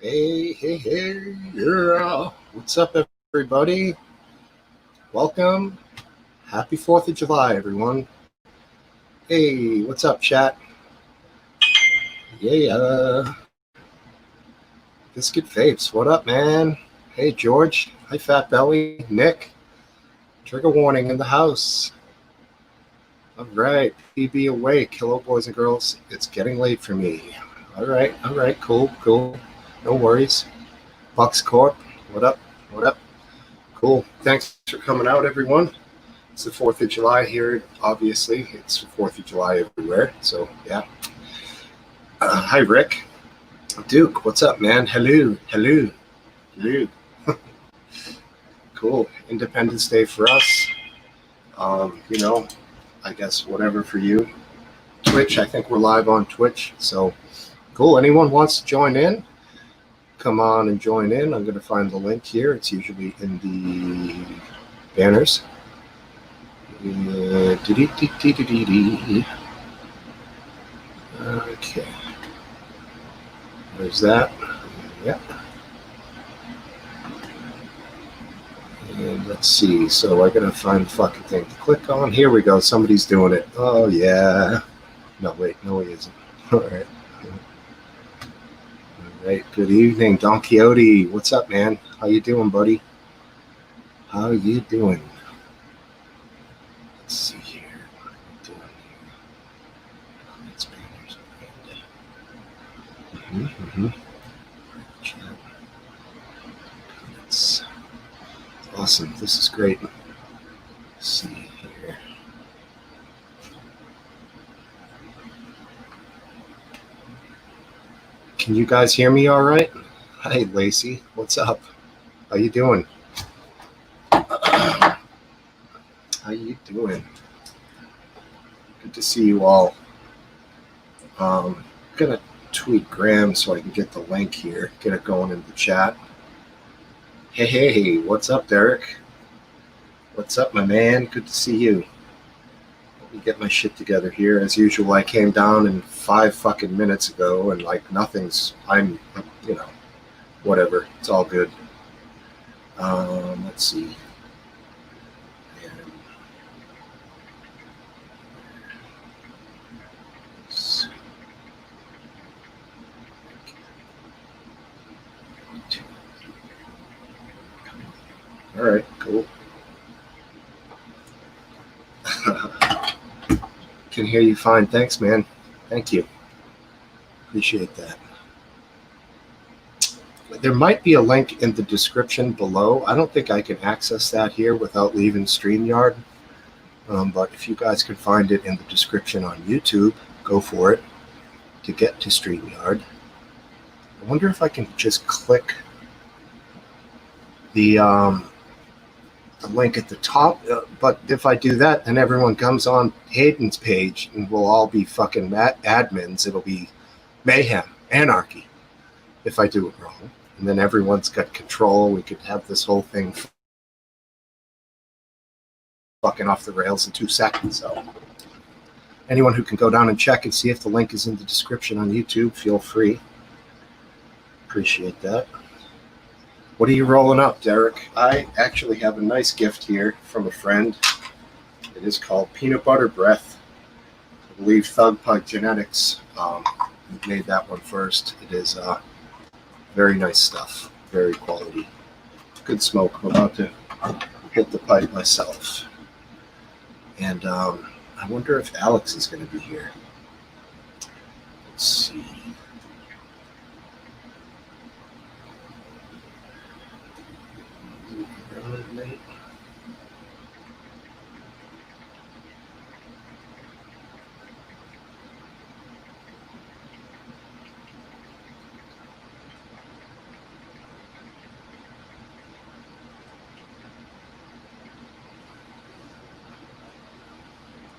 Hey, yeah. What's up, everybody? Welcome. Happy 4th of July, everyone. Hey, what's up, chat? Yeah. Biscuit Vapes, what up, man? Hey, George. Hi, Fat Belly. Nick. Trigger warning in the house. All right, PB awake. Hello, boys and girls. It's getting late for me. All right, cool. No worries. Bucks Corp, what up? Cool. Thanks for coming out, everyone. It's the 4th of July here, obviously. It's the 4th of July everywhere, so yeah. Hi, Rick. Duke, what's up, man? Hello. Cool. Independence Day for us. I guess whatever for you. Twitch, I think we're live on Twitch, so cool. Anyone wants to join in? Come on and join in. I'm going to find the link here. It's usually in the banners. Okay. There's that. Yep. And let's see. So I gotta find the fucking thing to click on. Here we go. Somebody's doing it. Oh yeah. No, wait. No, he isn't. All right. Good evening, Don Quixote. What's up, man? How you doing, buddy? How you doing? Let's see here. What are we doing here? It's banners. That's awesome. This is great. Let's see here. Can you guys hear me all right? Hi, Lacey. What's up? How you doing? How you doing? Good to see you all. I'm gonna tweet Graham so I can get the link here, get it going in the chat. Hey, what's up, Derek? What's up, my man? Good to see you. Let me get my shit together here. As usual, I came down in 5 fucking minutes ago and like nothing's, whatever. It's all good. Let's see. All right, cool. Can hear you fine. Thanks, man. Thank you. Appreciate that. There might be a link in the description below. I don't think I can access that here without leaving StreamYard. But if you guys can find it in the description on YouTube, go for it to get to StreamYard. I wonder if I can just click the link at the top, but if I do that, then everyone comes on Hayden's page and we'll all be fucking admins. It'll be mayhem, anarchy, if I do it wrong. And then everyone's got control. We could have this whole thing fucking off the rails in 2 seconds. So anyone who can go down and check and see if the link is in the description on YouTube, feel free. Appreciate that. What are you rolling up, Derek? I actually have a nice gift here from a friend. It is called Peanut Butter Breath. I believe Thug Pug Genetics made that one first. It is very nice stuff, very quality. Good smoke. I'm about to hit the pipe myself. And I wonder if Alex is going to be here. Let's see.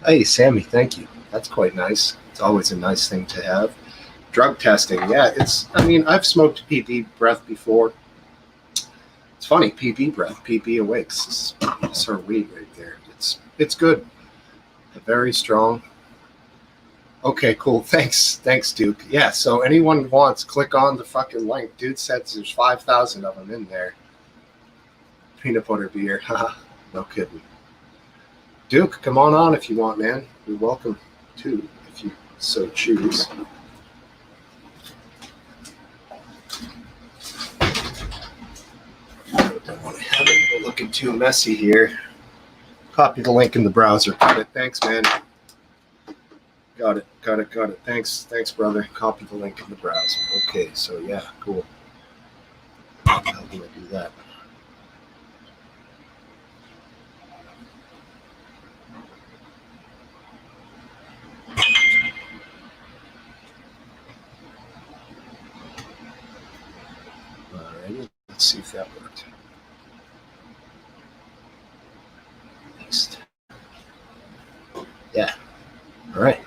Hey, Sammy, thank you. That's quite nice. It's always a nice thing to have. Drug testing, yeah, I've smoked PB breath before. It's funny, PB breath, PB awakes. It's her weed right there. It's good. Very strong. Okay, cool. Thanks, Duke. Yeah, so anyone wants, click on the fucking link. Dude said there's 5,000 of them in there. Peanut butter beer. Haha, no kidding. Duke, come on if you want, man. You're welcome to, if you so choose. Don't want to have it looking too messy here. Copy the link in the browser. Got it. Thanks, man. Got it. Thanks, brother. Copy the link in the browser. Okay, so yeah, cool. How do I do that? Alrighty, let's see if that worked. Next. Yeah. All right.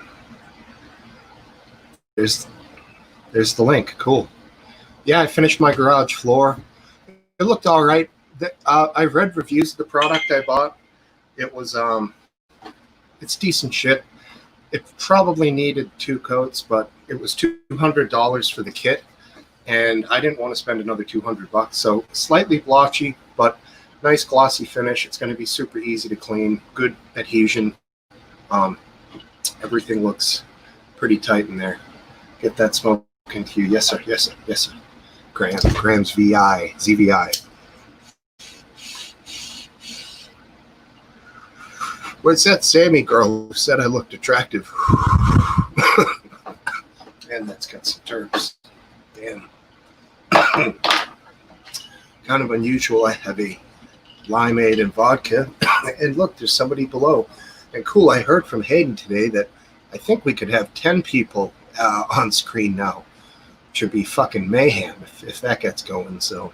There's the link. Cool. Yeah, I finished my garage floor. It looked all right. I read reviews of the product I bought. It was it's decent shit. It probably needed 2 coats, but it was $200 for the kit, and I didn't want to spend another $200. So slightly blotchy, but nice glossy finish. It's going to be super easy to clean. Good adhesion. Everything looks pretty tight in there. Get that smoke into you. Yes, sir. Grams VI, ZVI. What's that Sammy girl who said I looked attractive? Man, that's got some terps. Damn. Kind of unusual. I have a limeade and vodka. And look, there's somebody below. And cool, I heard from Hayden today that I think we could have 10 people on screen now. Should be fucking mayhem if that gets going. So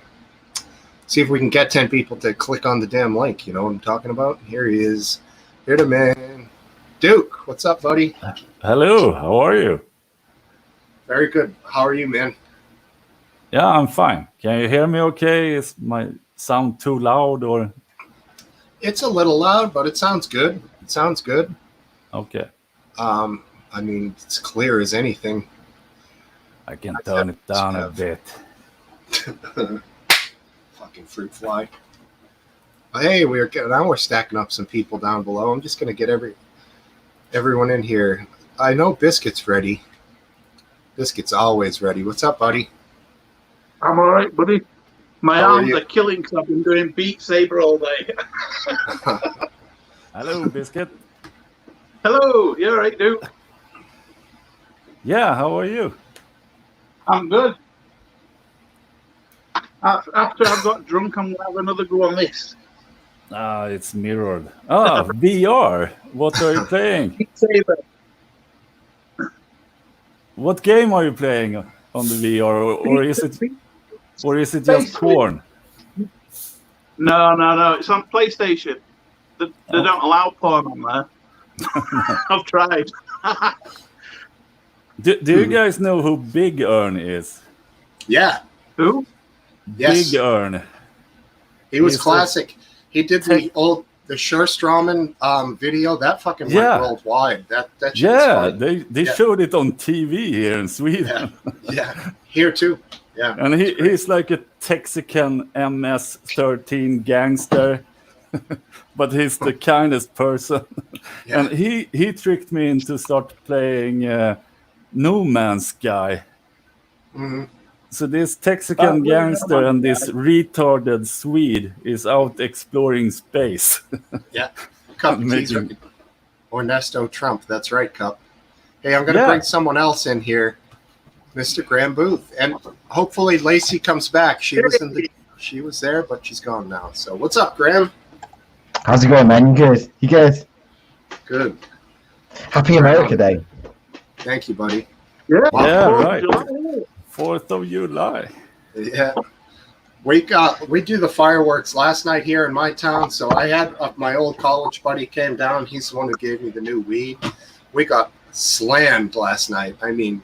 see if we can get 10 people to click on the damn link. You know what I'm talking about? Here he is. Here the man. Duke, what's up, buddy? Hello, how are you? Very good. How are you, man? Yeah, I'm fine. Can you hear me okay? Is my sound too loud or? It's a little loud, but it sounds good. Okay. I mean, it's clear as anything. I can turn it down a bit. Fucking fruit fly. Hey, now we're stacking up some people down below. I'm just gonna get everyone in here. I know Biscuit's ready. Biscuit's always ready. What's up, buddy? I'm all right, buddy. My arms are killing because I've been doing Beat Saber all day. Hello, Biscuit. Hello, you all right, dude? Yeah, how are you? I'm good. After I've got drunk, I'm going to have another go on this. It's mirrored. VR. What are you playing? Beat Saber. What game are you playing on the VR, or is it just porn? No. It's on PlayStation. They don't allow porn on there. I've tried. Do you guys know who Big Earn is? Yeah. Who? Yes. Big Earn. He was classic. He did the Scherströmen video. That fucking went worldwide. That they showed it on TV here in Sweden. Yeah. Here too. Yeah. And he's like a Texican MS-13 gangster. But he's the kindest person. Yeah. And he tricked me into start playing No Man's Sky. Mm-hmm. So this Texican gangster and this retarded Swede is out exploring space. Yeah. Cup Ernesto Trump. That's right, Cup. Hey, I'm going to bring someone else in here. Mr. Graham Booth. And hopefully Lacey comes back. She was there, but she's gone now. So what's up, Graham? How's it going, man? You good? Good. Happy America Day. Thank you, buddy. Yeah, right. 4th of July. Yeah. We do the fireworks last night here in my town. So I had my old college buddy came down. He's the one who gave me the new weed. We got slammed last night. I mean,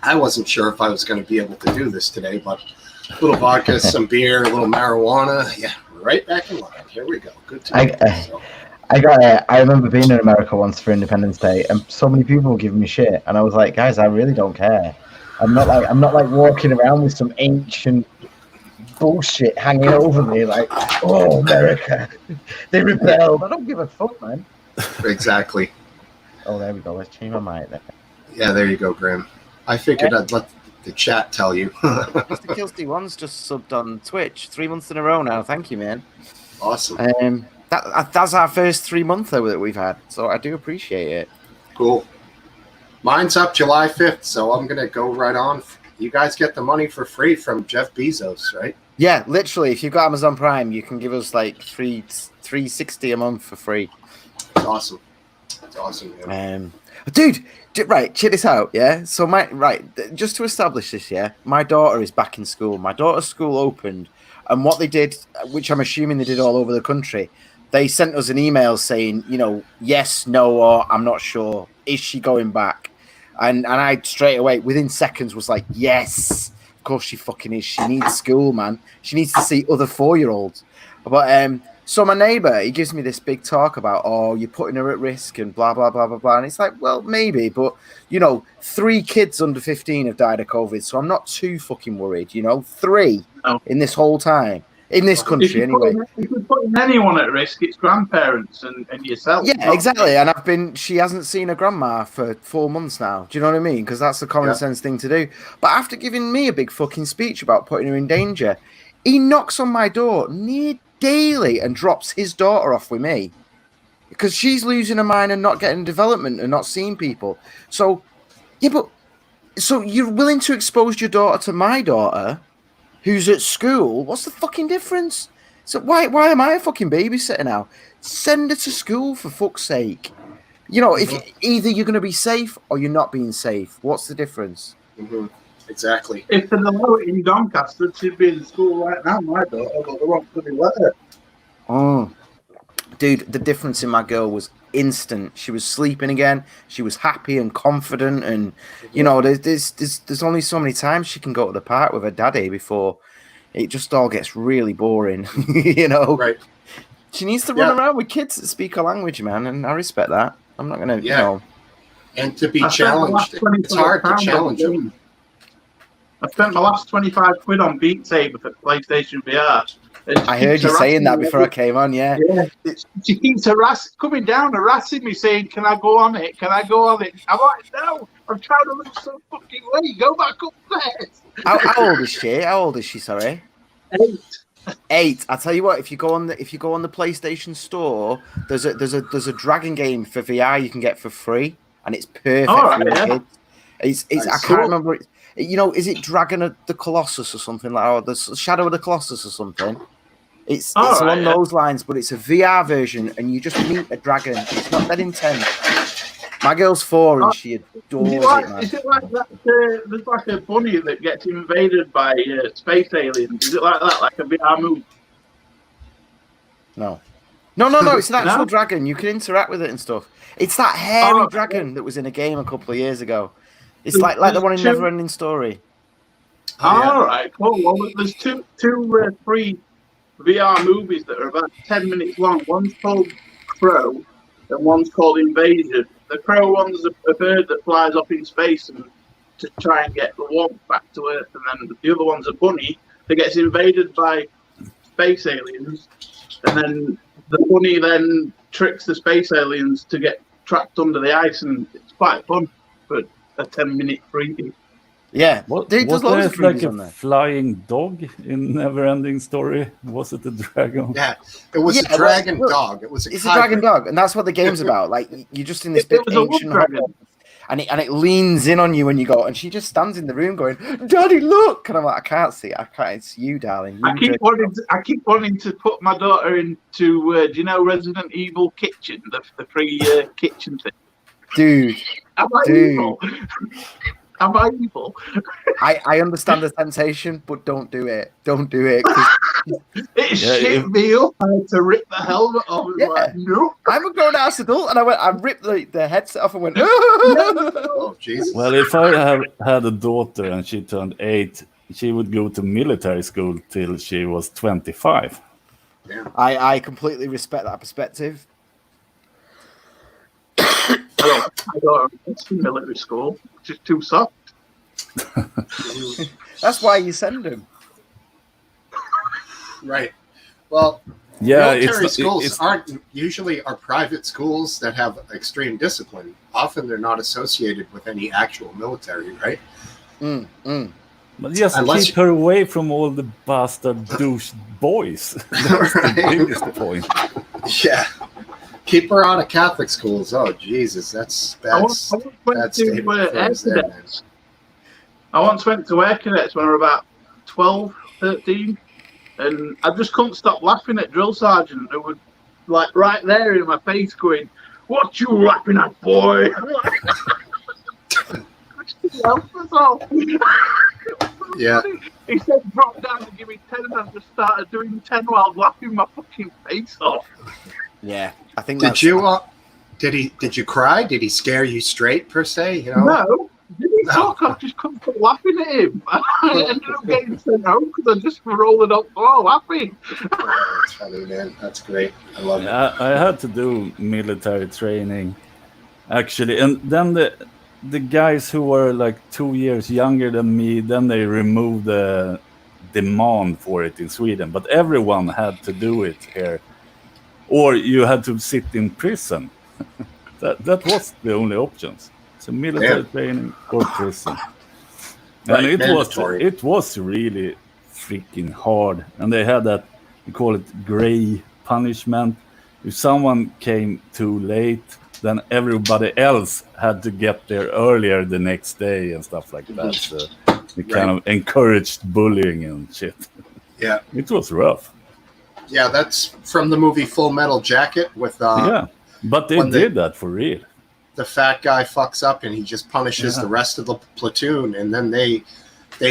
I wasn't sure if I was going to be able to do this today, but a little vodka, some beer, a little marijuana. Yeah, right back in line. Here we go. Good to I remember being in America once for Independence Day, and so many people were giving me shit, and I was like, guys, I really don't care. I'm not like walking around with some ancient bullshit hanging over me, like, oh, America, they rebelled. I don't give a fuck, man. Exactly. Oh, there we go. Let's change my mic there. Yeah, there you go, Grim. I figured I'd let the chat tell you. Mr. Killsty1's just subbed on Twitch 3 months in a row now. Thank you, man. Awesome. That's our first 3 month that we've had, so I do appreciate it. Cool. Mine's up July 5th, so I'm going to go right on. You guys get the money for free from Jeff Bezos, right? Yeah, literally. If you've got Amazon Prime, you can give us like $3.60 a month for free. It's awesome. It's awesome, man. Dude, right, check this out, yeah? So just to establish this, yeah, my daughter is back in school. My daughter's school opened, and what they did, which I'm assuming they did all over the country, they sent us an email saying, yes, no, or I'm not sure. Is she going back? And I straight away, within seconds, was like, yes, of course she fucking is. She needs school, man. She needs to see other 4-year-olds. But so my neighbor, he gives me this big talk about, oh, you're putting her at risk and blah, blah, blah, blah, blah. And it's like, well, maybe, but, 3 kids under 15 have died of COVID, so I'm not too fucking worried, 3 in this whole time. In this country, anyway. If you're putting anyone at risk, it's grandparents and yourself. Yeah, exactly. And she hasn't seen her grandma for 4 months now. Do you know what I mean? Because that's the common sense thing to do. But after giving me a big fucking speech about putting her in danger, he knocks on my door near daily and drops his daughter off with me because she's losing her mind and not getting development and not seeing people. So, so you're willing to expose your daughter to my daughter who's at school? What's the fucking difference? So why am I a fucking babysitter now? Send her to school, for fuck's sake. If either you're going to be safe or you're not being safe. What's the difference? Mm-hmm. Exactly. If they're in Doncaster, she'd be in school right now, my daughter, but they won't put in letter. Oh, dude, the difference in my girl was instant. She was sleeping again. She was happy and confident, and there's only so many times she can go to the park with her daddy before it just all gets really boring. Right. She needs to run around with kids that speak her language, man, and I respect that. I'm not gonna, And to be challenged, it's hard to challenge them. I spent my last 25 quid on Beat Saber for PlayStation VR. I heard you saying that before I came on, yeah. She keeps harassing me, saying, can I go on it? Can I go on it? I'm like, no, I'm trying to lose some fucking weight. Go back upstairs. How old is she? How old is she, sorry? 8. I tell you what, if you go on the PlayStation Store, there's a dragon game for VR you can get for free, and it's perfect for your kids. I can't remember. Is it Dragon of the Colossus or something like, or the Shadow of the Colossus or something? It's along those lines, but it's a VR version, and you just meet a dragon. It's not that intense. My girl's 4, and she adores it, man. Is it like that? There's like a bunny that gets invaded by space aliens. Is it like that, like a VR movie? No. It's an actual dragon. You can interact with it and stuff. It's that hairy dragon that was in a game a couple of years ago. It's like the one in Neverending Story. All right, cool. Well, there's two free VR movies that are about 10 minutes long. One's called Crow, and one's called Invasion. The Crow one's a bird that flies up in space and to try and get the warmth back to Earth, and then the other one's a bunny that gets invaded by space aliens, and then the bunny then tricks the space aliens to get trapped under the ice, and it's quite fun for a 10-minute freebie. Yeah, was there's loads of there like freebies on a there. flying dog in Neverending Story? Was it a dragon? Yeah, it was a dragon dog. It was it's a dragon dog, and that's what the game's about. Like, you're just in this big ancient hall, and it leans in on you when you go, and she just stands in the room going, "Daddy, look!" And I'm like, I can't see it. I can't. It's you, darling. I keep wanting to put my daughter into. Do you know Resident Evil Kitchen, the free kitchen thing? Dude. Am I evil? Am I evil? I understand the temptation, but don't do it. Don't do it. It shit me up. I had to rip the helmet off. Like, no. I'm a grown-ass adult, and I ripped the headset off and went, Oh, Jesus. Well, if I had a daughter and she turned 8, she would go to military school till she was 25. Yeah. I completely respect that perspective. I got a military school, which is too soft. That's why you send them. Right. Well, Yeah, military schools aren't usually are private schools that have extreme discipline. Often they're not associated with any actual military, right? But just Unless keep her away from all the bastard douche boys. That's the biggest point. Yeah. Keep her out of Catholic schools. Oh, Jesus, that's bad. Bad state of affairs there, man. I once went to air cadets when I was about 12, 13, and I just couldn't stop laughing at drill sergeant who was like right there in my face going, "What you laughing at, boy?" Yeah. He said, "Drop down and give me 10," and I just started doing 10 while laughing my fucking face off. Yeah, I think. Did you? Did you cry? Did he scare you straight per se? You know? No. Did he talk? I just couldn't stop laughing at him. I ended up getting sent home because I just rolled up laughing. That's funny, man. That's great. I love it. I had to do military training, actually, and then the guys who were like 2 years younger than me, then they removed the demand for it in Sweden, but everyone had to do it here, or you had to sit in prison. that was the only options. So military training or prison. Right, And mandatory. it was really freaking hard. And they had that, we call it gray punishment. If someone came too late, then everybody else had to get there earlier the next day and stuff like that. So it kind of encouraged bullying and shit. Yeah. It was rough. Yeah, that's from the movie Full Metal Jacket with but they did that for real. The fat guy fucks up and he just punishes the rest of the platoon, and then they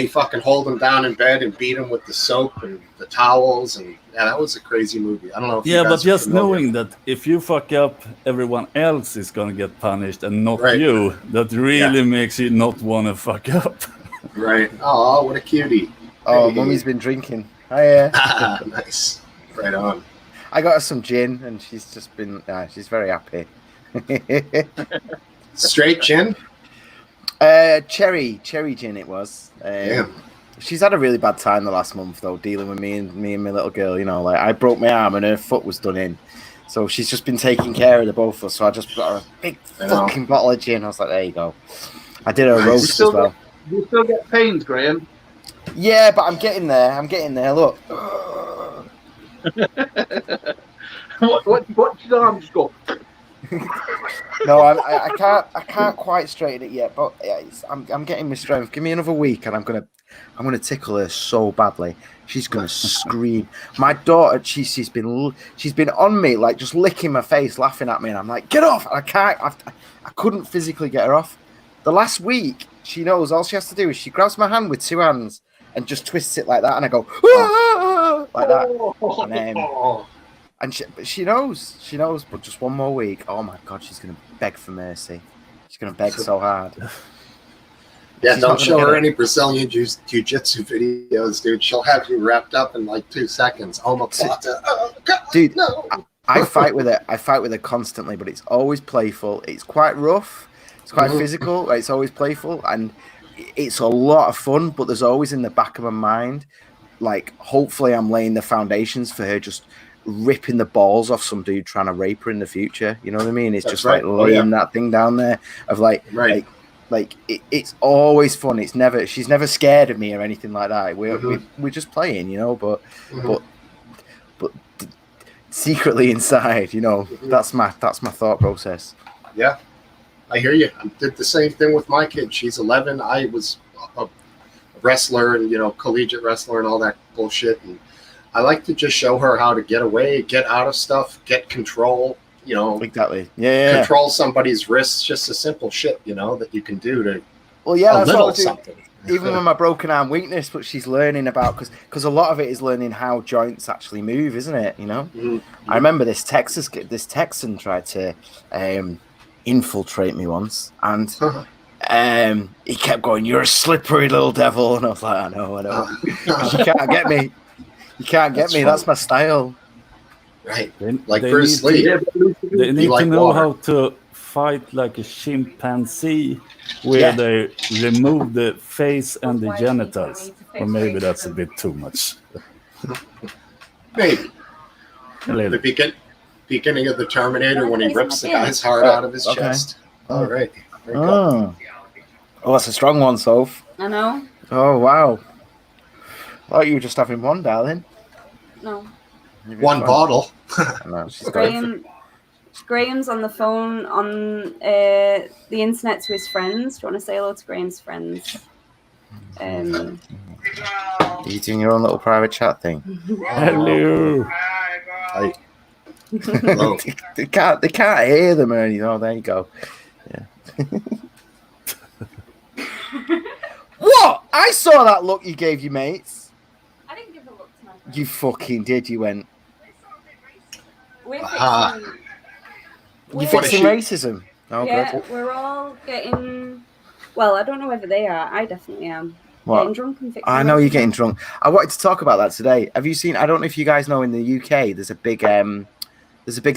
fucking hold him down in bed and beat him with the soap and the towels, and that was a crazy movie. I don't know if you guys but are just familiar. knowing that if you fuck up, everyone else is gonna get punished and not you, that really makes you not want to fuck up. Right. Oh, what a cutie. Oh, Mummy's been drinking. Hiya. Nice. Right on. I got her some gin, and she's just been. She's very happy. Straight gin? Cherry gin it was. She's had a really bad time the last month though, dealing with me and my little girl. You know, like I broke my arm and her foot was done in, so she's just been taking care of the both of us. So I just got her a big fucking bottle of gin. I was like, there you go. I did her a roast as well. Do you still get pains, Graham? Yeah, but I'm getting there. Look. What did your arm just go? No, I can't quite straighten it yet, but I'm getting my strength. Give me another week, and I'm gonna tickle her so badly. She's gonna scream. My daughter, she's been on me, like just licking my face, laughing at me, and I'm like, get off! I can't. I couldn't physically get her off. The last week, she knows all she has to do is she grabs my hand with two hands and just twists it like that, and I go like that, and she knows, but just one more week. Oh my God, she's going to beg for mercy. She's going to beg so hard. Yeah, She's don't show her any Brazilian jiu-jitsu videos, dude. She'll have you wrapped up in like 2 seconds. Omoplata. Oh, God, dude, no. I fight with her constantly, but it's always playful. It's quite rough. It's quite physical. It's always playful, and it's a lot of fun, but there's always in the back of my mind, like, hopefully I'm laying the foundations for her just ripping the balls off some dude trying to rape her in the future. You know what I mean? It's That's just right. like laying that thing down there of it's always fun. She's never scared of me or anything like that. We're just playing, you know, but secretly inside, you know, that's my thought process. Yeah, I hear you. I did the same thing with my kid. She's 11. I was a wrestler and, you know, collegiate wrestler and all that bullshit. And I like to just show her how to get away, get out of stuff, get control, you know. Exactly. Yeah. Control somebody's wrists. Just a simple shit, you know, that you can do to that's little what something. Even with my broken arm weakness, but she's learning about, because a lot of it is learning how joints actually move, isn't it? You know, Mm-hmm. I remember this Texan tried to infiltrate me once, and he kept going, "You're a slippery little devil," and I was like, "I know." You can't get me. You can't get me. That's my style. Right. They Like Bruce Lee. They need like to know water. how to fight like a chimpanzee, where they remove the face and the genitals. Or maybe that's a bit too much. Maybe. A little. The beginning of the Terminator when he rips the guy's heart out of his chest. All right. Very good. Oh, that's a strong one, Soph. I know. Oh, wow. I thought you were just having one, darling. No. One bottle. No, she's got it. Graham's on the phone on the internet to his friends. Do you want to say hello to Graham's friends? Are you doing your own little private chat thing? Hello. Hi. Hello. They can't hear them or anything. Oh, there you go. Yeah. What? I saw that look you gave your mates. I didn't give a look to my friends. You fucking did. You went. We're You're fixing racism. Oh, yeah, good. we're all getting. Well, I don't know whether they are. I definitely am. What? Getting drunk and fixing I know you're racism. getting drunk. I wanted to talk about that today. Have you seen? I don't know if you guys know in the UK, there's a big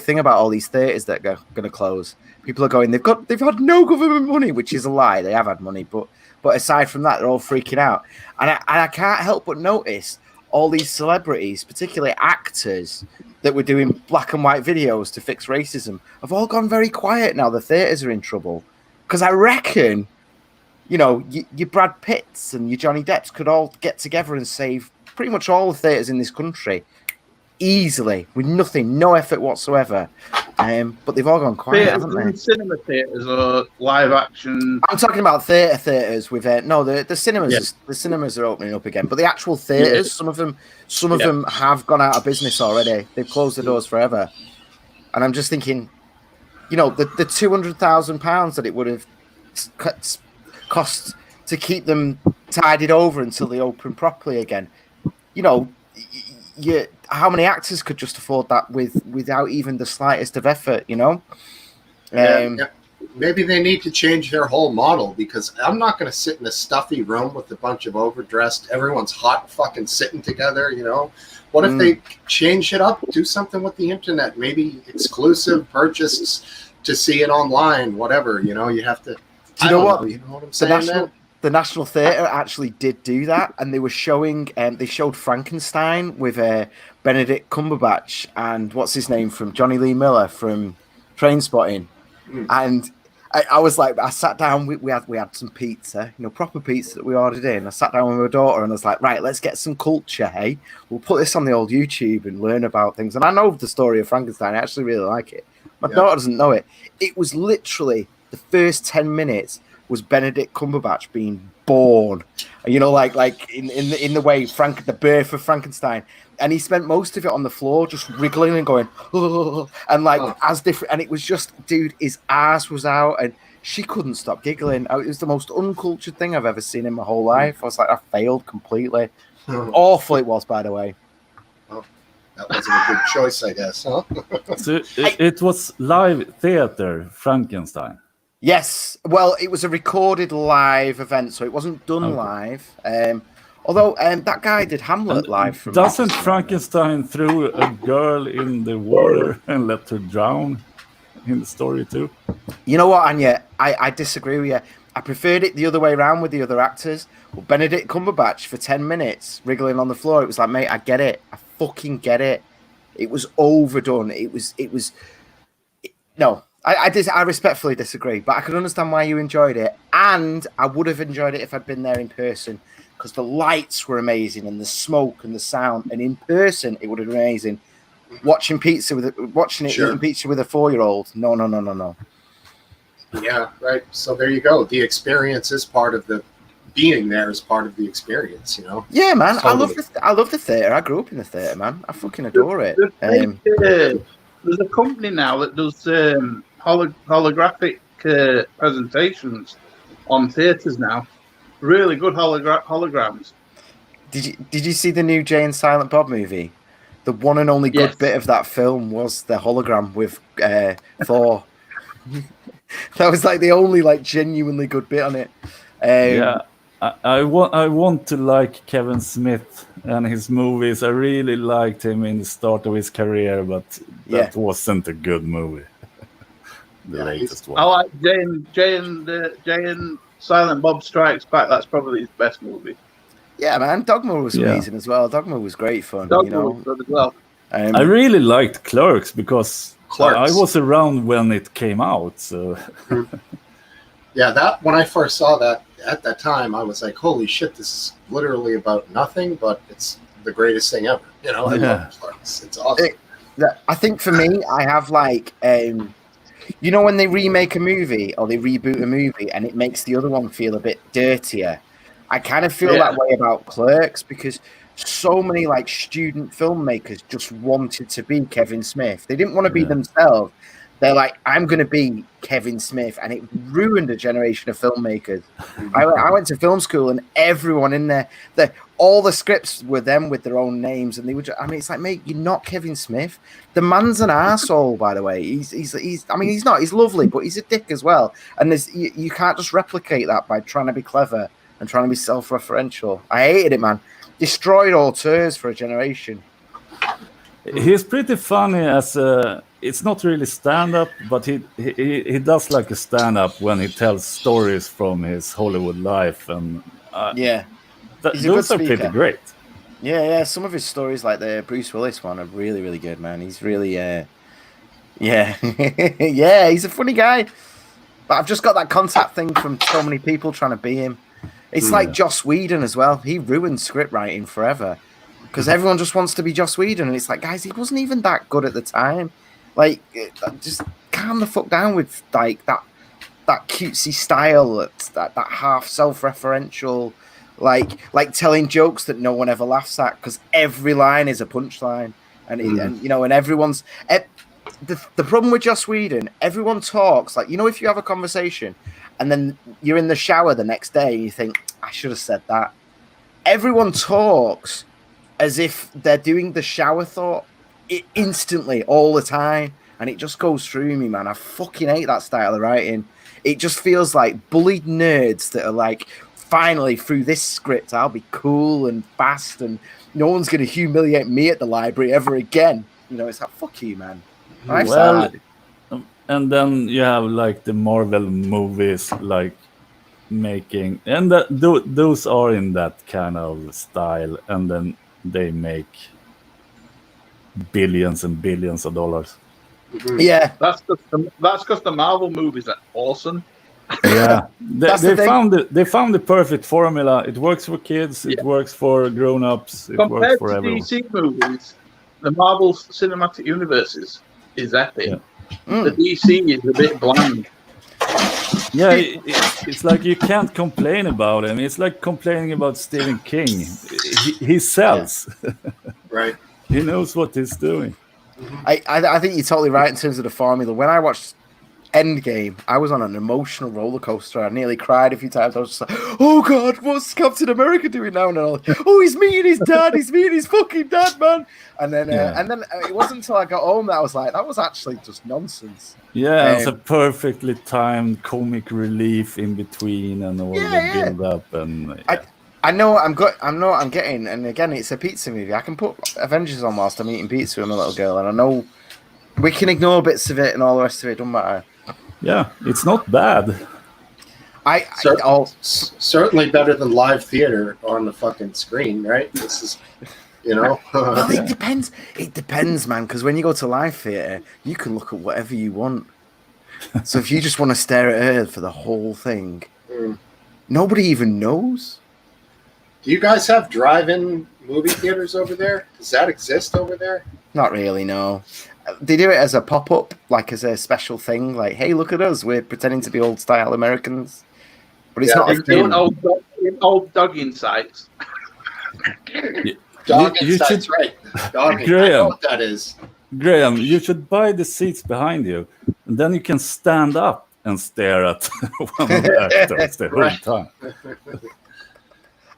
thing about all these theatres that are going to close. People are going. They've had no government money, which is a lie. They have had money, but aside from that, they're all freaking out. And I can't help but notice all these celebrities, particularly actors, that were doing black and white videos to fix racism, have all gone very quiet now. The theatres are in trouble because I reckon, you know, your Brad Pitts and your Johnny Depps could all get together and save pretty much all the theatres in this country easily with nothing, no effort whatsoever. But they've all gone quiet, haven't they? Cinema theatres or live action? I'm talking about theatres with the cinemas. Yeah. The cinemas are opening up again, but the actual theatres, some of them have gone out of business already. They've closed the doors forever. And I'm just thinking, you know, the £200,000 that it would have cost to keep them tidied over until they open properly again. You know, how many actors could just afford that without even the slightest of effort, you know? Yeah. Maybe they need to change their whole model, because I'm not going to sit in a stuffy room with a bunch of overdressed, everyone's hot fucking sitting together, you know? What if they change it up, do something with the internet, maybe exclusive purchases to see it online, whatever, you know? You have to... You know what I'm saying? The National Theatre actually did do that, and they were showing. They showed Frankenstein with Benedict Cumberbatch and what's his name from Johnny Lee Miller from Trainspotting, and I was like, I sat down. We had some pizza, you know, proper pizza that we ordered in. I sat down with my daughter, and I was like, right, let's get some culture. Hey, we'll put this on the old YouTube and learn about things. And I know the story of Frankenstein. I actually really like it. My daughter doesn't know it. It was literally the first 10 minutes. Was Benedict Cumberbatch being born, you know, like in the way the birth of Frankenstein, and he spent most of it on the floor just wriggling and going, and as different, and it was just, dude, his ass was out, and she couldn't stop giggling. It was the most uncultured thing I've ever seen in my whole life. I was like, I failed completely. Awful it was, by the way. Oh, that wasn't a good choice, I guess, huh? So it was live theater, Frankenstein. Yes, well, it was a recorded live event, so it wasn't done live. Although that guy did Hamlet live. From doesn't Frankenstein throw a girl in the water and let her drown in the story too? You know what, Anya? I disagree with you. I preferred it the other way around with the other actors. Well, Benedict Cumberbatch for 10 minutes wriggling on the floor. It was like, mate, I get it. I fucking get it. It was overdone. No. I respectfully disagree, but I can understand why you enjoyed it, and I would have enjoyed it if I'd been there in person, because the lights were amazing and the smoke and the sound, and in person it would have been amazing. Eating pizza with a 4-year-old. No. Yeah, right. So there you go. The experience is part of the being there is part of the experience, you know. Yeah, man. Totally. I love the theatre. I grew up in the theatre, man. I fucking adore it. There's a company now that does holographic presentations on theatres now. Really good holograms. Did you see the new Jay and Silent Bob movie? The one and only good bit of that film was the hologram with Thor. That was like the only genuinely good bit on it. I want to like Kevin Smith and his movies. I really liked him in the start of his career, but that wasn't a good movie. the latest I one. like Jay and Silent Bob Strikes Back. That's probably his best movie. Yeah, man, Dogma was Yeah. amazing as well. Dogma was great fun. Dogma was good as well. I really liked Clerks because Clerks. I was around when it came out. So Yeah, that when I first saw that at that time, I was like, "Holy shit! This is literally about nothing, but it's the greatest thing ever." You know, I love Clerks. It's awesome. I think for me, I have like, you know, when they remake a movie or they reboot a movie and it makes the other one feel a bit dirtier. I kind of feel that way about Clerks because so many like student filmmakers just wanted to be Kevin Smith. They didn't want to be themselves. They're like, I'm going to be Kevin Smith, and it ruined a generation of filmmakers. I went to film school, and everyone in there, all the scripts were them with their own names, and they would. I mean, it's like, mate, you're not Kevin Smith. The man's an arsehole, by the way. He's. I mean, he's not. He's lovely, but he's a dick as well. And you can't just replicate that by trying to be clever and trying to be self-referential. I hated it, man. Destroyed auteurs for a generation. he's pretty funny as a. It's not really stand-up, but he does like a stand-up when he tells stories from his Hollywood life, and those are pretty great. Yeah. Some of his stories, like the Bruce Willis one, are really, really good, man. He's really, yeah, he's a funny guy. But I've just got that contact thing from so many people trying to be him. It's like Joss Whedon as well. He ruined script writing forever because everyone just wants to be Joss Whedon, and it's like, guys, he wasn't even that good at the time. Like, just calm the fuck down with like that cutesy style, that half self-referential, like telling jokes that no one ever laughs at because every line is a punchline, and you know, and everyone's the problem with Joss Whedon. Everyone talks like, you know, if you have a conversation and then you're in the shower the next day and you think, I should have said that. Everyone talks as if they're doing the shower thought instantly all the time, and it just goes through me, man. I fucking hate that style of writing. It just feels like bullied nerds that are like, finally through this script I'll be cool and fast and no one's going to humiliate me at the library ever again. You know, it's like, fuck you, man. And then you have like the Marvel movies, like making, and those are in that kind of style, and then they make billions and billions of dollars. Yeah, that's because the Marvel movies are awesome. Yeah, they found the perfect formula. It works for kids. It works for grown-ups. It works for everyone. DC movies, the Marvel Cinematic Universes is epic. Yeah. The DC is a bit bland. Yeah, it's like you can't complain about him. It's like complaining about Stephen King. He sells. Right. He knows what he's doing. I think you're totally right in terms of the formula. When I watched Endgame, I was on an emotional roller coaster. I nearly cried a few times. I was just like, oh God, what's Captain America doing now? And then he's meeting his dad. He's meeting his fucking dad, man. And then it wasn't until I got home that I was like, that was actually just nonsense. Yeah, it's a perfectly timed comic relief in between and all the build up and. I know I'm getting, and again, it's a pizza movie. I can put Avengers on whilst I'm eating pizza with my little girl, and I know we can ignore bits of it and all the rest of it. Don't matter. Yeah, it's not bad. Certainly better than live theater on the fucking screen, right? This is, you know. Well, it depends. It depends, man. Because when you go to live theater, you can look at whatever you want. So if you just want to stare at her for the whole thing, nobody even knows. Do you guys have drive-in movie theaters over there? Does that exist over there? Not really, no. They do it as a pop-up, like as a special thing. Like, hey, look at us. We're pretending to be old-style Americans. But it's not a thing. Old dogging sites. Dogging sites, right. Dogging. Graham, I know what that is. Graham, you should buy the seats behind you. And then you can stand up and stare at one of the actors the whole time.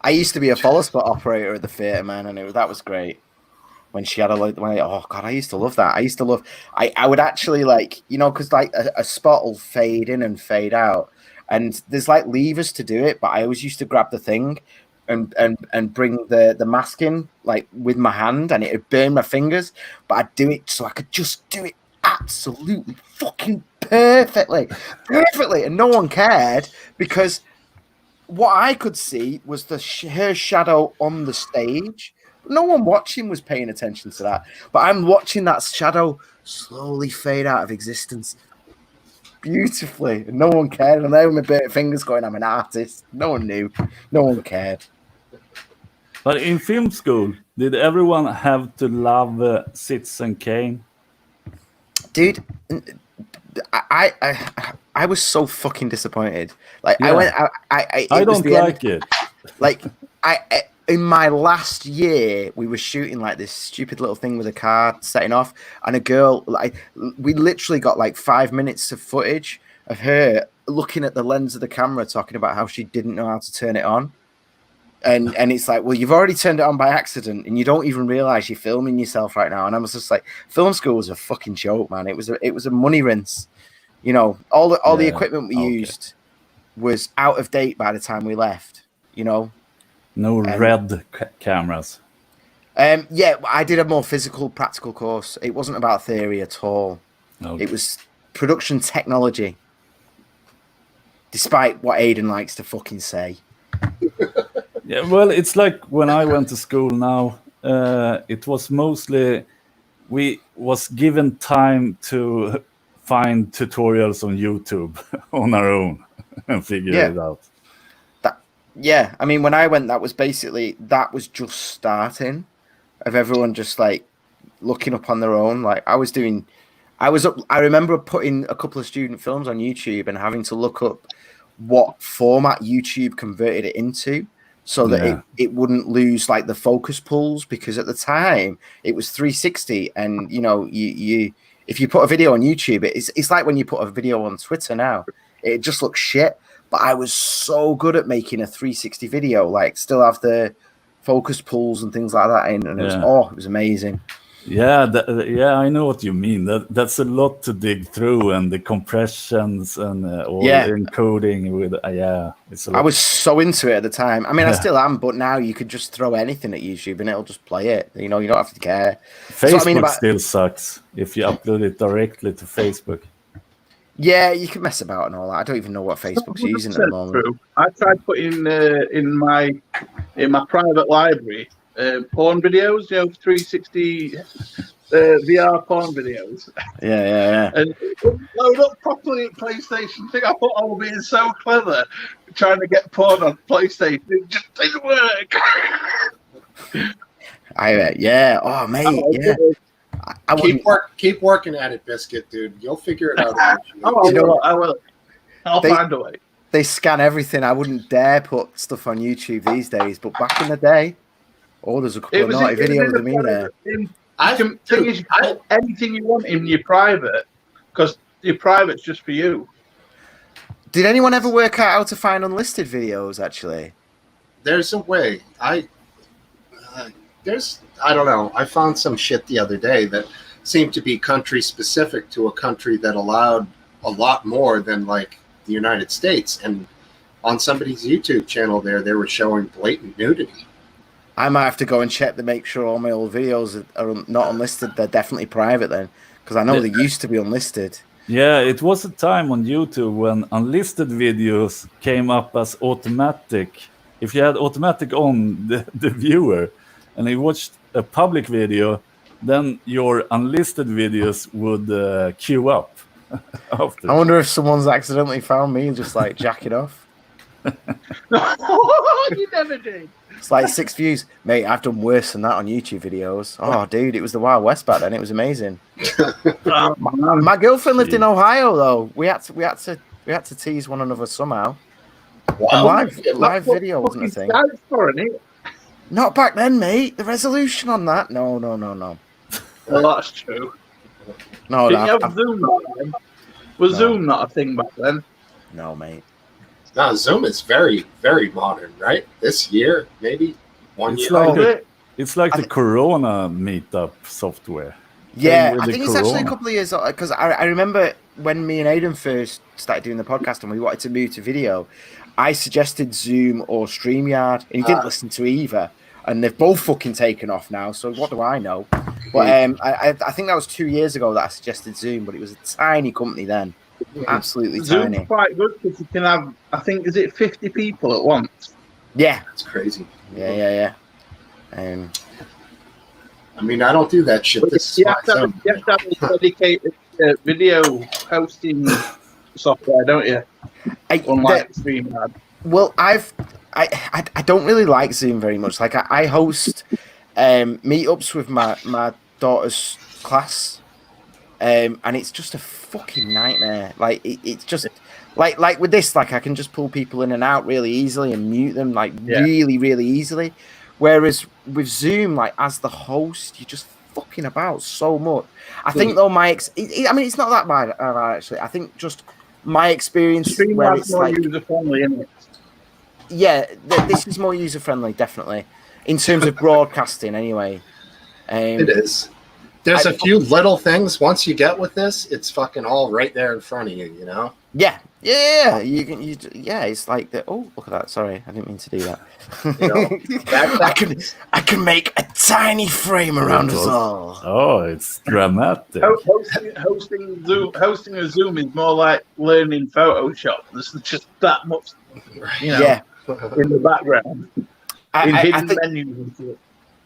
I used to be a follow spot operator at the theatre, man, and that was great. When she had oh God, I used to love that. I would actually like, you know, because like a spot will fade in and fade out, and there's like levers to do it, but I always used to grab the thing and bring the mask in like with my hand, and it would burn my fingers, but I'd do it so I could just do it absolutely fucking perfectly, and no one cared because what I could see was her shadow on the stage. No one watching was paying attention to that, but I'm watching that shadow slowly fade out of existence beautifully, and no one cared. And there with my burnt fingers going, I'm an artist. No one knew. No one cared. But in film school, did everyone have to love Citizen Kane? Dude, I was so fucking disappointed. Like Yeah. I went, I don't like it. Like in my last year, we were shooting like this stupid little thing with a car setting off, and a girl. Like we literally got like 5 minutes of footage of her looking at the lens of the camera, talking about how she didn't know how to turn it on. And it's like, well, you've already turned it on by accident, and you don't even realize you're filming yourself right now. And I was just like, film school was a fucking joke, man. It was a money rinse. You know, all the equipment we used was out of date by the time we left. You know, no red cameras. Yeah, I did a more physical, practical course. It wasn't about theory at all. Okay. It was production technology. Despite what Aidan likes to fucking say. Yeah, well, it's like when I went to school now, it was mostly, we was given time to find tutorials on YouTube on our own and figure it out. Yeah, I mean, when I went, that was just starting of everyone just like looking up on their own. Like I remember putting a couple of student films on YouTube and having to look up what format YouTube converted it into, so that it wouldn't lose like the focus pulls, because at the time it was 360, and you know, you if you put a video on YouTube, it's like when you put a video on Twitter now, it just looks shit. But I was so good at making a 360 video, like still have the focus pulls and things like that in, and it was amazing. Yeah, I know what you mean. That's a lot to dig through, and the compressions and all the encoding with it's a lot. I was so into it at the time. I mean, I still am, but now you could just throw anything at YouTube and it'll just play it. You know, you don't have to care. Facebook still sucks if you upload it directly to Facebook. Yeah, you can mess about and all that. I don't even know what Facebook's using at the moment. True. I tried putting in my private library porn videos, 360 VR porn videos. Yeah. And load up properly at PlayStation. I thought I was being so clever trying to get porn on PlayStation. It just didn't work. Oh, mate, yeah. Keep working at it, Biscuit, dude. You'll figure it out. I will. I'll find a way. They scan everything. I wouldn't dare put stuff on YouTube these days, but back in the day, there's a couple of naughty videos of me there. You can put anything you want in your private, because your private's just for you. Did anyone ever work out how to find unlisted videos, actually? There's a way. I don't know. I found some shit the other day that seemed to be country specific to a country that allowed a lot more than like the United States. And on somebody's YouTube channel they were showing blatant nudity. I might have to go and check to make sure all my old videos are not unlisted. They're definitely private then, because I know they used to be unlisted. Yeah, it was a time on YouTube when unlisted videos came up as automatic. If you had automatic on the viewer and you watched a public video, then your unlisted videos would queue up. After. I wonder if someone's accidentally found me just like jacking off. You never did. It's like 6 views. Mate, I've done worse than that on YouTube videos. Oh, dude, it was the Wild West back then. It was amazing. My girlfriend lived in Ohio, though. We had to tease one another somehow. Wow. Live video wasn't a thing. Not back then, mate. The resolution on that. No. Well, that's true. No, Didn't you have Zoom back then? Was Zoom not a thing back then? No, mate. No, Zoom is very, very modern, right? This year, maybe 1 year. It's like the Corona meetup software. Yeah, I think it's actually a couple of years old, because I remember when me and Aidan first started doing the podcast and we wanted to move to video, I suggested Zoom or StreamYard, and he didn't listen to either. and they've both fucking taken off now. So what do I know? But I think that was 2 years ago that I suggested Zoom, but it was a tiny company then, absolutely Zoom's tiny. quite good because you can have, I think, is it 50 people at once? Yeah, That's crazy. yeah. I mean, I don't do that shit. This is You my have to Zoom. have a dedicated video hosting software, don't you? Unlike StreamYard. Well, I don't really like Zoom very much. Like I host meetups with my daughter's class, and it's just a fucking nightmare. Like it's just like with this, like I can just pull people in and out really easily and mute them really, really easily. Whereas with Zoom, like as the host, you're just fucking about so much. I think though I mean it's not that bad actually. I think just my experience where it's more like user-friendly, isn't it? yeah, this is more user friendly, definitely in terms of broadcasting. Anyway, It is. There's a few little things. Once you get with this, it's fucking all right there in front of you. You know. Yeah. It's like that. Oh, look at that. Sorry, I didn't mean to do that. You know, I can make a tiny frame around us all. Oh, it's dramatic. Hosting a Zoom is more like learning Photoshop. There's just that much, Yeah. in the background.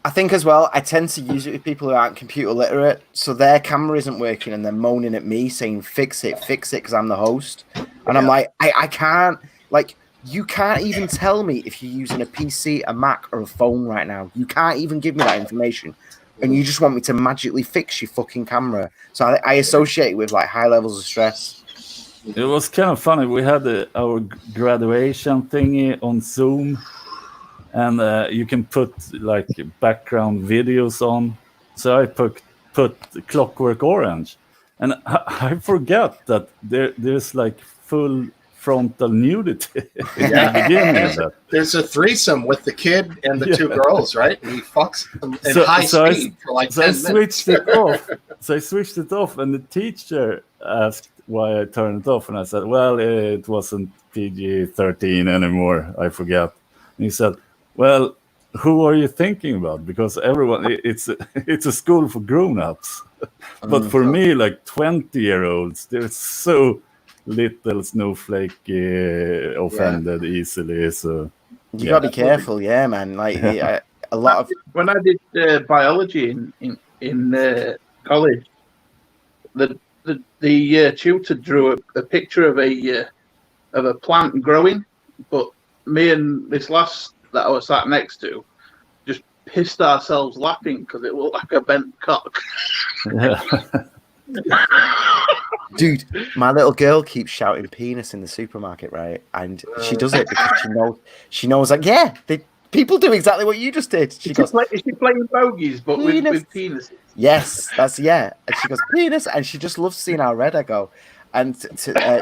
I think as well, I tend to use it with people who aren't computer literate, so their camera isn't working and they're moaning at me saying, fix it, because I'm the host. And I'm like, I can't, like, you can't even tell me if you're using a PC, a Mac, or a phone right now. You can't even give me that information. And you just want me to magically fix your fucking camera. So I associate it with, like, high levels of stress. It was kind of funny. We had our graduation thingy on Zoom. And you can put like background videos on. So I put Clockwork Orange, and I forgot that there's like full frontal nudity in the beginning of that. There's a threesome with the kid and the two girls, right? And he fucks them in high speed for like 10 minutes. Switched it off. So I switched it off, and the teacher asked why I turned it off, and I said, "Well, it wasn't PG-13 anymore. I forgot." And he said, "Well, who are you thinking about? Because it's a school for grown-ups. But for me, like 20-year-olds, they're so little snowflake offended easily. So you gotta be careful, man. Like a lot of when I did biology in college, the tutor drew a picture of a plant growing, but me and this lass that I was sat next to just pissed ourselves laughing because it looked like a bent cock. Dude, my little girl keeps shouting penis in the supermarket, right? And she does it because she knows like, people do exactly what you just did. She goes, is she playing bogeys but with penises? Yes, and she goes, penis, and she just loves seeing how red I go. And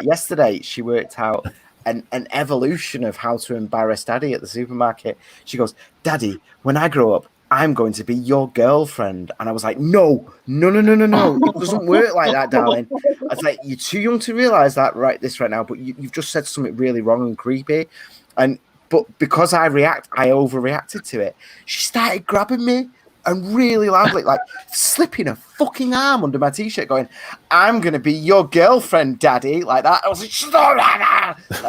yesterday she worked out an evolution of how to embarrass Daddy at the supermarket. She goes, "Daddy, when I grow up, I'm going to be your girlfriend." And I was like, no. It doesn't work like that, darling. I was like, you're too young to realize that right now, but you've just said something really wrong and creepy. But because I overreacted to it, she started grabbing me and really loudly, like slipping a fucking arm under my t-shirt, going, "I'm gonna be your girlfriend, Daddy," like that. I was like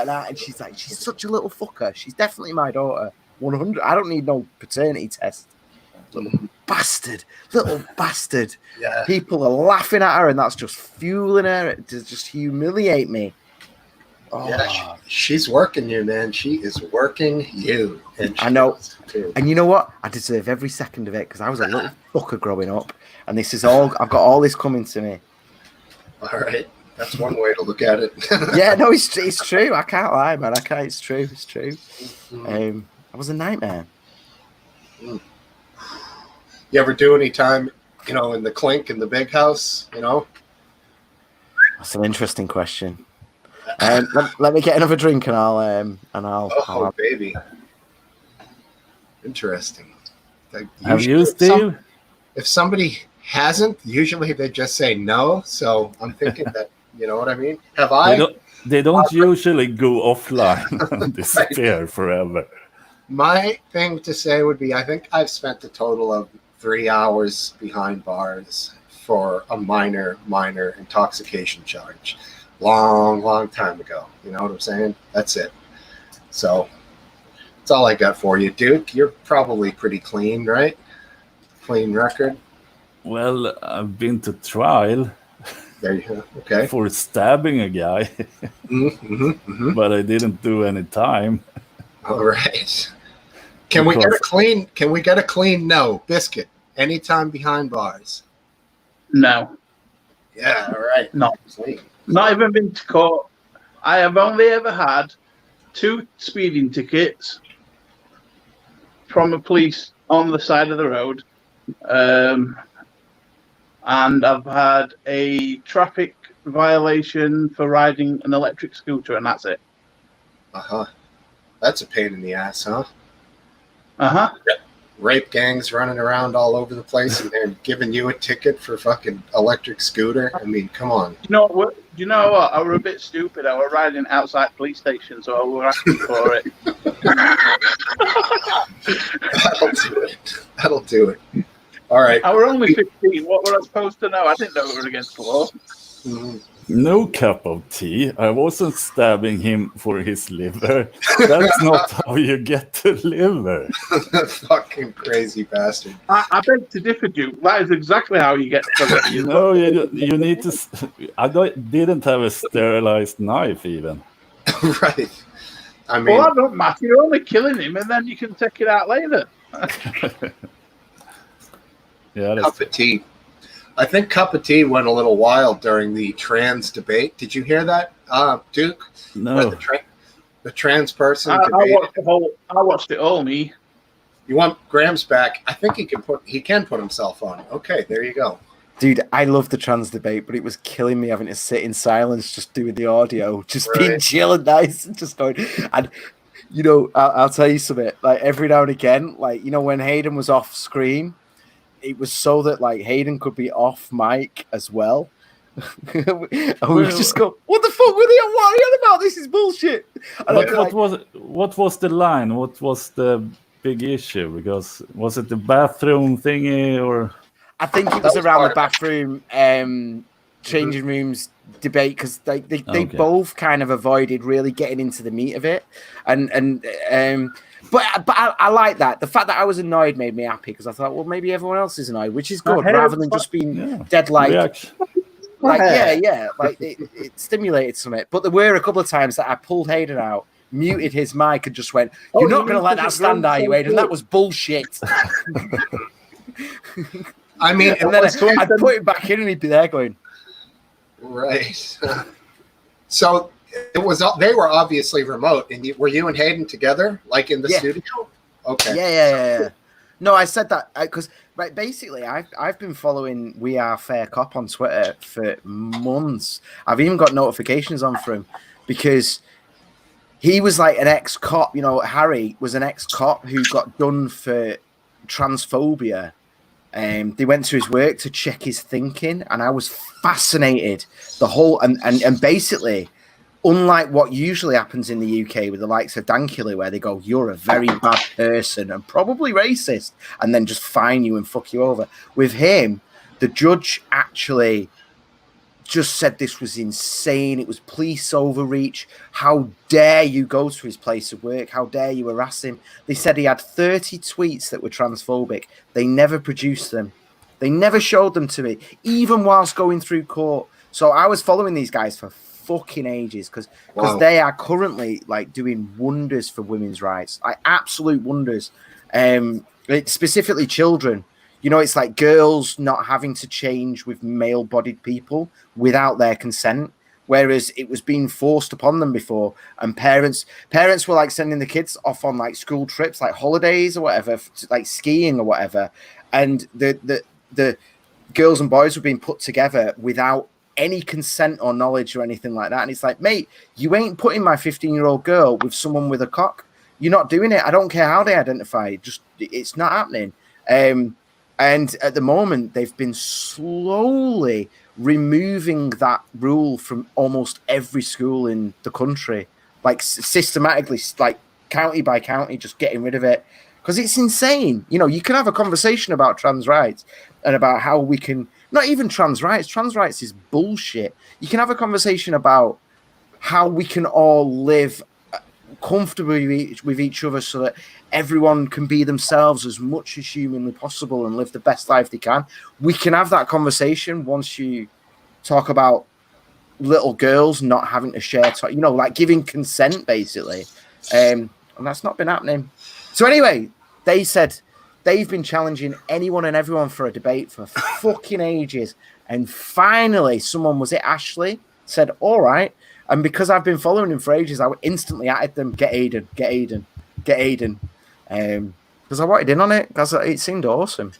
that, and she's like, she's such a little fucker. She's definitely my daughter, 100. I don't need no paternity test. Little bastard. Yeah. People are laughing at her, and that's just fueling her to just humiliate me. Oh. Yeah, she's working you, man. She is working you. And I know. And you know what? I deserve every second of it because I was a little fucker growing up, and this is all. I've got all this coming to me. All right, that's one way to look at it. Yeah, no, it's true. I can't lie, man. It's true. I was a nightmare. You ever do any time, in the clink in the big house? That's an interesting question. Let me get another drink and I'll baby. Interesting. Have you, Steve? If somebody hasn't, usually they just say no. So I'm thinking that, you know what I mean? Have I? They don't usually go offline and disappear forever. My thing to say would be, I think I've spent a total of 3 hours behind bars for a minor intoxication charge. Long time ago. You know what I'm saying? That's it. So that's all I got for you, Duke. You're probably pretty clean, right? Clean record. Well, I've been to trial There you go. Okay. for stabbing a guy, but I didn't do any time. All right. Can we get a clean no biscuit anytime behind bars? No, Yeah, all right. no. Clean. Not even been to court. I have only ever had 2 speeding tickets from the police on the side of the road. And I've had a traffic violation for riding an electric scooter, and that's it. Uh-huh. That's a pain in the ass, huh? Uh-huh. Rape gangs running around all over the place and they're giving you a ticket for fucking electric scooter. I mean, come on. Do you know what? I was a bit stupid. I was riding outside police station, so I was asking for it. That'll do it. All right. I was only 15. What were I supposed to know? I didn't know it was against the law. Mhm. No cup of tea. I wasn't stabbing him for his liver. That's not how you get the liver. Fucking crazy bastard. I beg to differ, Duke. That is exactly how you get the No, you need to. Didn't have a sterilized knife even. Right. I mean, Well, that don't matter. You're only killing him, and then you can take it out later. Yeah, cup of tea. I think cup of tea went a little wild during the trans debate. Did you hear that, Duke? no. Where the trans person I debated. watched it all, me. You want Graham's back? I think he can put himself on. Okay, there you go. Dude, I love the trans debate, but it was killing me having to sit in silence just doing the audio, just being Right. chill and nice and just going. And, you know, I'll tell you something. Like, every now and again, like, you know, when Hayden was off screen, it was so that, like, Hayden could be off mic as well. And we would just go, what the fuck were they? What are you on about? This is bullshit. And I'd be like, What was the line? What was the big issue? Because was it the bathroom thingy or? I think it was around the bathroom changing rooms debate, because they Okay. both kind of avoided really getting into the meat of it, but I like that. The fact that I was annoyed made me happy, because I thought, well, maybe everyone else is annoyed, which is good, rather than just being dead like Reaction. like like it stimulated something. But there were a couple of times that I pulled Hayden out, muted his mic, and just went, "You're not going to let that stand, are you, Hayden? That was bullshit." I mean, And then I'd put it back in, and he'd be there going, right. So it was. They were obviously remote, and were you and Hayden together, like in the Yeah. studio? Okay. Yeah. No, I said that because basically I've been following We Are Fair Cop on Twitter for months. I've even got notifications on for him because he was like an ex-cop. You know, Harry was an ex-cop who got done for transphobia. They went to his work to check his thinking, and I was fascinated. The whole and basically, unlike what usually happens in the UK with the likes of Dankula, where they go, "You're a very bad person and probably racist," and then just fine you and fuck you over. With him, the judge actually just said this was insane. It was police overreach. How dare you go to his place of work? How dare you harass him? They said he had 30 tweets that were transphobic. They never produced them. They never showed them to me, even whilst going through court. So I was following these guys for fucking ages because Wow. they are currently like doing wonders for women's rights, like absolute wonders. It's specifically children. You know, it's like girls not having to change with male-bodied people without their consent, whereas it was being forced upon them before. And parents were like sending the kids off on like school trips, like holidays or whatever, like skiing or whatever. And the girls and boys were being put together without any consent or knowledge or anything like that. And it's like, mate, you ain't putting my 15-year-old girl with someone with a cock. You're not doing it. I don't care how they identify. It's not happening. And at the moment, they've been slowly removing that rule from almost every school in the country, like systematically, like county by county, just getting rid of it. Because it's insane. You know, you can have a conversation about trans rights and about how we can, not even trans rights. Trans rights is bullshit. You can have a conversation about how we can all live comfortably with each other so that everyone can be themselves as much as humanly possible and live the best life they can. We can have that conversation once you talk about little girls not having to share, you know, like giving consent, basically. And that's not been happening. So anyway, they said they've been challenging anyone and everyone for a debate for fucking ages. And finally, someone, was it Ashley, said, all right. And because I've been following him for ages, I instantly added them, get Aiden. Because I wanted in on it, because it seemed awesome.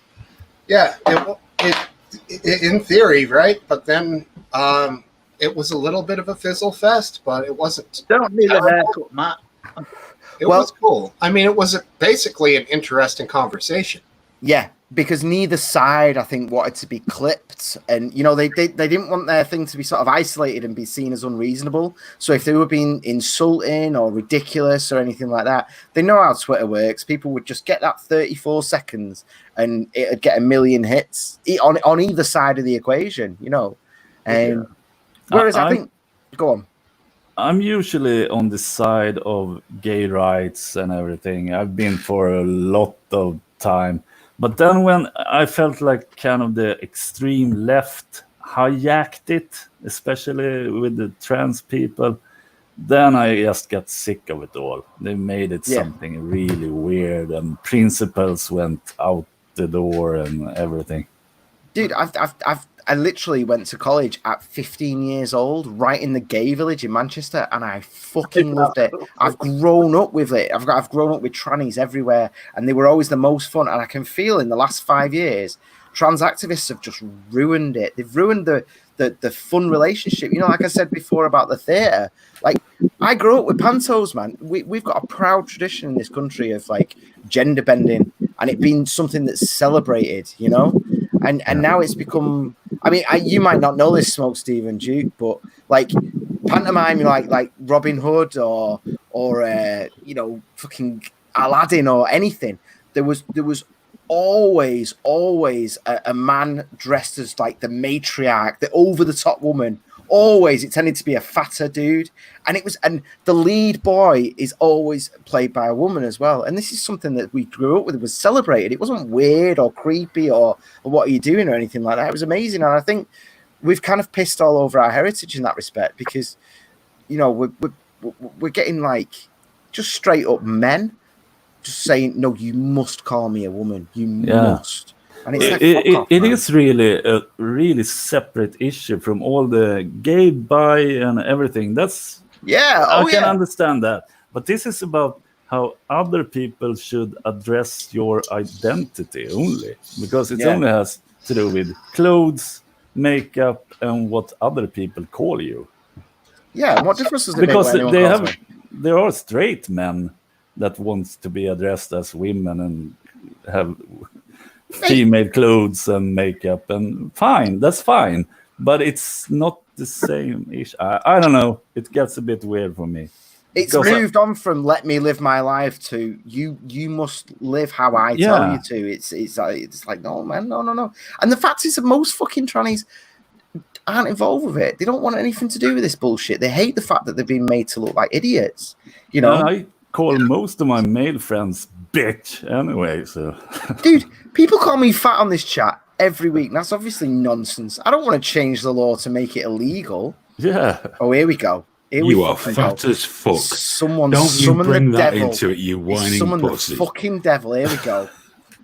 Yeah, it in theory, right? But then it was a little bit of a fizzle fest, but it wasn't. Don't need a haircut, Matt. It was cool. I mean, it was basically an interesting conversation. Yeah, because neither side, I think, wanted to be clipped. And, you know, they didn't want their thing to be sort of isolated and be seen as unreasonable. So if they were being insulting or ridiculous or anything like that, they know how Twitter works. People would just get that 34 seconds and it'd get 1 million hits on either side of the equation, you know. Whereas I think... Go on. I'm usually on the side of gay rights and everything. I've been for a lot of time. But then when I felt like kind of the extreme left hijacked it, especially with the trans people, then I just got sick of it all. They made it something really weird, and principles went out the door and everything. Dude, I literally went to college at 15 years old, right in the gay village in Manchester, and I fucking loved it. I've grown up with it. I've grown up with trannies everywhere, and they were always the most fun. And I can feel in the last 5 years, trans activists have just ruined it. They've ruined the fun relationship. You know, like I said before about the theatre. Like, I grew up with pantos, man. We've got a proud tradition in this country of like gender bending, and it being something that's celebrated. You know. And now it's become. I mean, you might not know this, Smoke Stephen Duke, but like pantomime, like Robin Hood or you know, fucking Aladdin or anything. There was always a man dressed as like the matriarch, the over the top woman. Always, it tended to be a fatter dude, and the lead boy is always played by a woman as well. And this is something that we grew up with, was celebrated. It wasn't weird or creepy or what are you doing or anything like that. It was amazing, and I think we've kind of pissed all over our heritage in that respect, because you know we're getting like just straight up men just saying, no, you must call me a woman, you must. And it's it is really a really separate issue from all the gay, bi, and everything. That's I can understand that, but this is about how other people should address your identity only, because it only has to do with clothes, makeup, and what other people call you. Yeah, what difference does it because make when they calls have me? There are straight men that wants to be addressed as women and have female clothes and makeup, and fine, that's fine, but it's not the same issue. I don't know, it gets a bit weird for me. It's moved on from let me live my life to you must live how I tell you to. It's like, no, man, no. And the fact is that most fucking trannies aren't involved with it. They don't want anything to do with this bullshit. They hate the fact that they've been made to look like idiots, you know. And I call most of my male friends bitch anyway, so dude, people call me fat on this chat every week. That's obviously nonsense. I don't want to change the law to make it illegal. Oh, here we go. You are fat as fuck. Someone don't you bring the that devil. into it, you whining summon pussy. The fucking devil. Here we go.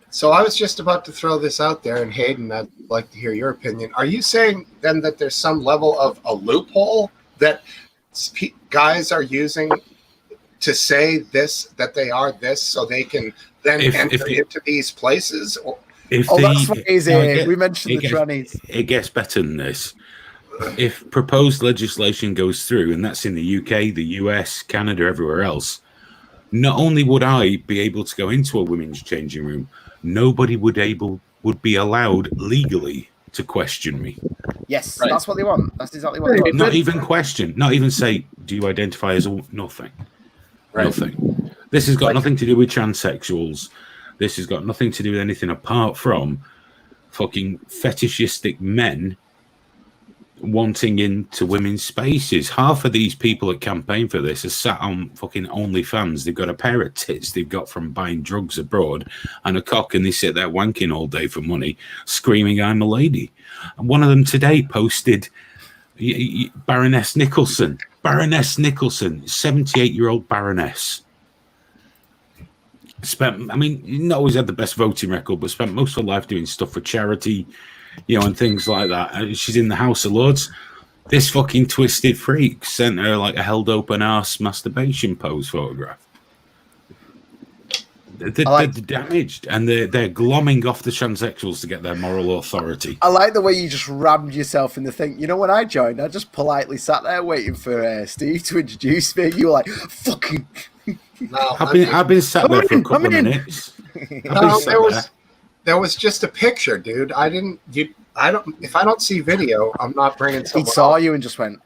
So I was just about to throw this out there, and Hayden, I'd like to hear your opinion. Are you saying then that there's some level of a loophole that guys are using to say this, that they are this, so they can then enter into these places? That's what it is here. We mentioned the trannies. It gets better than this. If proposed legislation goes through, and that's in the UK, the US, Canada, everywhere else, not only would I be able to go into a women's changing room, nobody would be allowed legally to question me. Yes, that's what they want. That's exactly what they want. Not even question, not even say, do you identify as nothing? Right. Nothing. This has got nothing to do with transsexuals. This has got nothing to do with anything apart from fucking fetishistic men wanting into women's spaces. Half of these people that campaign for this are sat on fucking OnlyFans. They've got a pair of tits they've got from buying drugs abroad and a cock, and they sit there wanking all day for money, screaming, "I'm a lady." And one of them today posted Baroness Nicholson. Baroness Nicholson, 78-year-old Baroness. Spent, I mean, not always had the best voting record, but spent most of her life doing stuff for charity, you know, and things like that. And she's in the House of Lords. This fucking twisted freak sent her like a held open arse masturbation pose photograph. They're damaged, and they're glomming off the transsexuals to get their moral authority. I like the way you just rammed yourself in the thing. You know, when I joined, I just politely sat there waiting for Steve to introduce me. You were like, "Fucking." No, I've been sat there for a couple of minutes. No, there was just a picture, dude. If I don't see video, I'm not bringing He someone saw else. you and just went.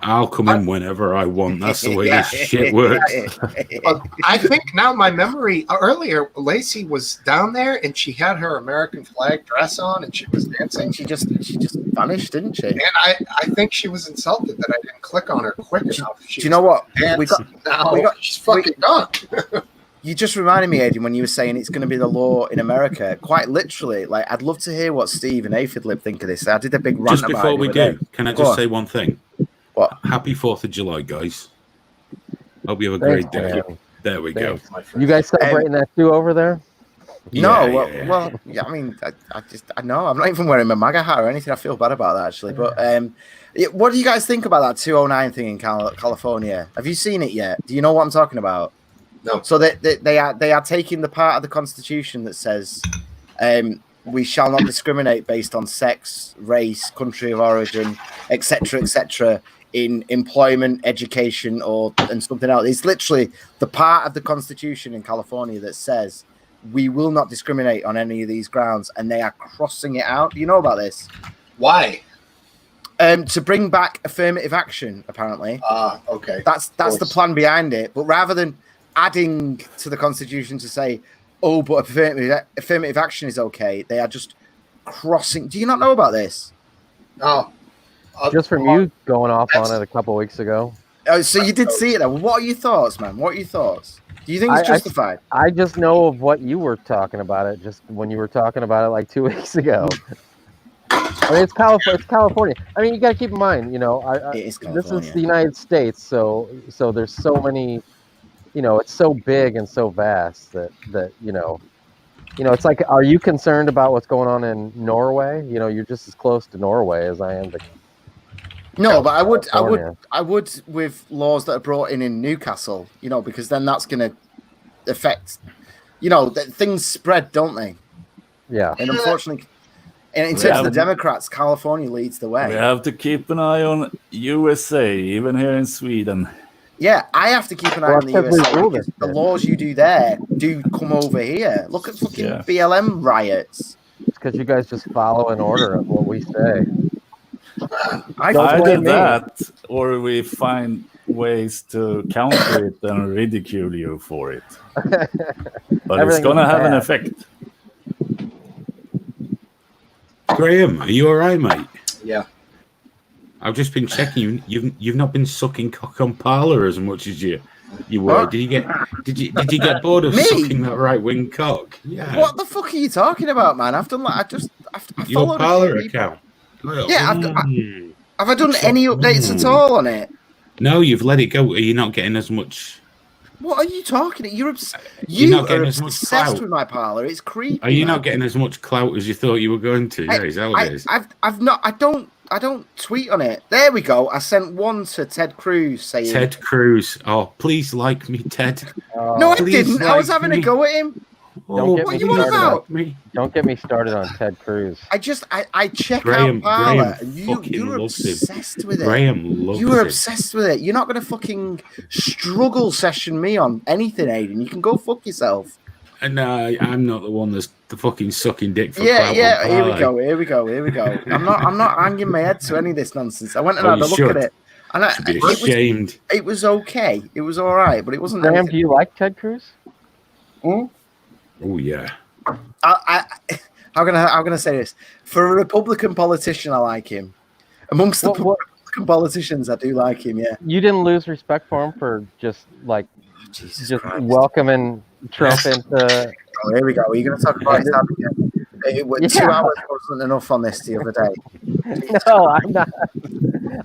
I'll come in whenever I want. That's the way this shit works. But I think now my memory earlier, Lacey was down there and she had her American flag dress on and she was dancing. She just vanished, didn't she? And I think she was insulted that I didn't click on her quick enough. Do you know what? She's fucking gone. You just reminded me, Aidan, when you were saying it's going to be the law in America. Quite literally, like, I'd love to hear what Steve and Aphid think of this. I did a big rant Just about before it we the other do, day. can I just say one thing? What? Happy 4th of July, guys. Hope you have a great day. man. There we go. You guys celebrating that too over there? No, Yeah, well, I mean, I know I'm not even wearing my MAGA hat or anything. I feel bad about that actually. But what do you guys think about that 209 thing in California? Have you seen it yet? Do you know what I'm talking about? No. So they are taking the part of the Constitution that says we shall not discriminate based on sex, race, country of origin, etc., in employment, education, and something else. It's literally the part of the Constitution in California that says we will not discriminate on any of these grounds, and they are crossing it out. Do you know about this? Why? To bring back affirmative action, apparently. Okay. That's the plan behind it. But rather than adding to the Constitution to say, oh, but affirmative action is okay, they are just crossing. Do you not know about this? No. Just from you going off on it a couple of weeks ago. Oh, so you did see it. What are your thoughts, man? What are your thoughts? Do you think it's justified? I just know of what you were talking about it just when you were talking about it like 2 weeks ago. I mean, it's California. I mean, you got to keep in mind, you know, this is the United States, so there's so many, you know, it's so big and so vast that you know, it's like, are you concerned about what's going on in Norway? You know, you're just as close to Norway as I am to. No, but I would with laws that are brought in Newcastle, you know, because then that's going to affect, you know, things spread, don't they? Yeah. And unfortunately, in terms of the Democrats, California leads the way. We have to keep an eye on USA, even here in Sweden. Yeah, I have to keep an eye on the USA because the laws you do there do come over here. Look at fucking BLM riots. It's because you guys just follow an order of what we say. Either that, or we find ways to counter it and ridicule you for it. But it's going to have an effect. Graham, are you all right, mate? Yeah. I've just been checking. You've not been sucking cock on Parler as much as you were. Did you get bored of sucking that right wing cock? Yeah. What the fuck are you talking about, man? I've done like I your Parler account. Yeah, have I done any updates at all on it? No, you've let it go. Are you not getting as much? What are you talking? You're not getting as much obsessed clout. with my parlor. It's creepy. Are you not getting as much clout as you thought you were going to? Yeah, is that what it is? I've not. I don't tweet on it. There we go. I sent one to Ted Cruz saying. Ted Cruz. Oh, please like me, Ted. No, I didn't. I was having a go at him. What are you on about? Don't get me started on Ted Cruz. I check out Parler, and you're obsessed with it. Graham loves it. You were obsessed with it. You're not going to fucking struggle session me on anything, Aidan. You can go fuck yourself. And I'm not the one that's the fucking sucking dick for Yeah. Here we go. I'm not hanging my head to any of this nonsense. I went and had a look at it. And Should be ashamed. It was okay. It was all right, but it wasn't. Graham, do you like Ted Cruz? Oh yeah. How can I say this? For a Republican politician, I like him. Amongst the Republican politicians, I do like him. Yeah. You didn't lose respect for him for just like Jesus Christ. welcoming Trump into. Oh, here we go. Are you going to talk about his again? 2 hours wasn't enough on this the other day. No, I'm not.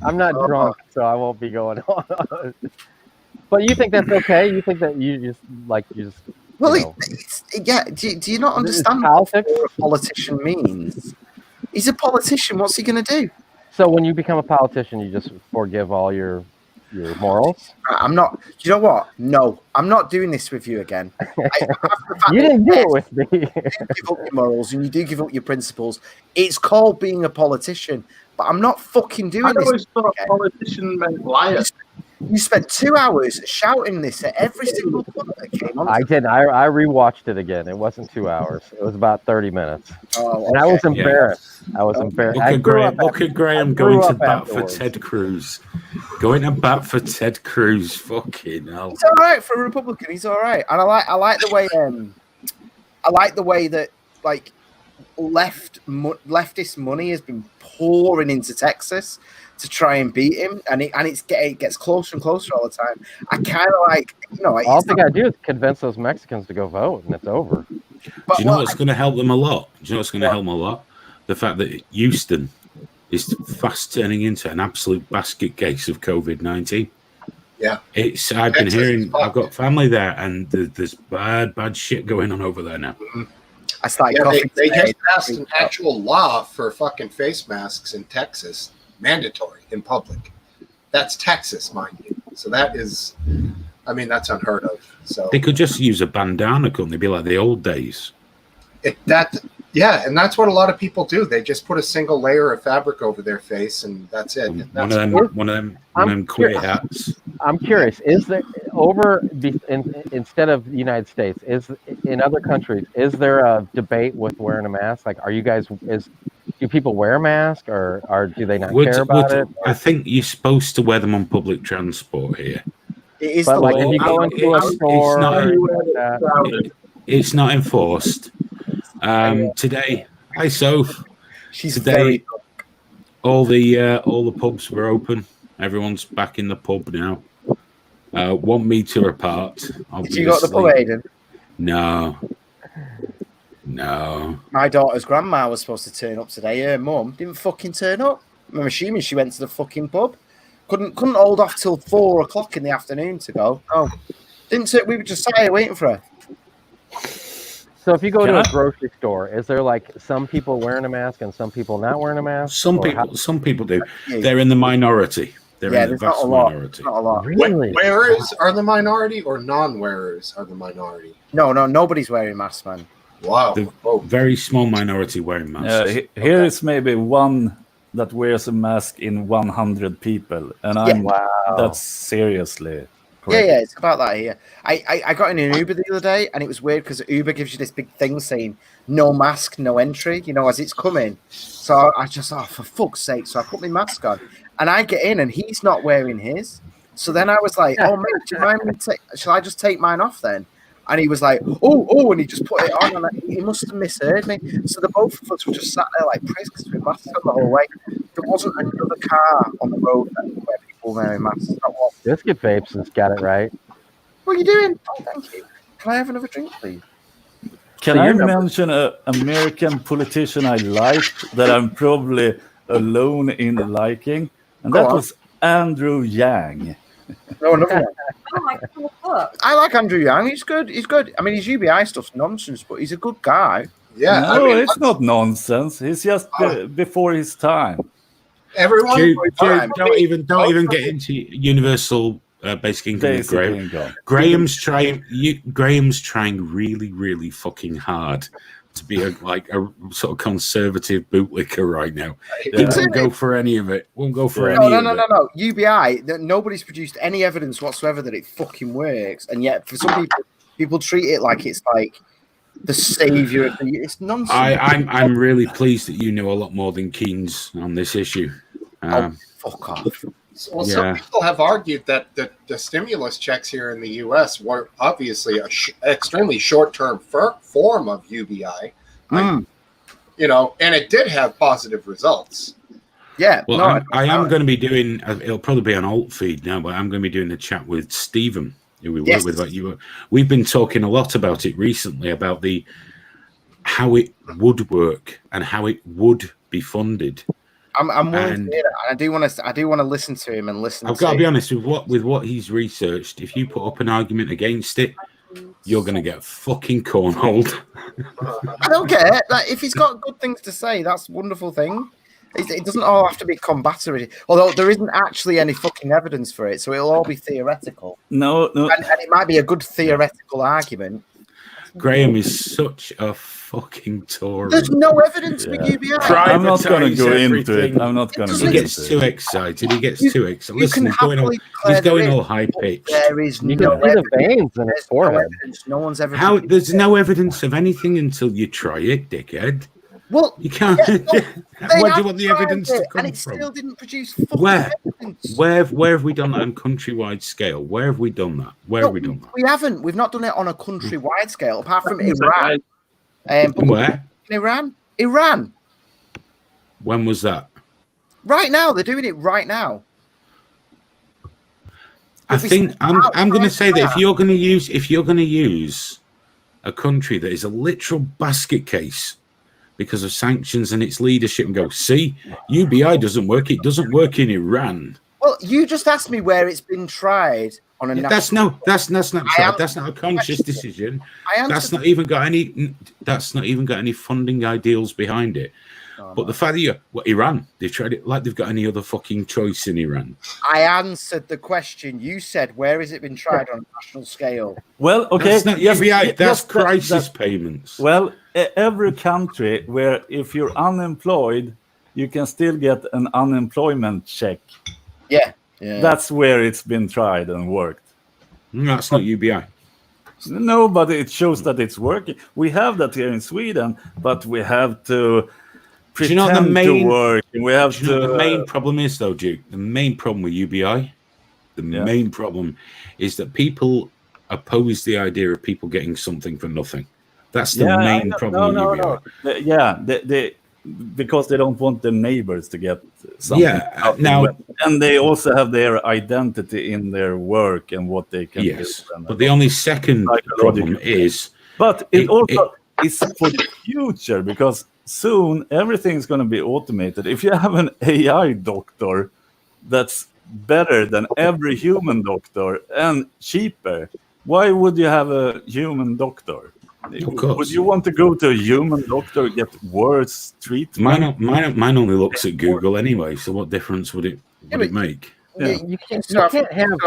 I'm not drunk, so I won't be going on. But you think that's okay? You think that you just. Well, do you not understand what a politician means? He's a politician. What's he going to do? So when you become a politician, you just forgive all your morals? I'm not. Do you know what? No, I'm not doing this with you again. You didn't do it with me. You do give up your morals and you do give up your principles. It's called being a politician, but I'm not fucking doing this. I always thought a politician meant liar. You spent 2 hours shouting this at every single one that came on. I did. I rewatched it again. It wasn't 2 hours. It was about 30 minutes. Oh, and I was embarrassed. I was embarrassed. Look at Graham going to bat for Ted Cruz. Going to bat for Ted Cruz. Fucking hell. He's all right for a Republican. He's all right, and I like the way that like leftist money has been pouring into Texas to try and beat him, and it gets closer and closer all the time. I kind of like, all they gotta do is convince those Mexicans to go vote, and it's over. But, do you know what's going to help them a lot? The fact that Houston is fast turning into an absolute basket case of COVID-19. Yeah, I've been hearing. I've got family there, and there's bad shit going on over there now. Mm-hmm. They just passed an actual law for fucking face masks in Texas. Mandatory in public. That's Texas, mind you. So that is, that's unheard of. So they could just use a bandana, couldn't they? Be like the old days. And that's what a lot of people do. They just put a single layer of fabric over their face, and that's it. One of them queer hats. I'm curious. Is there instead of the United States, is in other countries, is there a debate with wearing a mask? Like, do people wear a mask, or do they not care about it? I think you're supposed to wear them on public transport here. It is, but if you go into a store, it's not enforced. Today, hi Soph. Today, all the pubs were open. Everyone's back in the pub now. 1 meter apart. Obviously. Did you go to the pub, Aidan? No. My daughter's grandma was supposed to turn up today. Her mum didn't fucking turn up. I'm assuming she went to the fucking pub. Couldn't hold off till 4 o'clock in the afternoon to go. Oh, we were just sat here waiting for her. So if you go to a grocery store, is there like some people wearing a mask and some people not wearing a mask? Some people do. They're in the minority. They're in the vast minority. Not a lot. Really? Wearers are the minority, or non-wearers are the minority? No, nobody's wearing masks, man. Wow. Very small minority wearing masks. Here is maybe one that wears a mask in 100 people, and that's seriously correct. Yeah, it's about that here. I got in an Uber the other day, and it was weird because Uber gives you this big thing saying no mask, no entry, as it's coming. So I just, for fuck's sake. So I put my mask on, and I get in, and he's not wearing his. So then I was like, oh, mate, do you mind me shall I just take mine off then? And he was like, oh, and he just put it on, and he must have misheard me. So the both of us were just sat there like pricks because we were masks on the whole way. There wasn't another car on the road where people were wearing masks. Biscuit Vapes has got it right. What are you doing? Oh, thank you. Can I have another drink, please? Can I mention an American politician I liked that I'm probably alone in liking? And that was Andrew Yang. No, another one. Oh my God. I like Andrew Yang. He's good. His UBI stuff's nonsense, but he's a good guy. Yeah. No, it's not nonsense. He's just before his time. Everyone, don't even get into universal basic income. Graham's trying really, really fucking hard to be a sort of conservative bootlicker right now. He won't go for any of it. No. UBI, nobody's produced any evidence whatsoever that it fucking works, and yet for some people treat it like it's like the savior of the. It's nonsense. I'm really pleased that you know a lot more than Keynes on this issue. Fuck off. Well, some people have argued that the stimulus checks here in the U.S. were obviously a extremely short-term form of UBI. You know, and it did have positive results. Yeah. Well, no, I am going to be doing. It'll probably be on alt feed now, but I'm going to be doing a chat with Stephen, who we work with. Like we've been talking a lot about it recently, about how it would work and how it would be funded. I'm willing to hear that. I do want to listen to him and listen. I've got to be honest with what he's researched. If you put up an argument against it, you're going to get fucking cornholed. I don't care. Like, if he's got good things to say, that's a wonderful thing. It doesn't all have to be combatory. Although there isn't actually any fucking evidence for it, so it'll all be theoretical. No. And it might be a good theoretical argument. Graham is such a fucking Tory. There's no evidence for UBI. I'm not going to go into it. I'm not going to. He gets too excited. Listen, he's going all high pitched. There is You no can see the evidence. veins in his forehead. No one's ever. There's no evidence of anything until you try it, dickhead. Well, you can't. Where do you want the evidence to come and it from? still didn't produce fucking evidence. Where have we done that on countrywide scale? Where have we done that? Have we done that? We haven't. We've not done it on a countrywide scale, apart from Iran. Where? Iran. When was that? Right now, they're doing it right now. I think I'm going to say that if you're going to use a country that is a literal basket case because of sanctions and its leadership, and go, see, UBI doesn't work. It doesn't work in Iran. Well, you just asked me where it's been tried on a. That's not tried. That's not a conscious decision. That's not even got any funding ideals behind it. But the fact that Iran, they've tried it like they've got any other fucking choice in Iran. I answered the question. You said, where has it been tried on a national scale? Well, okay. That's not UBI. That's crisis payments. Well, every country where if you're unemployed, you can still get an unemployment check. Yeah. That's where it's been tried and worked. That's not UBI. No, but it shows that it's working. We have that here in Sweden, but we have to pretend to work. We have to. The main problem is, though, Duke. The main problem with UBI, main problem is that people oppose the idea of people getting something for nothing. That's the main problem with UBI. Because they don't want the neighbors to get something. Yeah, now and they also have their identity in their work and what they can do. But the only second problem is, but it also is for the future, because soon everything's going to be automated. If you have an AI doctor that's better than every human doctor and cheaper, why would you have a human doctor? Would you want to go to a human doctor and get worse treatment? Mine only looks at Google anyway, so what difference would it make? You can't have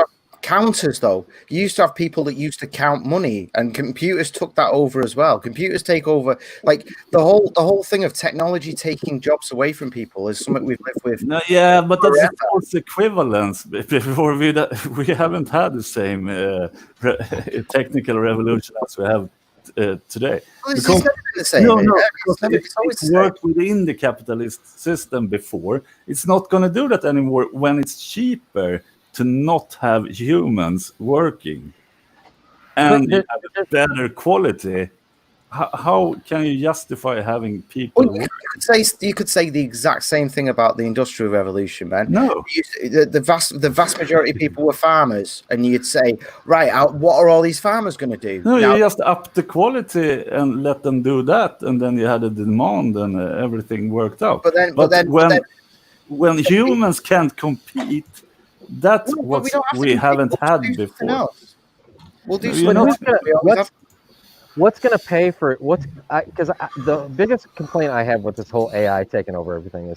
counters, though. You used to have people that used to count money, and computers took that over as well. Computers take over, like the whole thing of technology taking jobs away from people is something we've lived with. No, but that's false equivalence. Before we haven't had the same technical revolution as we have today. Well, it's never been the same. It's worked within the capitalist system before. It's not going to do that anymore when it's cheaper to not have humans working and have a better quality. How can you justify having people? Well, you could say the exact same thing about the Industrial Revolution, man. No, the vast majority of people were farmers, and you'd say, right, what are all these farmers going to do? No, you just up the quality and let them do that, and then you had a demand, and everything worked out. But then when humans can't compete, that's what we haven't had before. We'll do something else. What's going to pay for because the biggest complaint I have with this whole AI taking over everything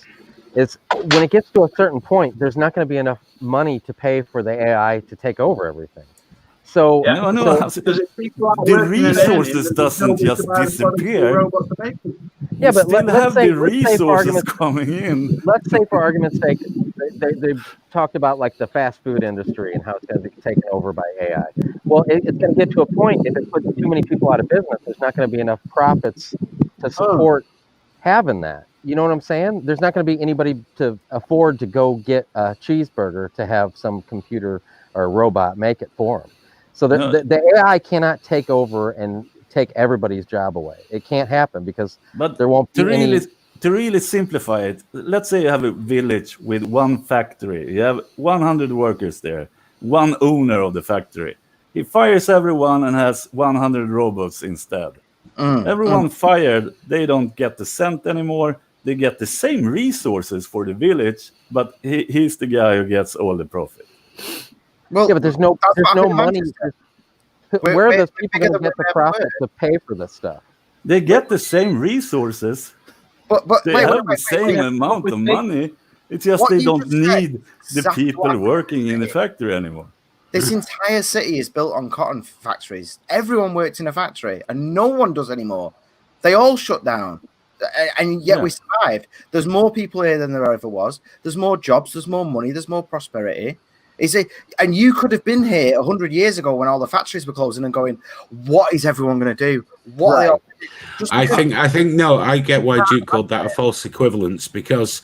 is when it gets to a certain point, there's not going to be enough money to pay for the AI to take over everything. So the resources doesn't just disappear. Yeah, but let's have the resources coming in. Let's say, for argument's sake, they talked about like the fast food industry and how it's going to be taken over by AI. Well, it's going to get to a point, if it puts too many people out of business, there's not going to be enough profits to support having that. You know what I'm saying? There's not going to be anybody to afford to go get a cheeseburger to have some computer or robot make it for them. So the AI cannot take over and take everybody's job away. It can't happen because there won't be any. To really simplify it, let's say you have a village with one factory. You have 100 workers there, one owner of the factory. He fires everyone and has 100 robots instead. Everyone fired, they don't get the cent anymore. They get the same resources for the village, but he's the guy who gets all the profit. Well, yeah, but there's no money. Where are those people going to get the profit to pay for this stuff? They get the same resources. But they have the same amount of money. It's just they don't need the people working in the factory anymore. This entire city is built on cotton factories. Everyone worked in a factory, and no one does anymore. They all shut down, and yet we survived. There's more people here than there ever was. There's more jobs. There's more money. There's more prosperity. And you could have been here 100 years ago when all the factories were closing and going, what is everyone going to do? What? I think no, I get why Duke called that a false equivalence, because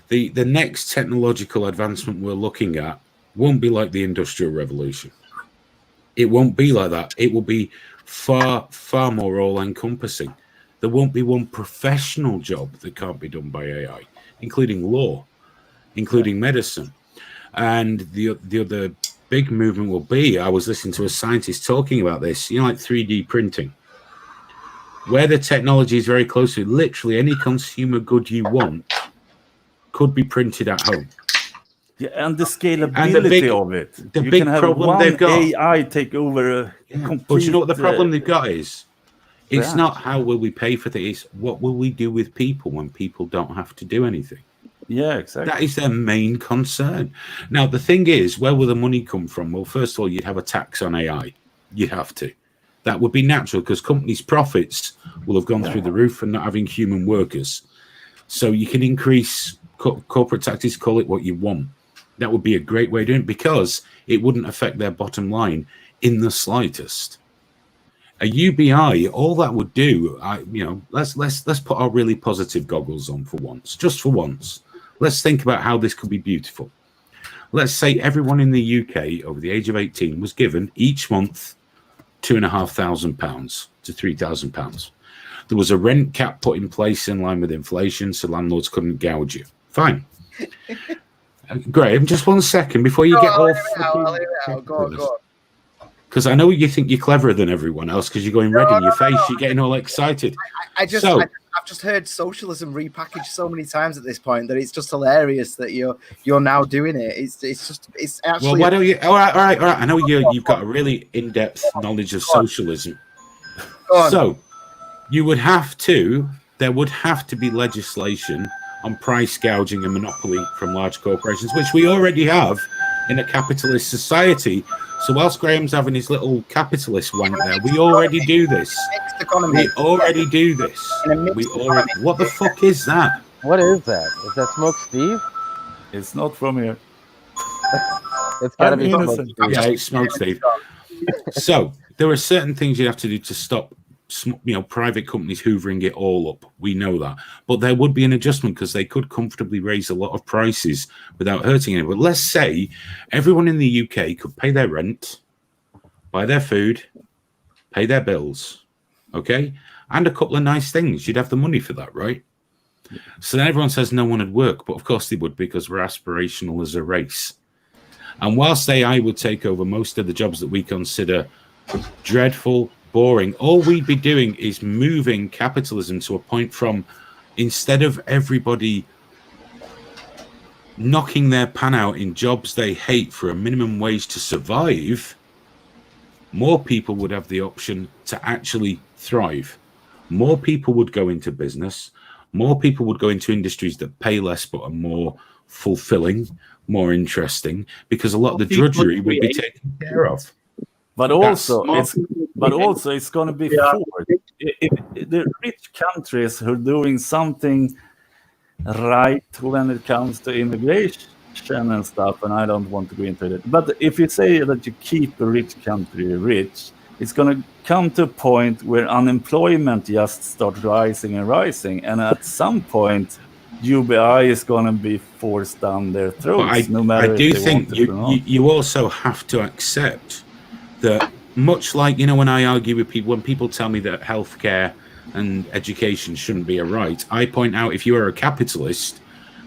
the next technological advancement we're looking at won't be like the Industrial Revolution. It won't be like that. It will be far, far more all-encompassing. There won't be one professional job that can't be done by AI, including law, including medicine. And the other big movement will be, I was listening to a scientist talking about this, like 3D printing, where the technology is very close to literally any consumer good you want could be printed at home. Yeah, and the scalability of it. The big problem they've got, AI take over a complete. But you know what the problem they've got is? It's not how will we pay for this, what will we do with people when people don't have to do anything? Yeah, exactly. That is their main concern. Now, the thing is, where will the money come from? Well, first of all, you'd have a tax on AI. You'd have to. That would be natural because companies' profits will have gone through the roof and not having human workers. So you can increase corporate taxes, call it what you want. That would be a great way of doing it because it wouldn't affect their bottom line in the slightest. A UBI, all that would do, let's put our really positive goggles on for once, just for once. Let's think about how this could be beautiful. Let's say everyone in the UK over the age of 18 was given each month £2,500 to £3,000. There was a rent cap put in place in line with inflation, so landlords couldn't gouge you. Fine. Graham, just 1 second before you get all... Go on. Because I know you think you're cleverer than everyone else because you're going red in your face. You're getting all excited. I've just heard socialism repackaged so many times at this point that it's just hilarious that you're now doing it. It's actually. Well, why don't you? All right. I know you've got a really in-depth knowledge of socialism. So there would have to be legislation on price gouging and monopoly from large corporations, which we already have in a capitalist society. So whilst Graham's having his little capitalist wank there, we already do this. We already do this. What the fuck is that? What is that? Is that Smoke Steve? It's not from here. It's gotta be Smoke Steve. Yeah, it's Smoke Steve. So there are certain things you have to do to stop, private companies hoovering it all up. We know that, but there would be an adjustment because they could comfortably raise a lot of prices without hurting anyone. But let's say everyone in the UK could pay their rent, buy their food, pay their bills, okay, and a couple of nice things. You'd have the money for that, right? So then everyone says no one would work, but of course they would because we're aspirational as a race. And whilst AI would take over most of the jobs that we consider dreadful, boring, all we'd be doing is moving capitalism to a point from, instead of everybody knocking their pan out in jobs they hate for a minimum wage to survive, more people would have the option to actually thrive. More people would go into business. More people would go into industries that pay less but are more fulfilling, more interesting, because a lot of the drudgery would be taken care of. But also, it's going to be forward. The rich countries who are doing something right when it comes to immigration and stuff, and I don't want to go into it. But if you say that you keep a rich country rich, it's going to come to a point where unemployment just starts rising and rising, and at some point UBI is going to be forced down their throats, no matter I do if they think want it or not. you also have to accept that, much like, you know, when I argue with people, when people tell me that healthcare and education shouldn't be a right, I point out, if you are a capitalist,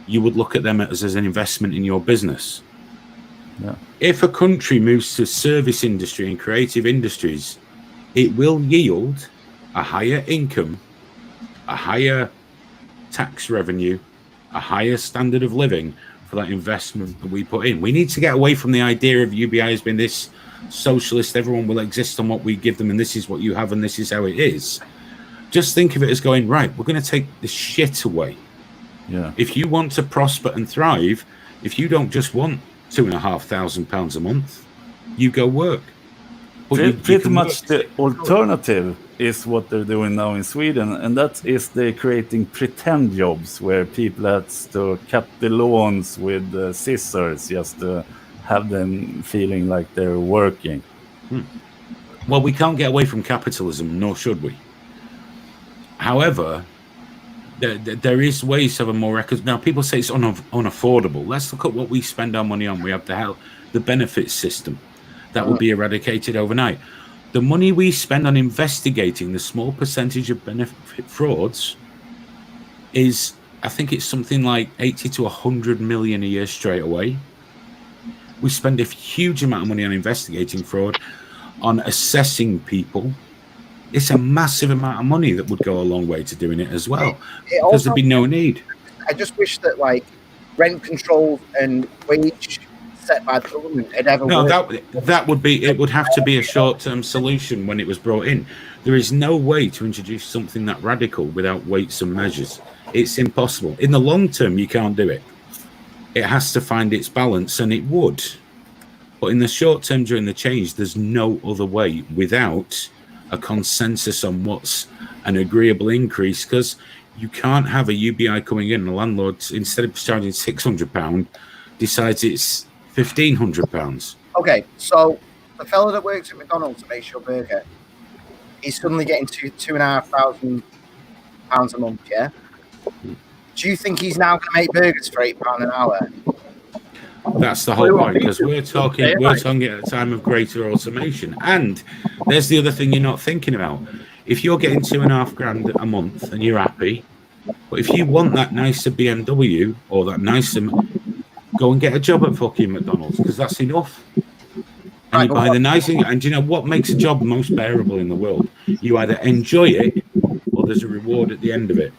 you would look at them as an investment in your business. Yeah. If a country moves to service industry and creative industries, it will yield a higher income, a higher tax revenue, a higher standard of living for that investment that we put in. We need to get away from the idea of UBI as being this socialist, everyone will exist on what we give them, and this is what you have, and this is how it is. Just think of it as going, right, we're going to take the shit away. Yeah. If you want to prosper and thrive, if you don't just want £2,500 a month, you go work. Pretty much the alternative is what they're doing now in Sweden, and that is they're creating pretend jobs where people have to cut the lawns with scissors just to have them feeling like they're working. Well, we can't get away from capitalism, nor should we. However, there is ways to have a more record. Now, people say it's unaffordable. Let's look at what we spend our money on. We have the benefits system that will be eradicated overnight. The money we spend on investigating the small percentage of benefit frauds is, I think it's something like 80 to 100 million a year straight away. We spend a huge amount of money on investigating fraud, on assessing people. It's a massive amount of money that would go a long way to doing it as well, because there'd be no need. I just wish that, like, rent control and wage set by the government had ever worked. That would be, it would have to be a short-term solution when it was brought in. There is no way to introduce something that radical without weights and measures. It's impossible. In the long term, you can't do it. It has to find its balance, and it would. But in the short term, during the change, there's no other way without a consensus on what's an agreeable increase, because you can't have a UBI coming in and the landlord, instead of charging £600, decides it's £1,500. Okay, so the fella that works at McDonald's that makes your burger, he's suddenly getting £2,500 a month, yeah? Do you think he's now going to make burgers for £8 an hour? That's the whole point, because we're talking at a time of greater automation. And there's the other thing you're not thinking about. If you're getting £2,500 a month and you're happy, but if you want that nicer BMW or that nicer, go and get a job at fucking McDonald's, because that's enough. And you buy the nice thing. And do you know what makes a job most bearable in the world? You either enjoy it or there's a reward at the end of it.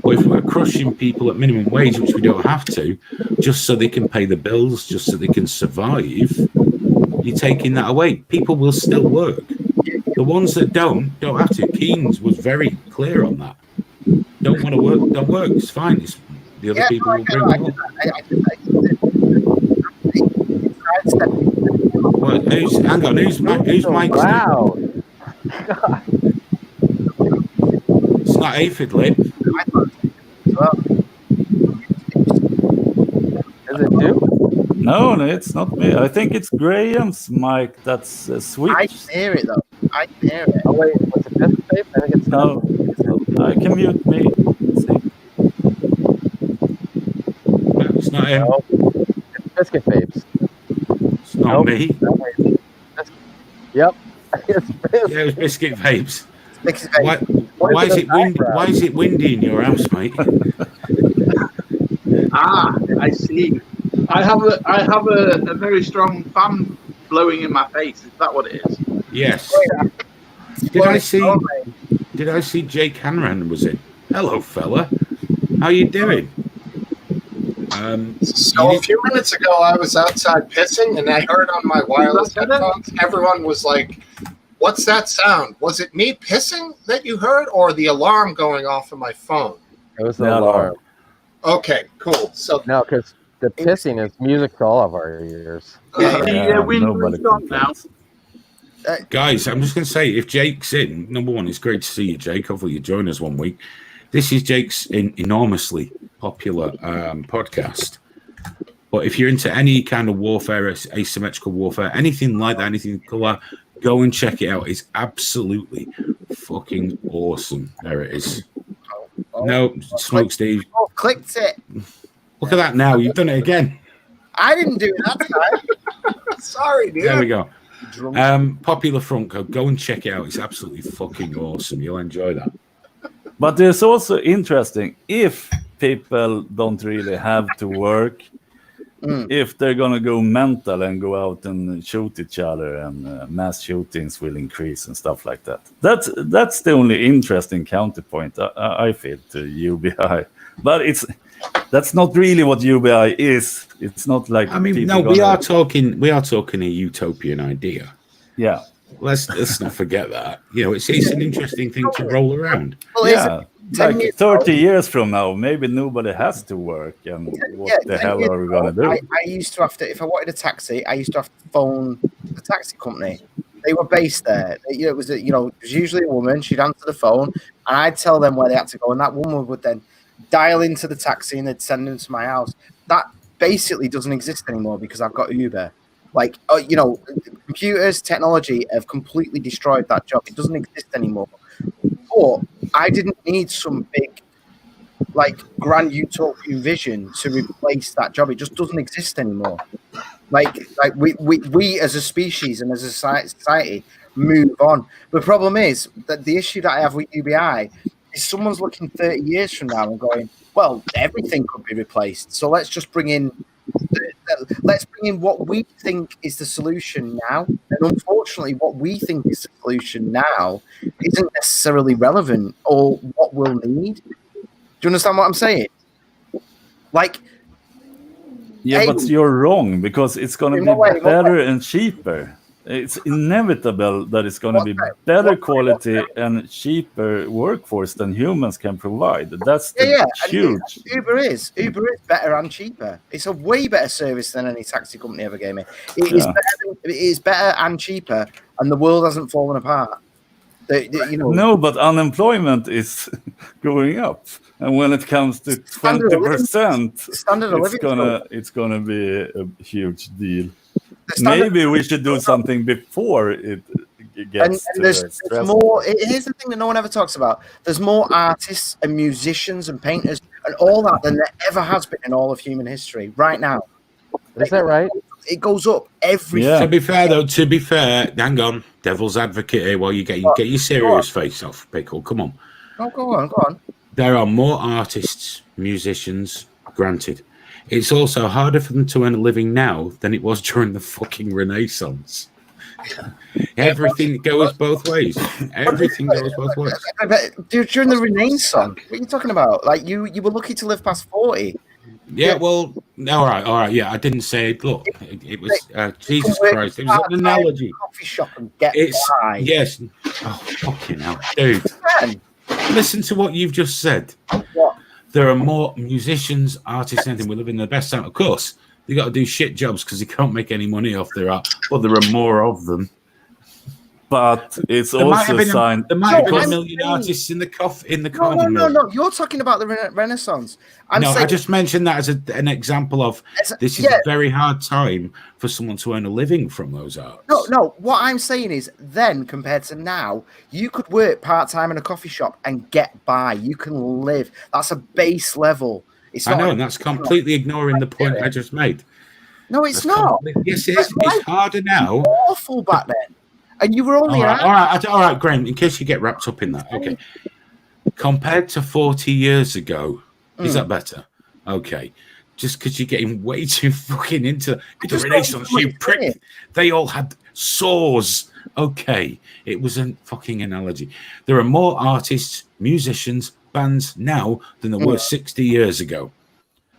But if we're crushing people at minimum wage, which we don't have to, just so they can pay the bills, just so they can survive, you're taking that away. People will still work. The ones that don't have to. Keynes was very clear on that. Don't want to work, don't work. It's fine. It's, the other people will bring them up. Well, hang on, who's mic's Wow. It's not Aphid Lip. Is it too? No, it's not me. I think it's Graham's mic that's switched. I can hear it, though. I can hear it. Oh, wait, what's it? This tape? I think it's No, I can mute me. Let's see. No, it's not him. No. It's Biscuit Vapes. It's not me. Yep. Yeah, it was Biscuit Vapes. Biscuit Why is it windy? Why is it windy in your house, mate? I see. I have a very strong fan blowing in my face. Is that what it is? Yes. Did I see Jake Hanran was in? Hello, fella. How you doing? So a few minutes ago, I was outside pissing, and I heard on my wireless headphones, everyone was like, "What's that sound? Was it me pissing that you heard, or the alarm going off on my phone?" It was the alarm. Okay, cool. So No, because the pissing is music to all of our ears. Wind's gone now. Guys, I'm just going to say, if Jake's in, number one, it's great to see you, Jake. Hopefully you join us one week. This is Jake's enormously popular podcast. But if you're into any kind of warfare, asymmetrical warfare, anything like that, anything color, Go and check it out. It's absolutely fucking awesome. There it is. No, Smoke Steve. Oh, clicked it. Look at that now. You've done it again. I didn't do it that time. Sorry, dude. There we go. Popular front code. Go and check it out. It's absolutely fucking awesome. You'll enjoy that. But it's also interesting if people don't really have to work, if they're gonna go mental and go out and shoot each other, and mass shootings will increase and stuff like that. That's the only interesting counterpoint I feel to UBI. But that's not really what UBI is. It's not like we are talking a utopian idea. Yeah. Let's not forget that. It's an interesting thing to roll around. Well, yeah. Like 30 years from now, maybe nobody has to work, and what the hell are we gonna do? I used to have to, if I wanted a taxi, I used to have to phone the taxi company. They were based there. It was usually a woman. She'd answer the phone, and I'd tell them where they had to go, and that woman would then dial into the taxi, and they'd send them to my house. That basically doesn't exist anymore because I've got Uber. Like, computers, technology have completely destroyed that job. It doesn't exist anymore. But I didn't need some big, grand utopian vision to replace that job. It just doesn't exist anymore. Like we as a species and as a society move on. The problem is that the issue that I have with UBI is someone's looking 30 years from now and going, well, everything could be replaced. So let's just bring in what we think is the solution now. And unfortunately, what we think is the solution now isn't necessarily relevant or what we'll need. Do you understand what I'm saying? But you're wrong, because it's going to be better and cheaper. It's inevitable that it's going to be better quality and cheaper workforce than humans can provide. That's huge. Uber is better and cheaper. It's a way better service than any taxi company ever gave me. It is better and cheaper, and the world hasn't fallen apart. No, but unemployment is going up, and when it comes to 20%, it's gonna be a huge deal. Maybe we should do something before it gets there's more. Here's the thing that no one ever talks about. There's more artists and musicians and painters and all that than there ever has been in all of human history right now. Is that right? It goes up every. To be fair, hang on, devil's advocate here. While you get your serious face off, Pickle. Come on. Oh, go on. There are more artists, musicians. Granted, it's also harder for them to earn a living now than it was during the fucking Renaissance. Everything goes both ways. Everything goes both ways. During the Renaissance, what are you talking about? Like you were lucky to live past 40. Yeah, well, all right. Yeah, I didn't say. Look, it was Jesus Christ. It was an analogy. Coffee shop and get by. Yes. Oh, fucking hell, dude. Listen to what you've just said. What? There are more musicians, artists, anything. We live in the best time. Of course, they got to do shit jobs because they can't make any money off their art. But there are more of them. But it's also a sign. There might have been a million artists in the corner. No. You're talking about the Renaissance. I just mentioned that as an example of this is a very hard time for someone to earn a living from those arts. No. What I'm saying is, then compared to now, you could work part time in a coffee shop and get by. You can live. That's a base level. I know, and that's completely ignoring the point I just made. No, it's not. Yes, it is. It's harder now. Awful back then. And you were only all right, Graham. In case you get wrapped up in that, okay. Compared to 40 years ago, is that better? Okay, just because you're getting way too fucking into the Renaissance, you prick. They all had saws. Okay, it was a fucking analogy. There are more artists, musicians, bands now than there were 60 years ago.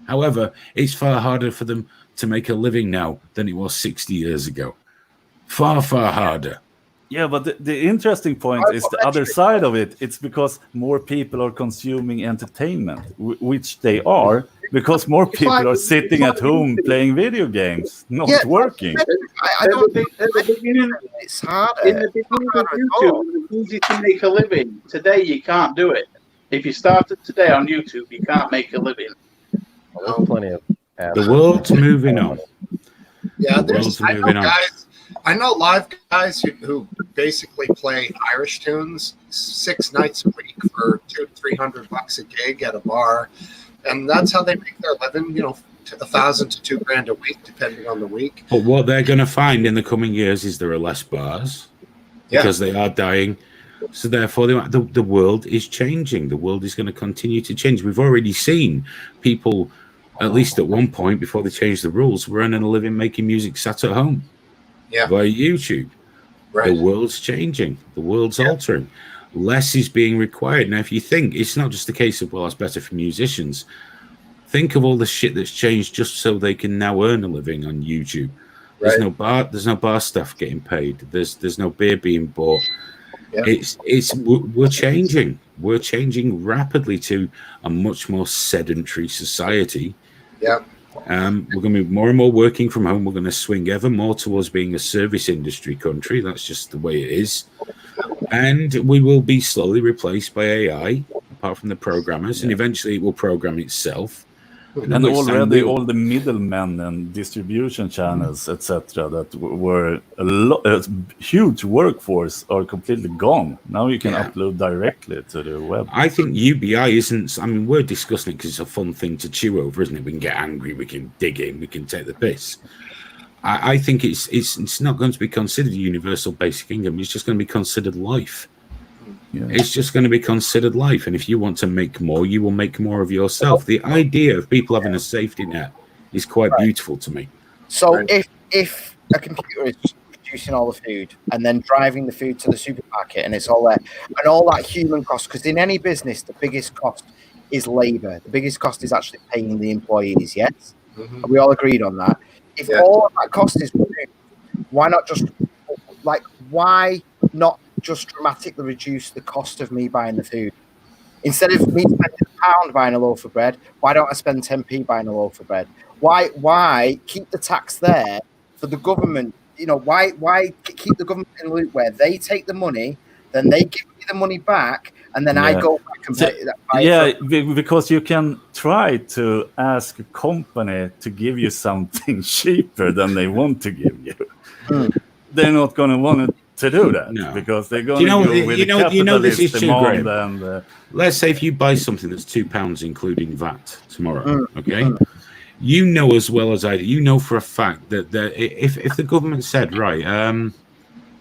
However, it's far harder for them to make a living now than it was 60 years ago. Far, far harder. Yeah, but the interesting point is the other side of it. It's because more people are consuming entertainment, which they are, because more people are sitting at home playing video games, not working. I don't think it's harder. In the beginning of YouTube, it was easy to make a living. Today, you can't do it. If you started today on YouTube, you can't make a living. Well, there's plenty of the world's moving on. Yeah, guys. I know live guys who basically play Irish tunes 6 nights a week for $200-300 a gig at a bar, and that's how they make their living. You know, $1,000 to $2,000 a week, depending on the week. But what they're going to find in the coming years is there are less bars because they are dying. So therefore, the world is changing. The world is going to continue to change. We've already seen people, at least at one point before they changed the rules, were earning a living making music sat at home via YouTube. Right. The world's changing. The world's altering. Less is being required. Now, if you think, it's not just a case of, well, it's better for musicians. Think of all the shit that's changed just so they can now earn a living on YouTube. There's no bar staff getting paid. There's no beer being bought. We're changing. We're changing rapidly to a much more sedentary society. We're going to be more and more working from home. We're going to swing ever more towards being a service industry country. That's just the way it is. And we will be slowly replaced by AI, apart from the programmers, and eventually it will program itself. And already all the middlemen and distribution channels, etc., that were a huge workforce are completely gone. Now you can upload directly to the web. I think UBI isn't. I mean, we're discussing it because it's a fun thing to chew over, isn't it? We can get angry, we can dig in, we can take the piss. I think it's not going to be considered universal basic income. It's just going to be considered life. It's just going to be considered life, and if you want to make more, you will make more of yourself. The idea of people having a safety net is quite beautiful to me. So if a computer is producing all the food and then driving the food to the supermarket and it's all there, and all that human cost, because in any business the biggest cost is labor, the biggest cost is actually paying the employees. Yes, we all agreed on that. If all of that cost is removed, why not just dramatically reduce the cost of me buying the food? Instead of me spending £1 buying a loaf of bread, why don't I spend 10p buying a loaf of bread? Why keep the tax there for the government? You know, why keep the government in the loop where they take the money, then they give me the money back, and then I go back and pay that? Because you can try to ask a company to give you something cheaper than they want to give you. They're not going to want to do that because they're going to go with the capitalist demand. And let's say if you buy something that's £2 including VAT tomorrow, you know as well as I do, you know for a fact that if the government said, right,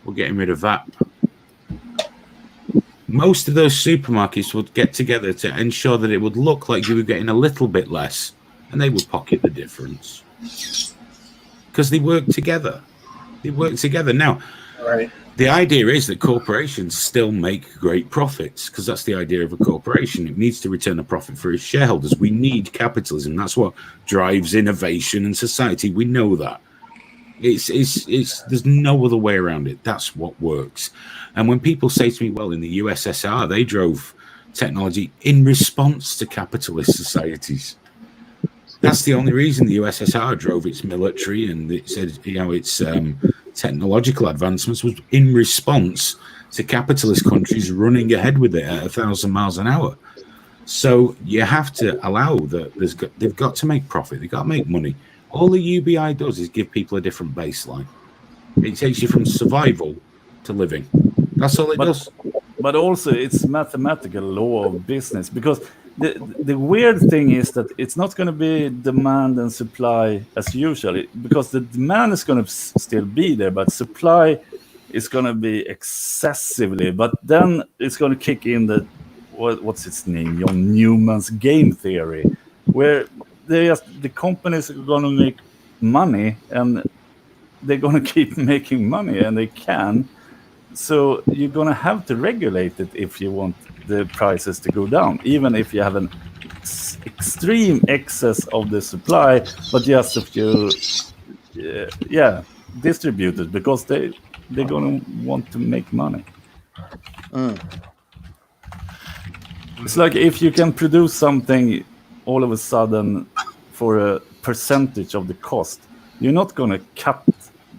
we're getting rid of VAT, most of those supermarkets would get together to ensure that it would look like you were getting a little bit less, and they would pocket the difference because they work together. Now, the idea is that corporations still make great profits because that's the idea of a corporation. It needs to return a profit for its shareholders. We need capitalism. That's what drives innovation and society. We know that. There's no other way around it. That's what works. And when people say to me, well, in the USSR, they drove technology in response to capitalist societies. That's the only reason the USSR drove its military and its technological advancements was in response to capitalist countries running ahead with it at 1,000 miles an hour. So you have to allow that they've got to make profit. They've got to make money. All the UBI does is give people a different baseline. It takes you from survival to living. That's all it does. But also it's mathematical law of business, because the weird thing is that it's not going to be demand and supply as usual, because the demand is going to still be there, but supply is going to be excessively. But then it's going to kick in what's its name, John Newman's game theory, where the companies are going to make money and they're going to keep making money, and they can. So you're going to have to regulate it if you want the prices to go down, even if you have an extreme excess of the supply, but just if you distribute it, because they're going to want to make money. It's like if you can produce something all of a sudden for a percentage of the cost, you're not going to cut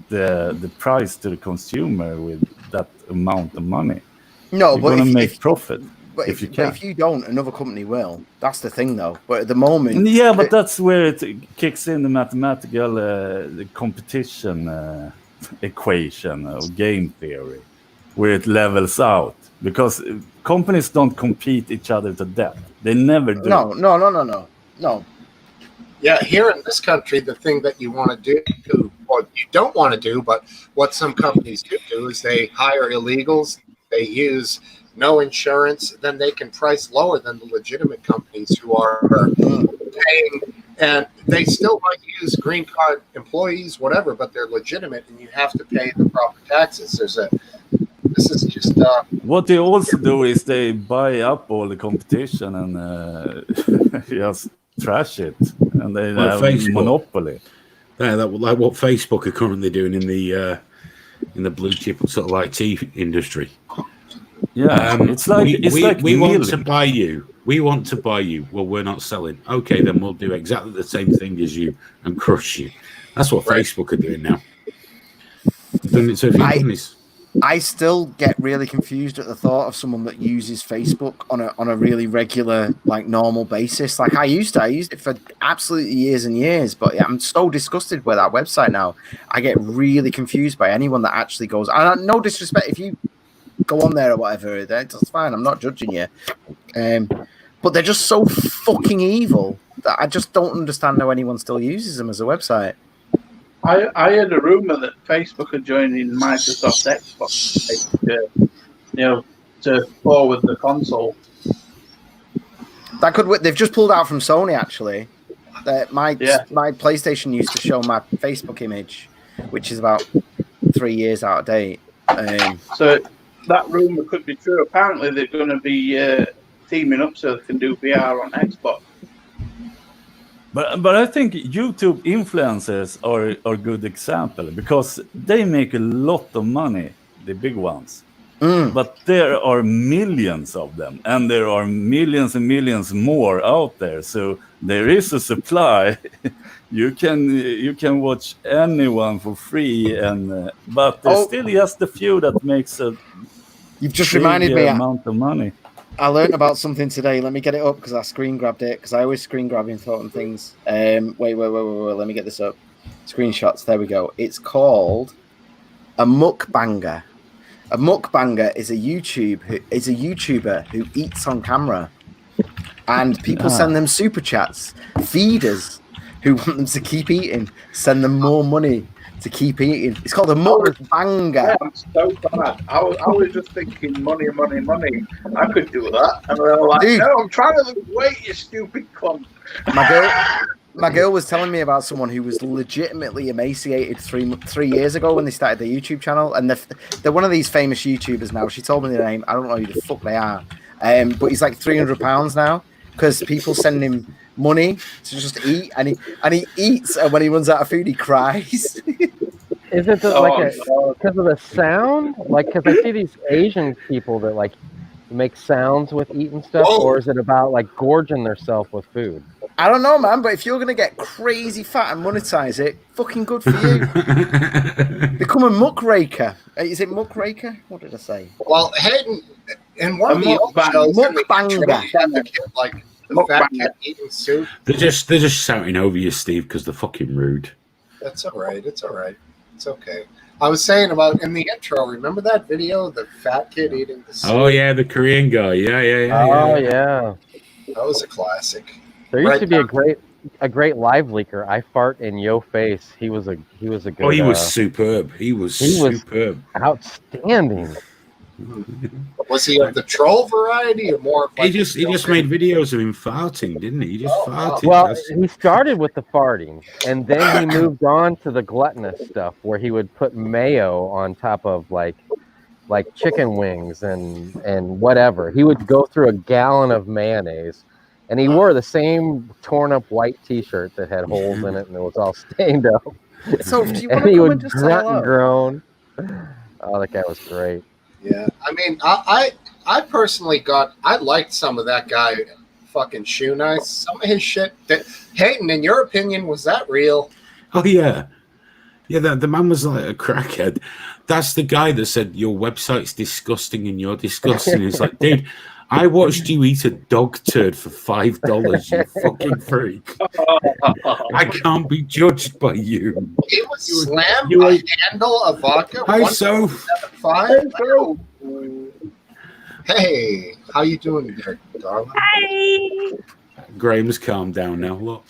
the price to the consumer with that amount of money. No, you're going to make profit. But if you don't, another company will. That's the thing, though. But at the moment, but that's where it kicks in, the mathematical the competition equation or game theory where it levels out, because companies don't compete each other to death. They never do. No. Yeah, here in this country, the thing that you want to do, or you don't want to do, but what some companies do is they hire illegals, they use no insurance, then they can price lower than the legitimate companies who are paying, and they still might use green card employees, whatever, but they're legitimate, and you have to pay the proper taxes. This is just what they also do is they buy up all the competition and just trash it, and they have monopoly. Like what Facebook are currently doing in the blue chip sort of IT industry. Yeah, it's like we want to buy you. We want to buy you. Well, we're not selling. Okay, then we'll do exactly the same thing as you and crush you. That's what Facebook are doing now. I still get really confused at the thought of someone that uses Facebook on a really regular, like, normal basis. Like I used it for absolutely years and years, but I'm so disgusted with that website now. I get really confused by anyone that actually goes. And no disrespect, if you go on there or whatever, that's fine. I'm not judging you. But they're just so fucking evil that I just don't understand how anyone still uses them as a website. I heard a rumor that Facebook are joining Microsoft Xbox, to forward the console. That could. They've just pulled out from Sony, actually. My PlayStation used to show my Facebook image, which is about 3 years out of date. So that rumor could be true. Apparently, they're going to be teaming up so they can do VR on Xbox. But I think YouTube influencers are a good example, because they make a lot of money, the big ones. But there are millions of them, and there are millions and millions more out there. So there is a supply. You can watch anyone for free, but there's still just a few that makes a amount of money. I learned about something today. Let me get it up because I screen grabbed it, because I always screen grab important things. Wait. Let me get this up. Screenshots. There we go. It's called a mukbanger. A mukbanger is a YouTuber who eats on camera, and people send them super chats. Feeders who want them to keep eating send them more money to keep eating. It's called a mukbanger. Yeah, I'm so bad. I was just thinking money. I could do that. And they were like, dude, no, I'm trying to lose weight, you stupid cunt. My girl was telling me about someone who was legitimately emaciated 3 years ago when they started their YouTube channel. And they're one of these famous YouTubers now. She told me the name. I don't know who the fuck they are. But he's like £300 now, because people send him money to just eat, and he eats, and when he runs out of food, he cries. Is it because of the sound? Like, because I see these Asian people that like make sounds with eating stuff, or is it about like gorging themselves with food? I don't know, man. But if you're gonna get crazy fat and monetize it, fucking good for you. Become a muckraker. Is it muckraker? What did I say? Well, Hayden, in one of the old shows, mukbanger. like the fat kid eating soup. They're just shouting over you, Steve, because they're fucking rude. That's all right. It's all right. It's okay. I was saying about in the intro. Remember that video, the fat kid eating the soup? Oh yeah, the Korean guy. Yeah. Oh yeah. That was a classic. There used to be a great live leaker. I fart in yo face. He was a good. Oh, he was superb. He was superb. Outstanding. Was he of the troll variety or more? He just made videos of him farting, didn't he? He just farted. Well, he started with the farting, and then he moved on to the gluttonous stuff, where he would put mayo on top of like chicken wings and whatever. He would go through a gallon of mayonnaise, and he wore the same torn up white T-shirt that had holes in it, and it was all stained up. So, do you want and he would grunt and groan. Oh, that guy was great. Yeah, I mean, I personally I liked some of that guy fucking Shoe Nice. Some of his shit. Hayden, in your opinion, was that real? Oh yeah, the man was like a crackhead. That's the guy that said your website's disgusting and you're disgusting. It's like, dude, I watched you eat a dog turd for $5, you fucking freak. I can't be judged by you. It was slam a handle of vodka. Hi, Soph. 1.75. Hey, how you doing there, darling? Hi. Graham's calmed down now. Look.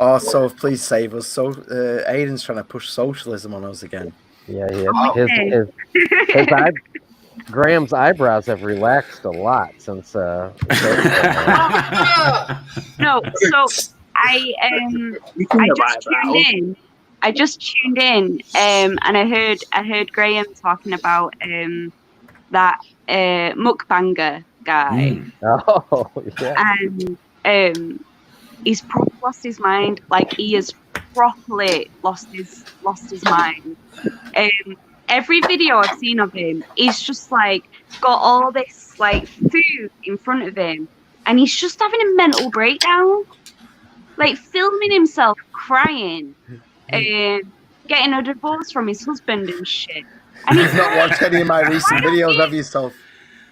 Oh, so please save us. So Aiden's trying to push socialism on us again. Yeah, Graham's eyebrows have relaxed a lot since. No, so I just tuned in, and I heard Graham talking about that mukbanger guy. Oh, yeah. And he's probably lost his mind. Like, he has properly lost his mind. Every video I've seen of him, he's just like got all this like food in front of him, and he's just having a mental breakdown, like filming himself crying, getting a divorce from his husband and shit. And You've not watched any of my recent videos, have you, Soph?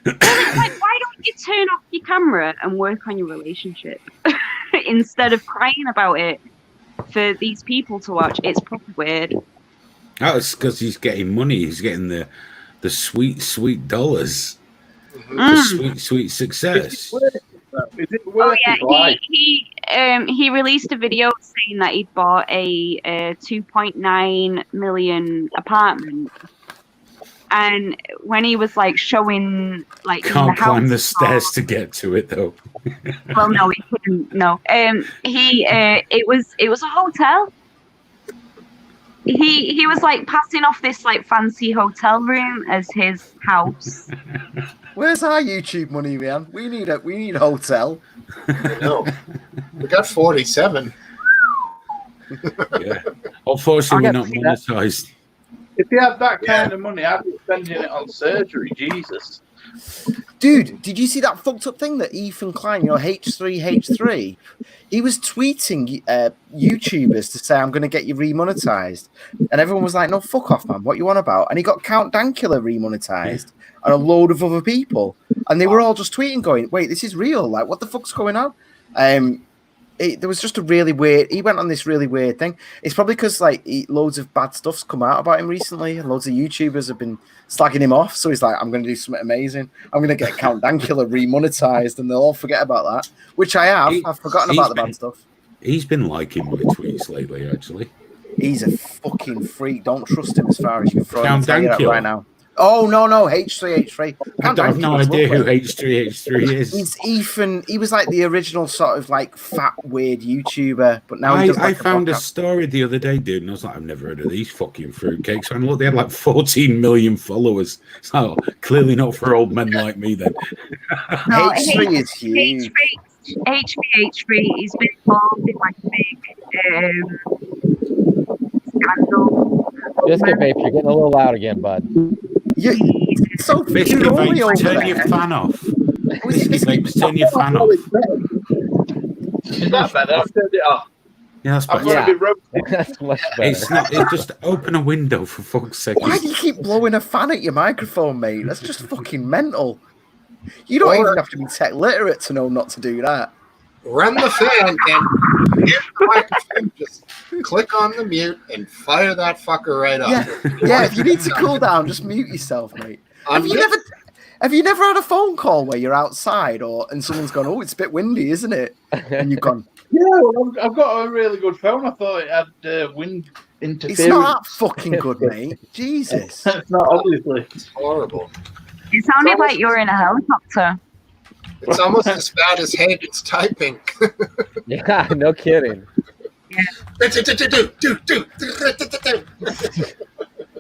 Like, why don't you turn off your camera and work on your relationship instead of crying about it for these people to watch? It's probably weird. That's because he's getting money. He's getting the sweet dollars, the sweet success. Oh yeah, he released a video saying that he'd bought a 2.9 million apartment, and when he was like showing like can't climb the stairs to get to it though. Well, no, he couldn't. No, it was a hotel. He was like passing off this like fancy hotel room as his house. Where's our YouTube money, man? We need a hotel. No, we got 47. Yeah, unfortunately, we're not monetized. If you had that kind of money, I'd be spending it on surgery. Jesus. Dude, did you see that fucked up thing that Ethan Klein, H3H3, he was tweeting YouTubers to say, I'm going to get you remonetized. And everyone was like, no, fuck off, man. What you on about? And he got Count Dankula remonetized and a load of other people. And they were all just tweeting going, wait, this is real. Like, what the fuck's going on? There was just a really weird, he went on this really weird thing. It's probably because like loads of bad stuff's come out about him recently, and loads of YouTubers have been slagging him off. So he's like, I'm going to do something amazing. I'm going to get Count Dankula remonetized, and they'll all forget about that, which I have. I've forgotten about the bad stuff. He's been liking my tweets lately, actually. He's a fucking freak. Don't trust him as far as you can throw him. Count Dankula right now. Oh, no, H3H3. I have no idea who H3H3 is. He's Ethan. He was like the original sort of like fat, weird YouTuber, but now he does like I found a story the other day, dude, and I was like, I've never heard of these fucking fruitcakes. And look, they had like 14 million followers. So clearly not for old men like me then. No, H3 is huge. H3, he's been involved in like a big scandal. Biscuit Vape, you're getting a little loud again, bud. So Biscuit Vape, turn your fan off. Biscuit Vape, turn your fan off. Is that better? I've turned it off. Yeah, that's better. That's much better. It's just open a window for fuck's sake. Why do you keep blowing a fan at your microphone, mate? That's just fucking mental. You don't even have to be tech literate to know not to do that. Run the fan and hit the microphone. Just click on the mute and fire that fucker right up. Yeah. If you need to cool down, just mute yourself, mate. Have you never had a phone call where you're outside and someone's gone, oh, it's a bit windy, isn't it? And you've gone, yeah, well, I've got a really good phone. I thought it had wind interference. It's not that fucking good, mate. Jesus. It's not, obviously. It's horrible. It sounded like you were in a helicopter. It's almost as bad as Hayden's typing. Yeah, no kidding.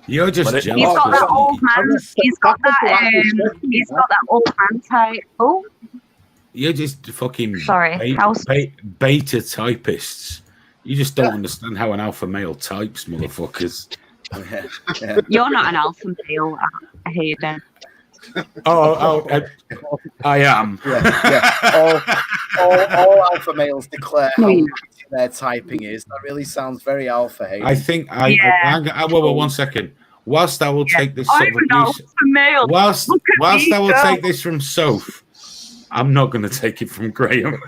You're just jealous. He's got that old man. He's got that old man type. Oh. You're just fucking sorry. Beta typists. You just don't understand how an alpha male types, motherfuckers. Yeah. You're not an alpha male, Hayden. I am. Yeah. All alpha males declare how nasty their typing is. That really sounds very alpha. Hayden. I think well, 1 second. whilst I will take this sort of I'm an abuse, alpha male. whilst Look at I me will go. take this from Soph, I'm not going to take it from Graham.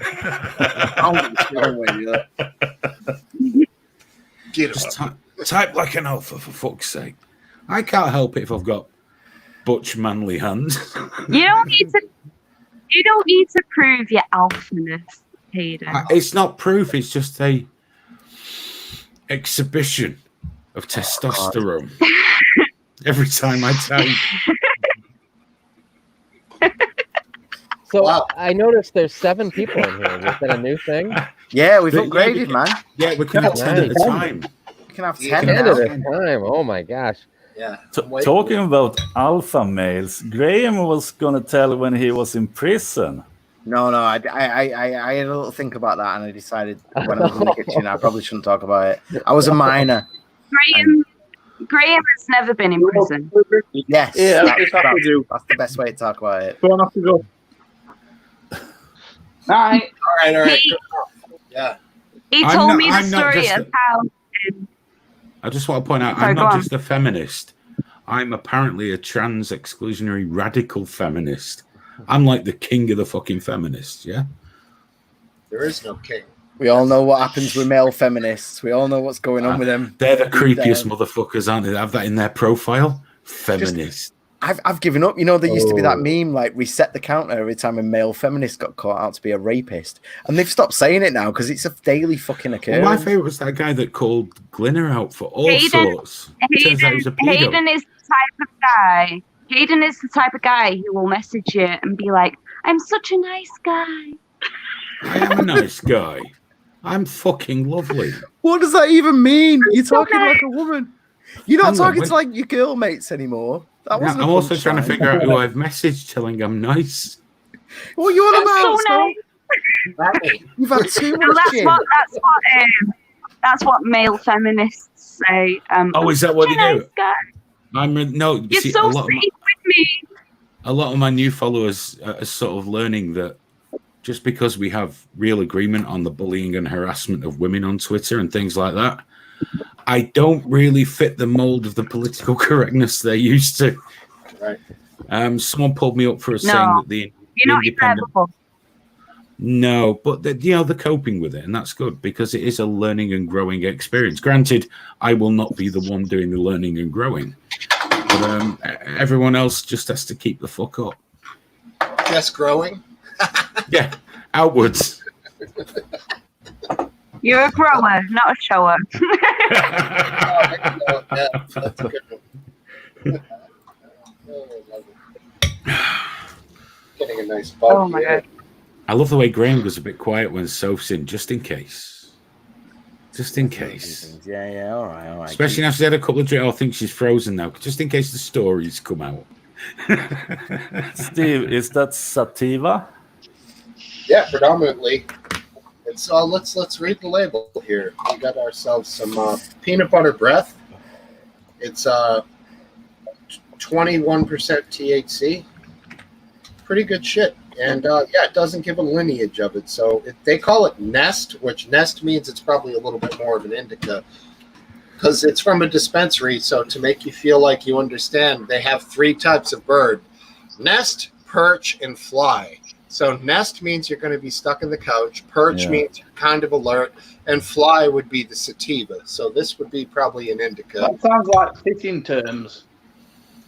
Just type like an alpha, for fuck's sake. I can't help it if I've got butch manly hands. You don't need to prove your alphaness, Hayden. It's not proof, it's just a exhibition of testosterone. Every time I type. So Wow. I noticed there's 7 people in here. Is that a new thing? Yeah, we've upgraded, man. Yeah, we can have 10 at a time. We can have Yeah. 10 10 now. at a time. Oh my gosh. Yeah. Talking about alpha males, Graham was gonna tell when he was in prison. No, I had a little think about that, and I decided when I was in the kitchen, I probably shouldn't talk about it. I was a minor. Graham has never been in prison. Yes, Yeah, that's that's the best way to talk about it. Don't have to go. Night. All right. Yeah. He I'm told not- me the I'm not story just of how. I just want to point out, Sorry, I'm go not on. just a feminist. I'm apparently a trans exclusionary radical feminist. I'm like the king of the fucking feminists, yeah? There is no king. We all know what happens with male feminists. We all know what's going on with them. They're the creepiest motherfuckers, aren't they? They have that in their profile. Feminist. I've given up. You know, there used to be that meme like reset the counter every time a male feminist got caught out to be a rapist, and they've stopped saying it now because it's a daily fucking occurrence. Well, my favorite was that guy that called Glinner out for all sorts. Turns out he was a pedo. Hayden is the type of guy. Hayden is the type of guy who will message you and be like, "I'm such a nice guy." I am a nice guy. I'm fucking lovely. What does that even mean? You're talking like a woman. You're not Hang on, talking wait. to like your girl mates anymore. That Now, wasn't a I'm also trying to punchline. figure out who I've messaged telling I'm nice. What you on That's about? so Scott? nice. You've had too So much gin. that's what male feminists say. Oh, is that what "Such they a do? nice guy. No. You're See, so sweet with me. a lot of my new followers are sort of learning that just because we have real agreement on the bullying and harassment of women on Twitter and things like that, I don't really fit the mold of the political correctness they're used to. Right. Someone pulled me up for saying that the You're not independent. incredible. No, but they're coping with it, and that's good because it is a learning and growing experience. Granted, I will not be the one doing the learning and growing, but everyone else just has to keep the fuck up. Yes, growing. Yeah, outwards. You're a grower, not a shower. Yeah, that's a good one. Oh, I love it. Getting a nice bug. Oh my god. I love the way Graham goes a bit quiet when Soph's in, just in case. Just in case. Yeah, all right. Especially now she's had a couple of drinks. I think she's frozen now, just in case the stories come out. Steve, is that sativa? Yeah, predominantly. It's let's read the label here. We got ourselves some peanut butter breath. It's 21% THC. Pretty good shit. And yeah, it doesn't give a lineage of it. So they call it nest, which nest means it's probably a little bit more of an indica because it's from a dispensary. So to make you feel like you understand, they have 3 types of bird: nest, perch, and fly. So nest means you're going to be stuck in the couch. Perch means you're kind of alert. And fly would be the sativa. So this would be probably an indica. That sounds like fitting terms.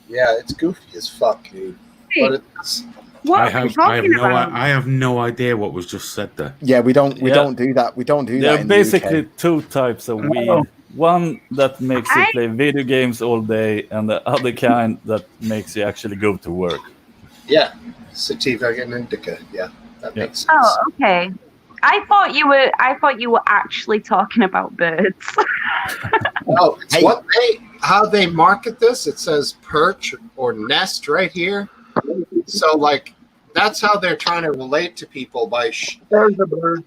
Yeah, it's goofy as fuck, dude. But it's... What are you talking about? I have no idea what was just said there. Yeah, we don't do that. We don't do There that. are in basically the UK. 2 types of weed. One that makes you play video games all day, and the other kind that makes you actually go to work. Yeah, sativa and indica. Yeah, that makes sense. Oh, okay. I thought you were actually talking about birds. No, it's how they market this. It says perch or nest right here. So like that's how they're trying to relate to people by There's a bird.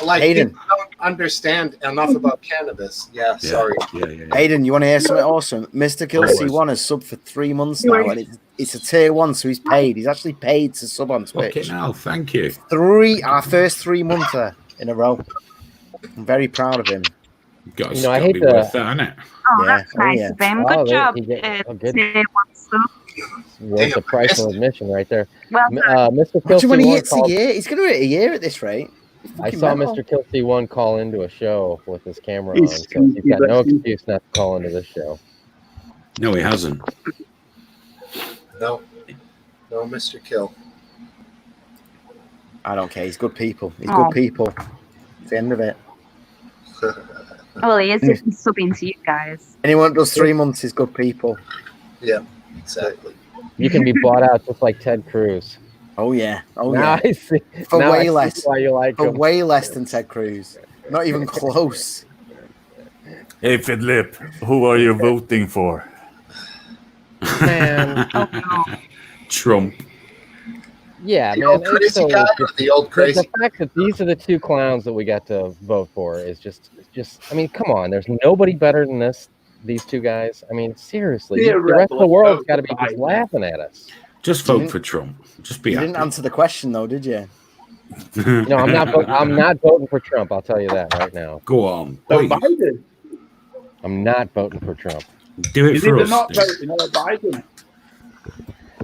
like Hayden. people don't understand enough about cannabis. Yeah, sorry. Yeah. Hayden, you want to hear something awesome? Mr. Kill C1 has subbed for 3 months now, and it's a tier 1, so he's paid. He's actually paid to sub on Twitch. Okay, now, thank you. Our first 3 monther in a row. I'm very proud of him. Got, You know, I got to hate be the- worth that, isn't it? Oh, Yeah. that's nice yeah. of him. Oh, Good there- job. he get- oh, good. Tier 1 stuff. Worth the Damn, price I of admission right there. Well done. Mr. Imagine when he Kill hits a called. year. He's going to hit a year at this rate. I Fucking saw mental. Mr. Kill C1 call into a show with his camera He's on, so he's got no sneaky, excuse not to call into this show. No, he hasn't. No, Mr. Kill. I don't care. He's good people. He's Oh. good people. It's the end of it. Well, he is if he's subbing to you guys. Anyone that does 3 months is good people. Yeah, exactly. You can be bought out just like Ted Cruz. Oh yeah. Oh Now yeah. I see. For now I way see less. why you like For him. way less than Ted Cruz. Not even close. Hey, Philip, who are you voting for? Man, Oh, no. Trump. yeah, The man. old it's crazy so- guy or the old the crazy? fact that these are the two clowns that we got to vote for is just. I mean, come on. There's nobody better than these two guys. I mean, seriously, Yeah, the rest of the rebel, world's vote got to be for just Biden. laughing at us. Just vote for Trump. Just be You happy. didn't answer the question though, did you? No, I'm not. I'm not voting for Trump. I'll tell you that right now. Go on. So Please. Biden. I'm not voting for Trump. Do it You for did us. not Steve. vote for Biden.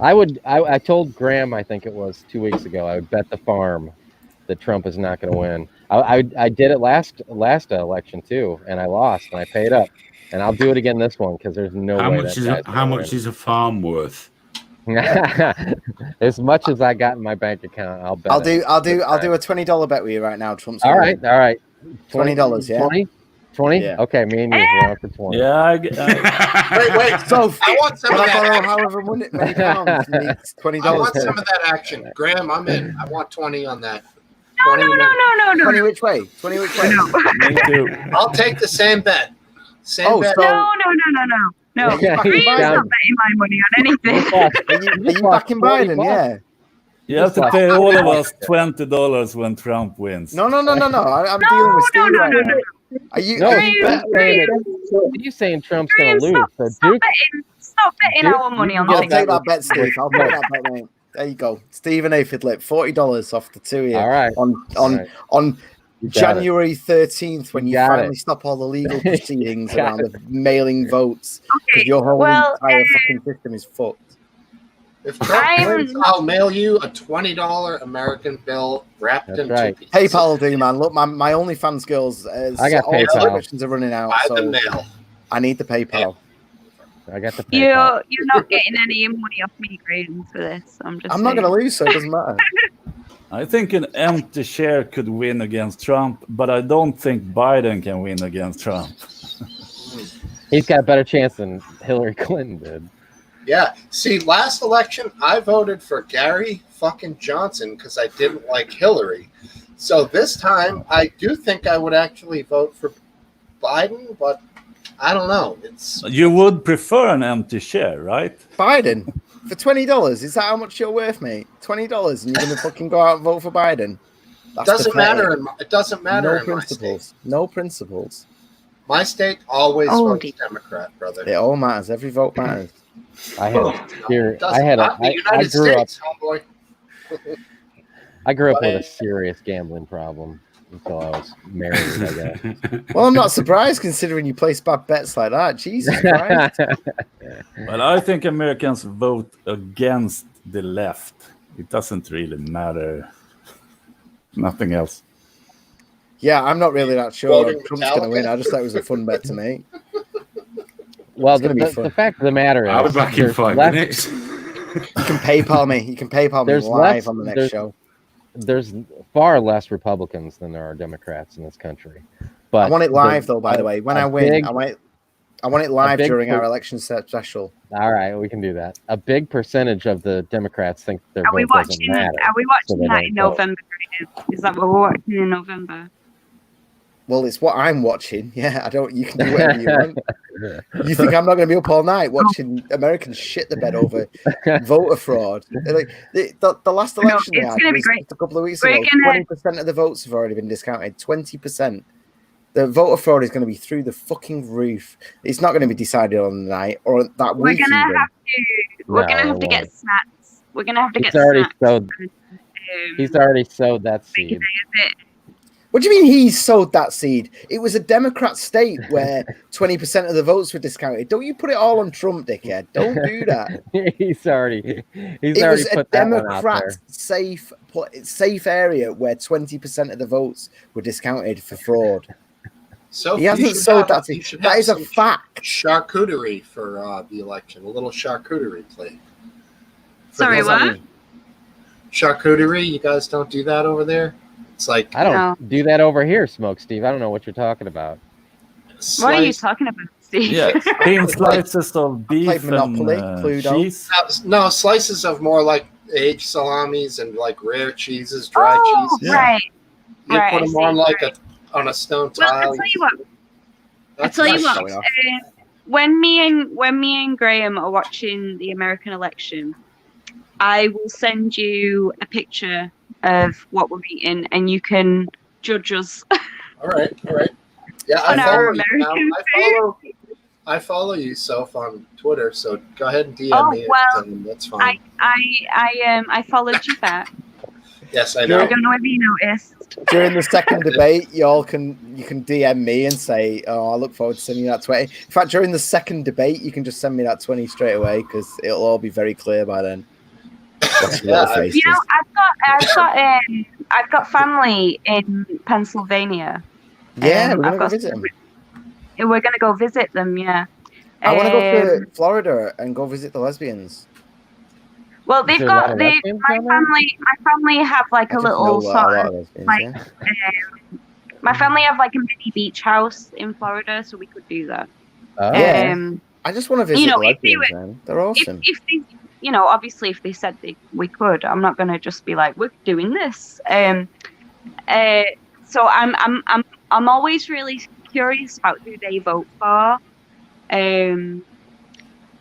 I would. I told Graham, I think it was 2 weeks ago, I would bet the farm that Trump is not going to win. I did it last election too, and I lost, and I paid up, and I'll do it again this one because there's no How way much that is guy's how gonna much is a farm worth? win. As much as I got in my bank account, I'll bet. I'll it. do a $20 bet with you right now. Trump's All gonna right, win. all right. $20, yeah? 20? Yeah. Okay, me and you we're on for 20. Yeah, Wait. So I want some can of I borrow that. however many pounds? You need $20. I want some of that action. Graham, I'm in. I want 20 on that. No, 20 no. 20 which way? 20 which way? No. me too. I'll take the same bet. Same Oh, bet. so- No. No. Yeah, fucking Green's not down. betting my money on anything. Are you backing Biden? Yeah. You have to pay all of us $20 when Trump wins. No. I'm dealing with Steve right now. Are you? No, Are he's you saying you saying Trump's going to Green, lose. So Duke, Stop betting Duke, our money you on can I'll things. take that bet, Steve. I'll take that bet, mate. There you go. Stephen A. Fidlip, $40 off the two of you. all right. On All right. You got it. January 13th, when You you got finally it. stop all the legal proceedings Got around the mailing votes, because Okay. your whole Well, entire fucking system is fucked. If Trump I'm- wins, I'll mail you a $20 American bill wrapped That's in right. 2 pieces. PayPal will do, man. Look, my OnlyFans girls, I got all the PayPal. subscriptions are running out, By the so mail. I need the PayPal. I got the PayPal. You're not getting any money off me, Graham, for this. I'm just. I'm not saying. going to lose, so it doesn't matter. I think an empty chair could win against Trump, but I don't think Biden can win against Trump. He's got a better chance than Hillary Clinton did. Yeah. See, last election, I voted for Gary fucking Johnson because I didn't like Hillary. So this time, I do think I would actually vote for Biden, but I don't know. It's You would prefer an empty chair, right? Biden for $20. Is that how much you're worth, mate? $20, and you're going to fucking go out and vote for Biden? That's doesn't pathetic. matter. It doesn't matter No in my state. principles. No principles. My state always Oh, votes dear. Democrat, brother. It all matters. Every vote matters. I had here. It doesn't. I had a. Not the I United grew up. States, homeboy. I grew up with a serious gambling problem until I was married. I guess. Well, I'm not surprised considering you place bad bets like that. Jesus Christ. But I think Americans vote against the left. It doesn't really matter. Nothing else. Yeah, I'm not really that sure Voting Trump's going to win. Metallica. I just thought it was a fun bet to make. Well, It's gonna be the fun. fact of the matter is, I'll be back in there's 5 less- minutes. You can PayPal me. You can PayPal me There's live less- on the next there's- show. There's far less Republicans than there are Democrats in this country. But I want it live, though, by the way. When I win, I want it live big during our per- election special. All right, we can do that. A big percentage of the Democrats think their Are we vote doesn't watching? matter. Are we so watching they that in don't vote. November? Graham? Is that what we're watching in November? Well, it's what I'm watching. Yeah, I don't. You can do whatever you want. You think I'm not going to be up all night watching Americans shit the bed over voter fraud? They're like the last No, election they it's had gonna be was great. just a couple of weeks We're ago. gonna- 20% of the votes have already been discounted. 20%. The voter fraud is going to be through the fucking roof. It's not going to be decided on the night or that We're week. gonna even. have to. We're No, gonna have it to get won't. snacks. We're gonna have to He's get already snacks. sowed. He's already sowed that Big seed. day of it. What do you mean he sowed that seed? It was a Democrat state where 20% of the votes were discounted. Don't you put it all on Trump, dickhead? Don't do that. He's already It was a put that one out Democrat there. safe area where 20% of the votes were discounted for fraud. So He hasn't sowed that seed. That is a fact. Charcuterie for the election. A little charcuterie plate. Sorry, what? Charcuterie. You guys don't do that over there? It's like I don't do that over here, Smoke Steve. I don't know what you're talking about. What are you talking about, Steve? Yeah, thin slices of beef Monopoly, and Cluedo. cheese. No, slices of more like aged salamis and like rare cheeses, dry cheeses. Yeah. Right. You Right, put I them see, on like right. on a stone Well, tile. I'll tell you what. That's I'll tell you nice what. showing off. When me and Graham are watching the American election, I will send you a picture of what we're eating, and you can judge us. All right. Yeah, On I our follow you now. American I follow you, Soph, on Twitter. So go ahead and DM Oh, me. well, That's fine. I followed you back. Yes, I I know. don't know if you noticed. During the second debate, you can DM me and say, "Oh, I look forward to sending you that 20." In fact, during the second debate, you can just send me that 20 straight away because it'll all be very clear by then. Yeah, You know, I've got family in Pennsylvania. Yeah, we're I've gonna go got visit them. We're gonna go visit them. Yeah. I want to go to Florida and go visit the lesbians. Well, Is they've there a lot got of they lesbians my down there? family have like I a just know little a sort lot of of lesbians, like yeah. my family have like a mini beach house in Florida, so we could do that. Oh, Yeah. I just want to visit you know, the if they lesbians, were- man. They're awesome. If they, you know, obviously if they said we could, I'm not gonna just be like we're doing this. So I'm always really curious about who they vote for,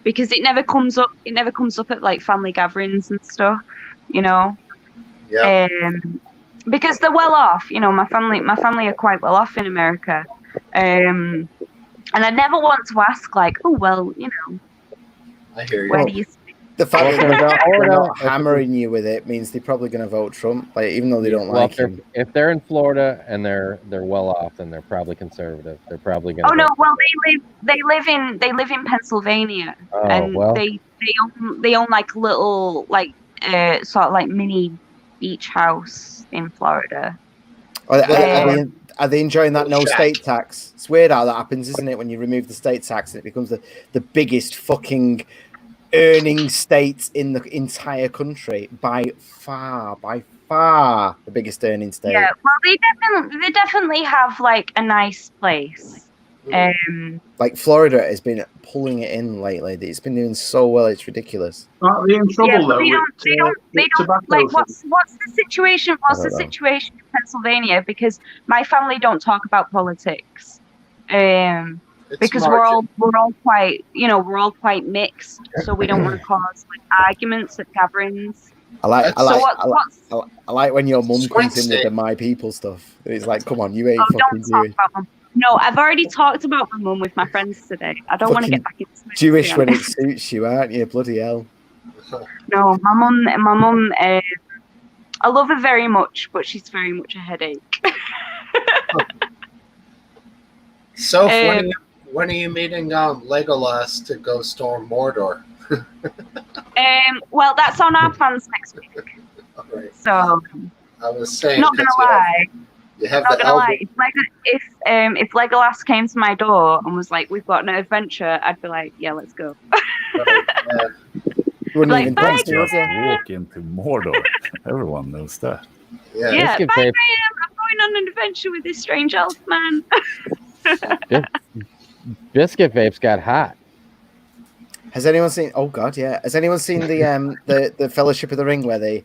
because it never comes up. It never comes up at like family gatherings and stuff, you know. Yeah. Because they're well off. You know, my family are quite well off in America, and I never want to ask like, oh well, you know, I hear you. where do you? The fact that they're Florida, not hammering you with it means they're probably going to vote Trump, like even though they don't well, like him. if they're in Florida and they're well off, then they're probably conservative. They're probably going. Oh no, well they live in Pennsylvania, Oh, and well. they own like little like sort of like mini beach house in Florida. Are they enjoying that no Shack. state tax? It's weird how that happens, isn't it? When you remove the state tax, it becomes the biggest fucking earning state in the entire country by far the biggest earning state. Yeah, well they definitely have like a nice place. Like Florida has been pulling it in lately. It's been doing so well, it's ridiculous. Aren't they in trouble Yeah, but though? they don't like what's the situation? What's the don't know. situation in Pennsylvania? Because my family don't talk about politics. It's Because margin. we're all quite, you know, we're all quite mixed, so we don't want to cause like arguments at gatherings. I like when your mum Swing comes in with state. the my people stuff. It's like, come on, you ain't Oh, fucking don't talk Jewish. about them. No, I've already talked about my mum with my friends today. I don't want to get back into it. Jewish to be when it honest. suits you, aren't you? Bloody hell. No, my mum. I love her very much, but she's very much a headache. So when are you meeting Legolas to go storm Mordor? Well, that's on our plans next week. All right. So, I was saying. not gonna 'cause lie. You have Not the gonna elder. lie. If Legolas came to my door and was like, "We've got an adventure," I'd be like, "Yeah, let's go." You wouldn't Like, even bye, text me, would you? Walk into Mordor. Everyone knows that. Yeah. Yeah, Biscuit bye, Babe. Graham. I'm going on an adventure with this strange elf man. Biscuit Vapes got hot. Has anyone seen? Oh God, yeah. Has anyone seen the Fellowship of the Ring where they,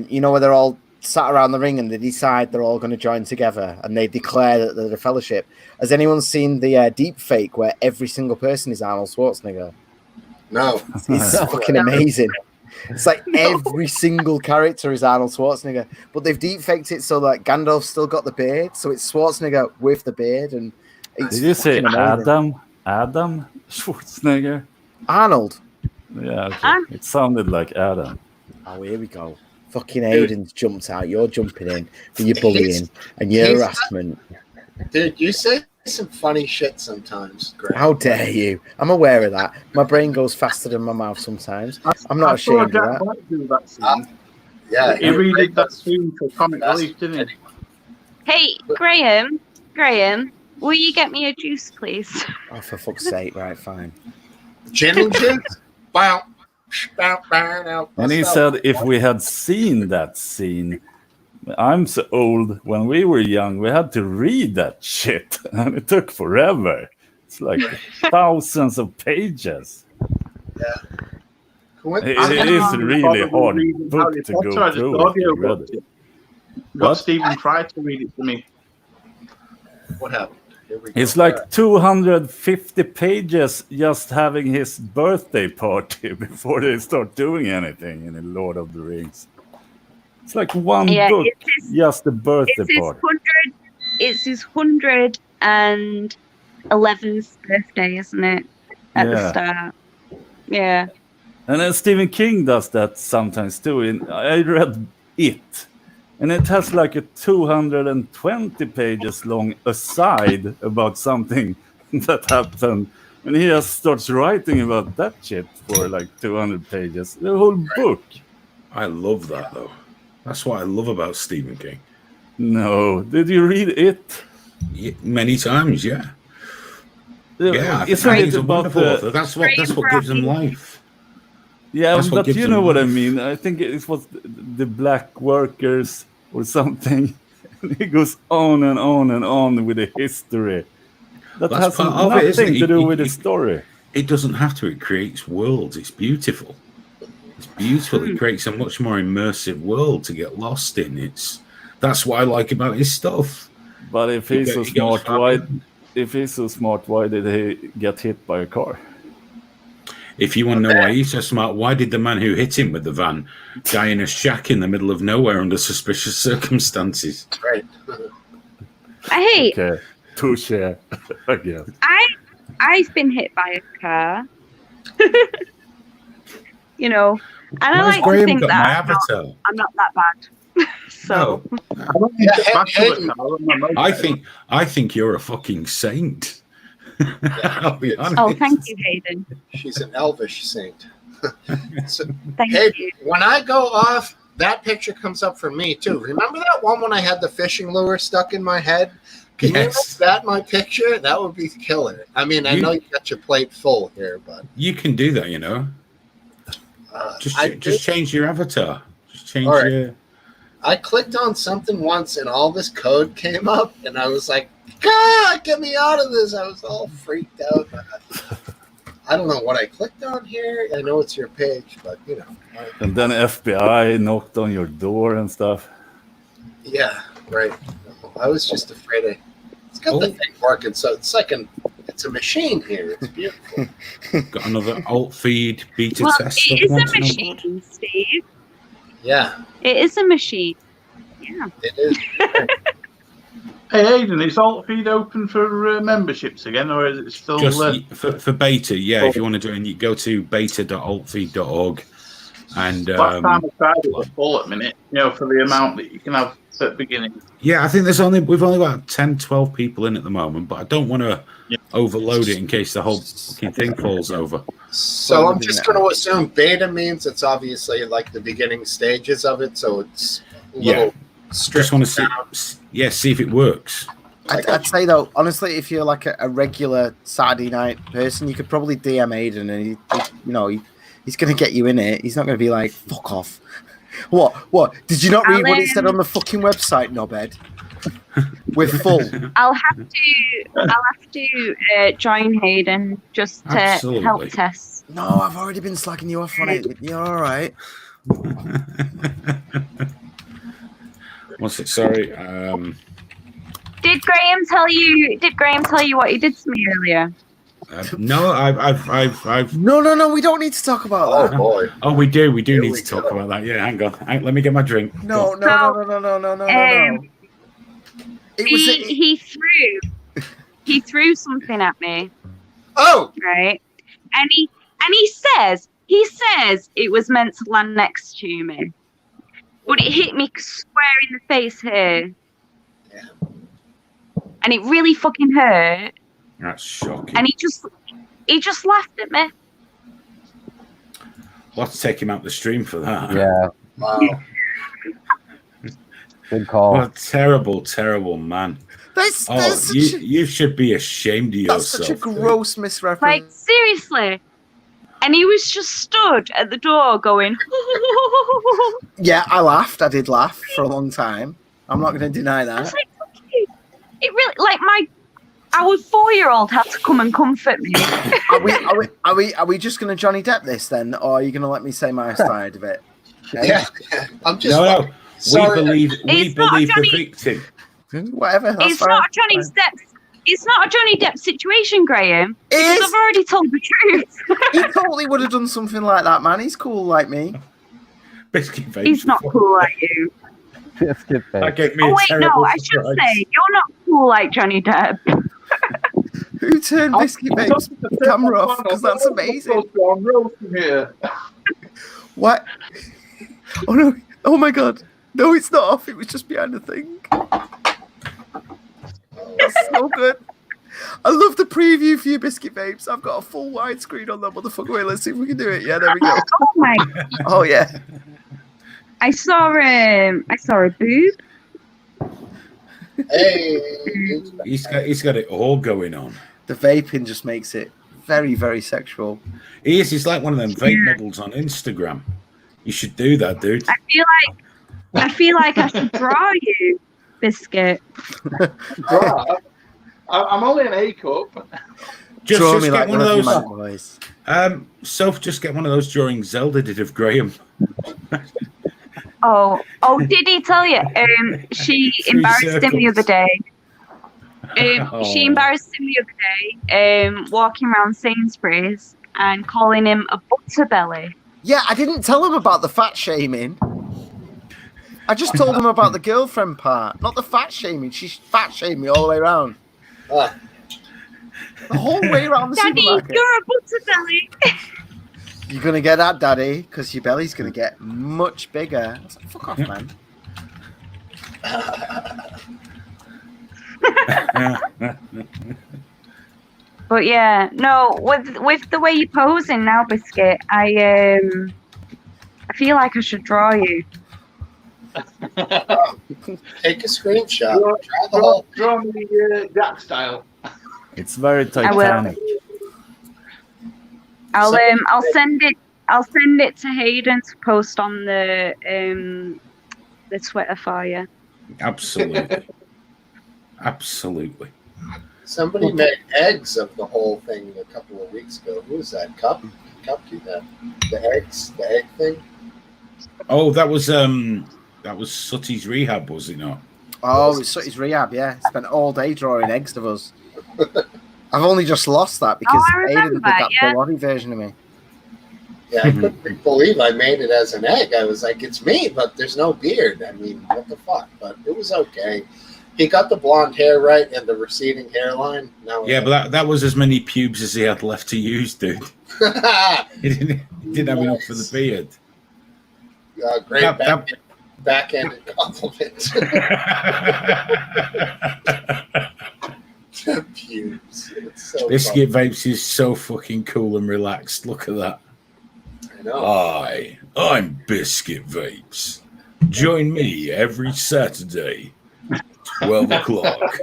you know, where they're all sat around the ring and they decide they're all going to join together and they declare that they're the Fellowship? Has anyone seen the deep fake where every single person is Arnold Schwarzenegger? No. It's fucking amazing. It's like every single character is Arnold Schwarzenegger, but they've deep faked it so that Gandalf's still got the beard, so it's Schwarzenegger with the beard, and it's Did you say fucking amazing. Adam Schwarzenegger? Arnold? Yeah, okay. It sounded like Adam. Oh, here we go. Fucking Aiden's jumped out. You're jumping in for your bullying and your harassment. Dude, you say some funny shit sometimes, Greg. How dare you? I'm aware of that. My brain goes faster than my mouth sometimes. I'm not ashamed of that. Yeah, he redid that scene for comic relief, didn't he? Hey, Graham, will you get me a juice, please? Oh, for fuck's sake! Right, fine. Gin and juice. Wow. And he said if we had seen that scene, I'm so old, when we were young, we had to read that shit, and it took forever. It's like thousands of pages. Yeah. It is a really hard book to go through. Got Stephen Fry to read it to me. What happened? It's like 250 pages just having his birthday party before they start doing anything in the Lord of the Rings. It's like one book, just the birthday party. It's his 111th birthday, isn't it? At the start. Yeah. And then Stephen King does that sometimes too. I read It. And it has like a 220 pages long aside about something that happened. And he just starts writing about that shit for like 200 pages. The whole book. I love that, though. That's what I love about Stephen King. No. Did you read It? Yeah, many times, yeah. Yeah, I think he's a wonderful author. That's what gives him life. Yeah, but you know what I mean. I think it was the black workers or something. He goes on and on and on with the history. That has nothing to do with the story. It doesn't have to. It creates worlds. It's beautiful. It's beautiful. It creates a much more immersive world to get lost in. That's what I like about his stuff. But if he's so smart, why did he get hit by a car? If you want to know why he's so smart, why did the man who hit him with the van die in a shack in the middle of nowhere under suspicious circumstances? Right. Okay. Touche, I guess. I've been hit by a car. You know, and I like to think that I'm not that bad. So I think you're a fucking saint. I'll be honest. Oh, thank you, Hayden. She's an elvish saint. Thank you. When I go off, that picture comes up for me too. Remember that one when I had the fishing lure stuck in my head? Can you make that my picture? That would be killer. I mean, I know you got your plate full here, but you can do that, you know. Just change your avatar. Just change your. I clicked on something once and all this code came up, and I was like, God, get me out of this. I was all freaked out. I don't know what I clicked on here. I know it's your page, but you know. And then FBI knocked on your door and stuff. Yeah, right. I was just afraid it's got the thing working, so it's like it's a machine here. It's beautiful. Got another alt feed beta test. It is a machine, Steve. Yeah. It is a machine. Yeah. It is. Hey, Aiden, is alt feed open for memberships again, or is it still just for beta? Yeah, if you want to do it, you go to beta.altfeed.org. And last time I tried it was full at minute, you know, for the amount that you can have at the beginning. Yeah, I think we've only got 10, 12 people in at the moment, but I don't want to overload it in case the whole fucking thing falls over. So I'm just going to assume beta means it's obviously like the beginning stages of it, so it's a little just want to see if it works. I'd say though, honestly, if you're like a regular Saturday night person, you could probably DM Aiden, and he's going to get you in it. He's not going to be like, fuck off. What? Did you not read what it said on the fucking website, knobhead? We're full. I'll have to join Hayden just to help test. No, I've already been slacking you off on it. You're all right. What's it? Sorry. Did Graham tell you what he did to me earlier? No, I've. No. We don't need to talk about that. Oh boy. Oh, we do. We do need to talk about that. Yeah, hang on. Let me get my drink. No. He threw something at me. Oh. Right. And he says it was meant to land next to me. but it hit me square in the face here. Yeah. And it really fucking hurt. That's shocking. And he just laughed at me. We'll have to take him out the stream for that. Yeah. Wow. Good call. What a terrible, terrible man. You should be ashamed of yourself. That's such a gross misreference. Like, seriously. And he was just stood at the door going, Yeah, I laughed. I did laugh for a long time. I'm not going to deny I that. was like, fuck you. It really, like, our 4-year-old had to come and comfort me. Are we just going to Johnny Depp this then, or are you going to let me say my side of it? Yeah. I'm just. No. Sorry. We It's not believe the Johnny- victim. Whatever. That's It's fine. not a Johnny Depp. It's not a Johnny Depp situation, Graham. It Because is. I've already told the truth. He totally would have done something like that, man. He's cool like me. Biscuit vapes. He's not cool like you. Biscuit That face. gave me Oh a wait, no, terrible I should surprise. say you're not cool like Johnny Depp. Who turned Biscuit Babe's camera off? Because that's amazing. I'm roasting here. What? Oh no! Oh my god! No, it's not off. It was just behind the thing. That's so good. I love the preview for your Biscuit Babes. I've got a full widescreen on that motherfucker. Wait, let's see if we can do it. Yeah, there we go. Oh my! Oh yeah. I saw a boob. Hey. He's got it all going on. The vaping just makes it very, very sexual. He's like one of them vape models on Instagram. You should do that, dude. I feel like I should draw you, Biscuit. Right. I'm only an A cup. Just me get like one of those. my boys. Soph, just get one of those drawings Zelda did of Graham. Oh, did he tell you? She embarrassed him the other day. She embarrassed him the other day, walking around Sainsbury's and calling him a butterbelly. Yeah, I didn't tell him about the fat shaming. I just told him about the girlfriend part, not the fat shaming. She's fat shamed me all the way around. Ah. The whole way around the Daddy, supermarket. you're a butterbelly. You're going to get that, Daddy, because your belly's going to get much bigger. I was like, fuck off, man. But yeah, no, with the way you're posing now, Biscuit, I feel like I should draw you. Take a screenshot. Draw the whole. Draw me Jack style. It's very I will. Titanic. I'll send it to Hayden to post on the Twitter for you. Absolutely. Absolutely. Somebody made eggs of the whole thing a couple of weeks ago. Who was that? Cup do that. The egg thing. Oh, that was Sutty's rehab, was it not? Oh, it's his rehab, yeah. Spent all day drawing eggs of us. I've only just lost that because I remember, Aiden did that yeah. body version of me. Yeah, I couldn't believe I made it as an egg. I was like, it's me, but there's no beard. I mean, what the fuck? But it was okay. He got the blonde hair right and the receding hairline. Now Yeah, but that was as many pubes as he had left to use, dude. He didn't have enough for the beard. Great backhanded compliment. Pubes. It's so Biscuit Vapes is so fucking cool and relaxed. Look at that. fun. I know. I'm Biscuit Vapes. Join me every Saturday, 12 o'clock.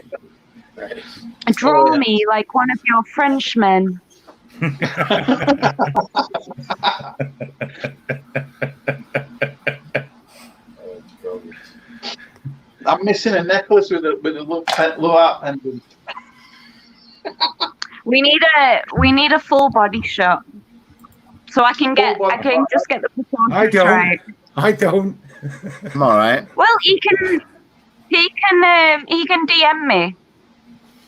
Right. Draw me like one of your Frenchmen. I'm missing a necklace with a Blowout pendant. We need a full body shot, so I can just get the proportions I don't. right. I don't. I'm all right. Well, he can DM me.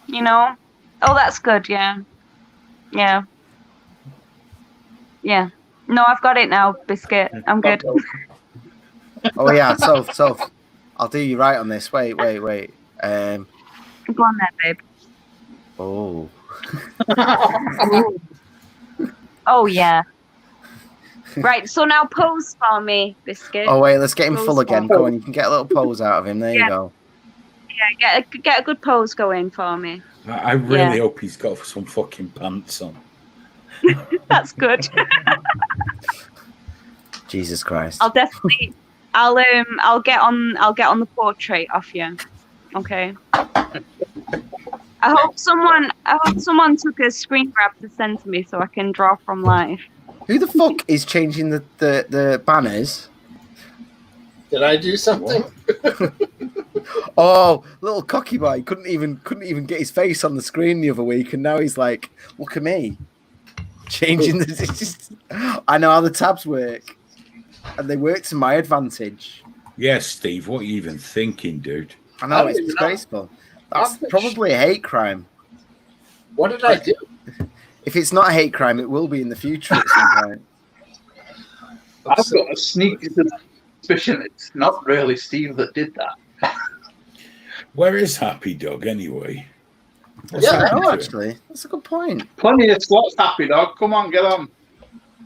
You know. Oh, that's good. Yeah. Yeah. Yeah. No, I've got it now, Biscuit. I'm good. Oh yeah, so I'll do you right on this. Wait. Go on there, babe. Oh. Oh yeah. Right, so now pose for me, Biscuit. Oh wait, let's get him Pose full again. for- Go on, you can get a little pose out of him. There you go. Yeah, get a good pose going for me. I really hope he's got some fucking pants on. That's good. Jesus Christ. I'll definitely. I'll get on the portrait off you. Okay. I hope someone took a screen grab to send to me so I can draw from life. Who the fuck is changing the banners? Did I do something? Oh, little cocky boy couldn't even get his face on the screen the other week, and now he's like, "Look at me, changing the." It's just, I know how the tabs work, and they work to my advantage. Yes, Steve. What are you even thinking, dude? I know it's disgraceful. That's probably a hate crime. What did I do? If it's not a hate crime, it will be in the future at some point. I've got a sneaky suspicion it's not really Steve that did that. Where is Happy Dog anyway? Actually, that's a good point. Plenty of slots, Happy Dog. Come on, get on.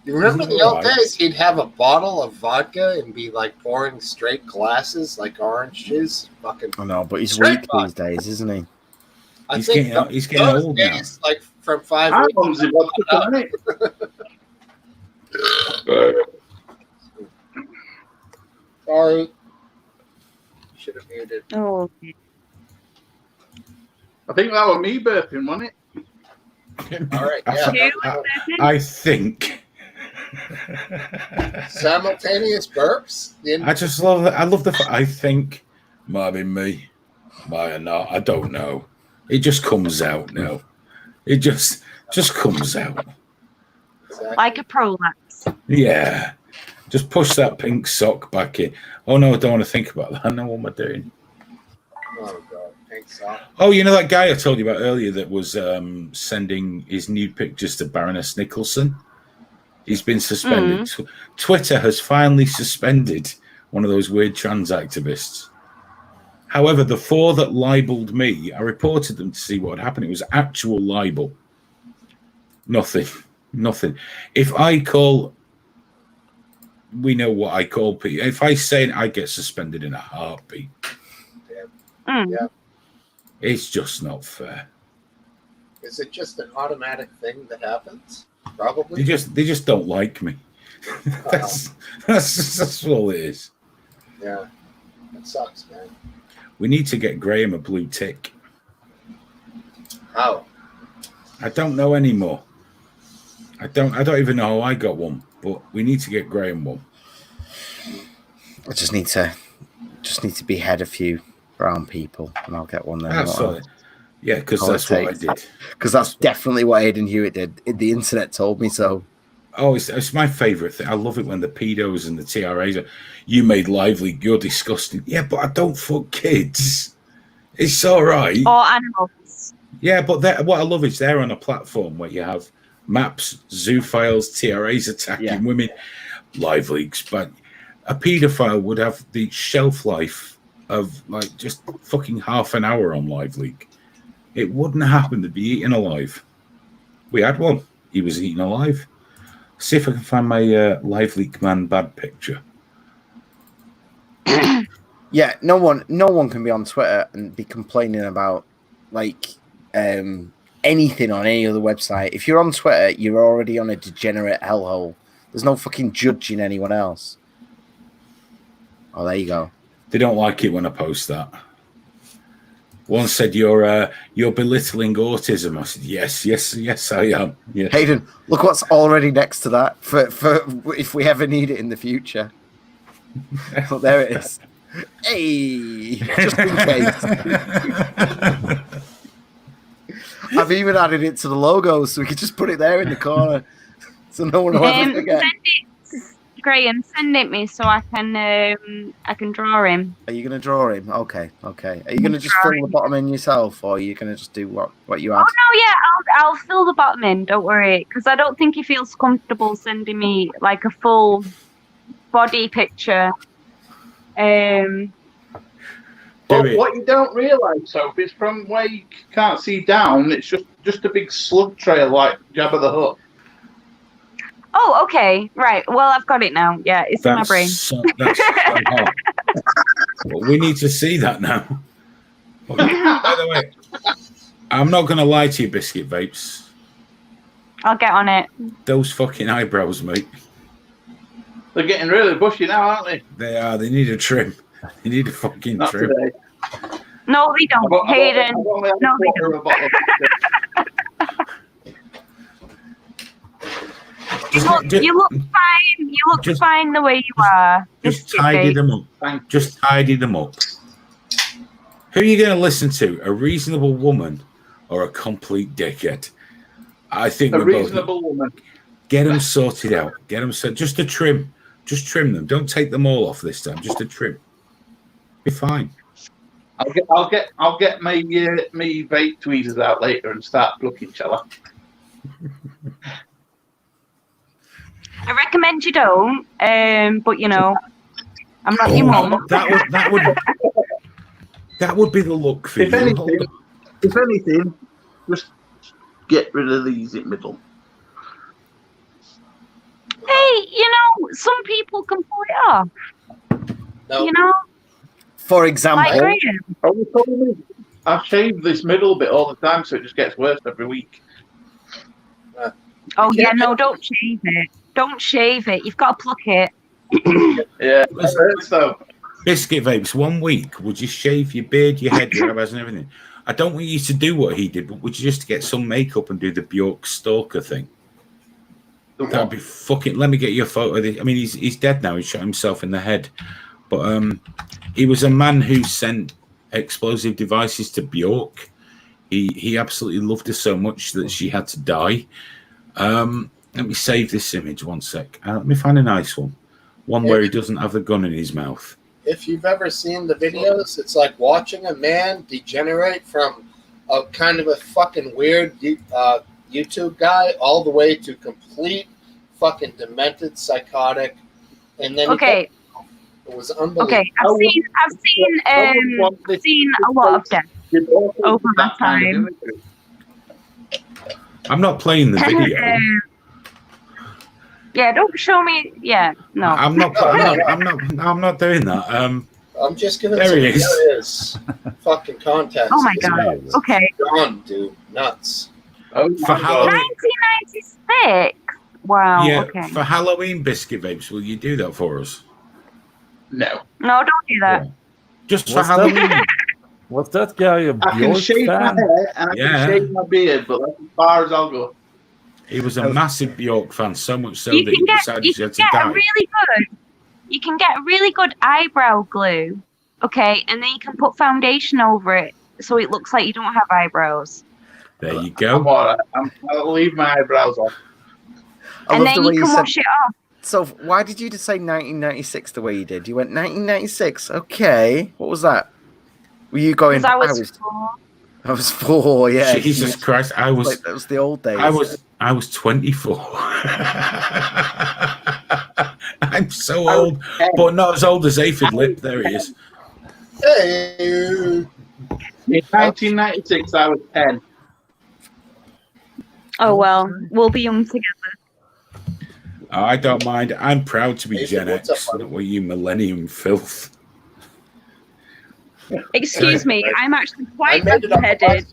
You remember the old days? He'd have a bottle of vodka and be like pouring straight glasses, like orange juice. Fucking. I know, but he's straight weak vodka. these days, isn't he? He's getting old now. Like from 5 How years long's it got to Sorry. Should have muted. Oh. I think that was me burping, wasn't it? All right. Yeah. I think. Simultaneous burps. I just love that. I love the. I think might be me, might not. I don't know. It just comes out now. It just comes out. Exactly. Like a prolapse. Yeah. Just push that pink sock back in. Oh no, I don't want to think about that. I know what am I doing. Oh god, pink sock. Oh, you know that guy I told you about earlier that was sending his nude pictures to Baroness Nicholson? He's been suspended. Twitter has finally suspended one of those weird trans activists. However, the 4 that libeled me, I reported them to see what had happened. It was actual libel. Nothing. If I call, we know what I call people. If I say it, I get suspended in a heartbeat. Yeah. It's just not fair. Is it just an automatic thing that happens? Probably. They just don't like me. That's all it is. Yeah. That sucks, man. We need to get Graham a blue tick. How? I don't know anymore. I don't even know how I got one, but we need to get Graham one. I just need to behead a few brown people, and I'll get one then. Yeah, because that's what I did. Because that's definitely what Aidan Hewitt did. The internet told me so. Oh, it's my favourite thing. I love it when the pedos and the TRAs are, you made lively, you're disgusting. Yeah, but I don't fuck kids. It's all right. Or animals. Yeah, but what I love is they're on a platform where you have maps, zoophiles, TRAs attacking women, live leaks. But a paedophile would have the shelf life of like just fucking half an hour on live leak. It wouldn't happen to be eaten alive. We had one. He was eaten alive. See if I can find my live leak man bad picture. Yeah, no one can be on Twitter and be complaining about like anything on any other website. If you're on Twitter, you're already on a degenerate hellhole. There's no fucking judging anyone else. Oh, there you go. They don't like it when I post that. One said you're belittling autism. I said yes I am. Yes. Hayden, look what's already next to that for if we ever need it in the future. Oh, there it is. Hey, just in case. I've even added it to the logo, so we could just put it there in the corner, so no one will ever forget. Graham, send it me so I can draw him. Are you going to draw him? Okay. Are you going to just fill the bottom in yourself, or are you going to just do what you had? Oh no, yeah, I'll fill the bottom in. Don't worry, because I don't think he feels comfortable sending me like a full body picture. But what you don't realise, Sophie, is from where you can't see down, it's just a big slug trail like Jabba the Hutt. Oh, okay. Right. Well, I've got it now. Yeah, it's in my brain. That's so hot. Well, we need to see that now. By the way, I'm not going to lie to you, Biscuit Vapes. I'll get on it. Those fucking eyebrows, mate. They're getting really bushy now, aren't they? They are. They need a trim. They need a fucking Not trim. today. No, they don't, Hayden. I've only had No, a they quarter of a bottle of You look fine. You look fine the way you are. Just tidy them up. Just tidy them up. Who are you going to listen to? A reasonable woman or a complete dickhead? I think a we're reasonable both. woman. Get them sorted out. Get them just a trim. Just trim them. Don't take them all off this time. Just a trim. Be fine. I'll get my vape tweezers out later and start looking, shall I? I recommend you don't. But you know, I'm not your mum. That would be the look for If you. anything, just get rid of these in middle. Hey, you know, some people can pull it off. No. You know, For example, like Graham. I shave this middle bit all the time, so it just gets worse every week. Oh yeah, no, don't shave it. Don't shave it. You've got to pluck it. Yeah, so Biscuit Vapes, 1 week, would you shave your beard, your head, your eyebrows and everything? I don't want you to do what he did, but would you just get some makeup and do the Bjork stalker thing? That'd be fucking... Let me get you a photo of this. I mean, he's dead now. He shot himself in the head. But he was a man who sent explosive devices to Bjork. He absolutely loved her so much that she had to die. Let me save this image 1 sec. Let me find a nice one. One where he doesn't have the gun in his mouth. If you've ever seen the videos, it's like watching a man degenerate from a kind of a fucking weird YouTube guy all the way to complete fucking demented, psychotic, and then Okay. it was unbelievable. Okay, I've seen a lot of death over my time. I'm not playing the video. Yeah, don't show me. Yeah, no. I'm not doing that. I'm just giving There some he is. areas fucking context. Oh my god. Okay. Gone, dude. Nuts. Oh, For Halloween, 1996. Wow. yeah, Okay. for Halloween, Biscuit Vapes, will you do that for us? no. No, don't do that. Yeah. Just for What's that? Halloween. Was that guy a I can Bjork shave my fan? hair and I Yeah. can shave my beard, but that's as far as I'll go. He was a massive Bjork fan, so much so You that he can decided get, he had to a die. really good. You can get really good eyebrow glue. Okay, and then you can put foundation over it, so it looks like you don't have eyebrows. There you I'm go. all right. I'll leave my eyebrows off. I And love then the way you you can said. wash it off. So why did you just say 1996 the way you did? You went 1996. Okay, what was that? Were you going? Because I was 4. I was 4. Yeah. Jesus Christ, I was Like, that was the old days. I was 24. I'm so old, but not as old as Aphid Lip. There he is. Hey. In 1996, I was 10. Oh well, we'll be young together. I don't mind. I'm proud to be Aphid, Gen what's X, up, buddy? not what you millennium filth. Excuse me, I'm actually I quite made it up headed.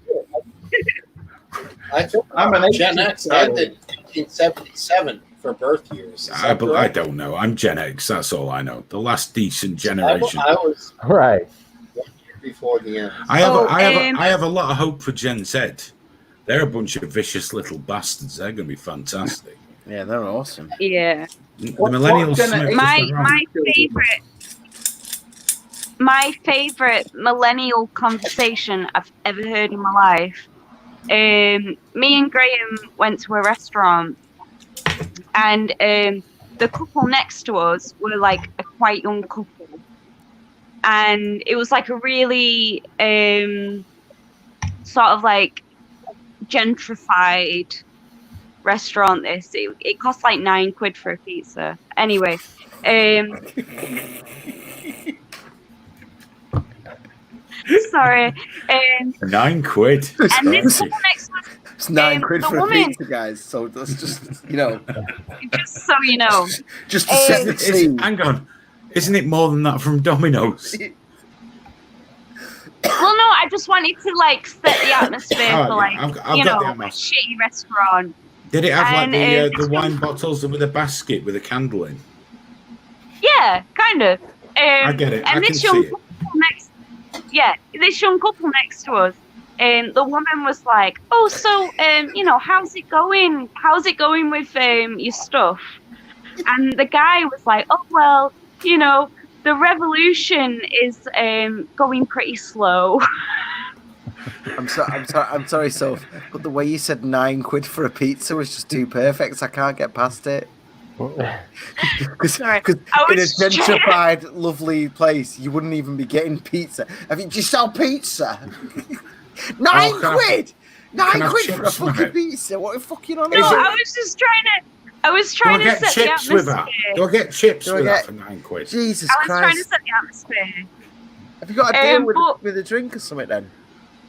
I think I'm an Gen X ended 1977 for birth years. Is that I correct? don't know. I'm Gen X. That's all I know. The last decent I generation. was Right. before the end. I have a lot of hope for Gen Z. They're a bunch of vicious little bastards. They're going to be fantastic. Yeah, they're awesome. Yeah. The millennials. Gen X- My favorite millennial conversation I've ever heard in my life. Me and Graham went to a restaurant, and the couple next to us were like a quite young couple, and it was like a really sort of like gentrified restaurant. It cost like £9 for a pizza. Anyway, sorry. £9. And this couple next to us, It's £9 the for a woman- pizza, guys. So that's just, you know, Just so you know. just to set the scene. Hang on. Isn't it more than that from Domino's? Well, no, I just wanted to like set the atmosphere Oh, for yeah, like I've you got know the a atmosphere. shitty restaurant. Did it have like And, the wine bottles with a basket with a candle in? Yeah, kind of. I get it. And I this can young see it. couple this young couple next to us, the woman was like, "Oh, so you know, how's it going? How's it going with your stuff?" And the guy was like, "Oh, well, you know, the revolution is going pretty slow." I'm sorry, Soph, but the way you said £9 for a pizza was just too perfect. I can't get past it. Because Sorry, in I a was just gentrified, lovely place, you wouldn't even be getting pizza. Do you sell pizza? £9? Can I £9 for a chips, fucking mate? pizza? What are you fucking on No, about? I was just trying to. I was Do trying I to get set the chips with that? atmosphere. Do I get chips Do I with get- that for £9? Jesus I was trying to Christ. set the atmosphere. Have you got a deal but- with a drink or something then?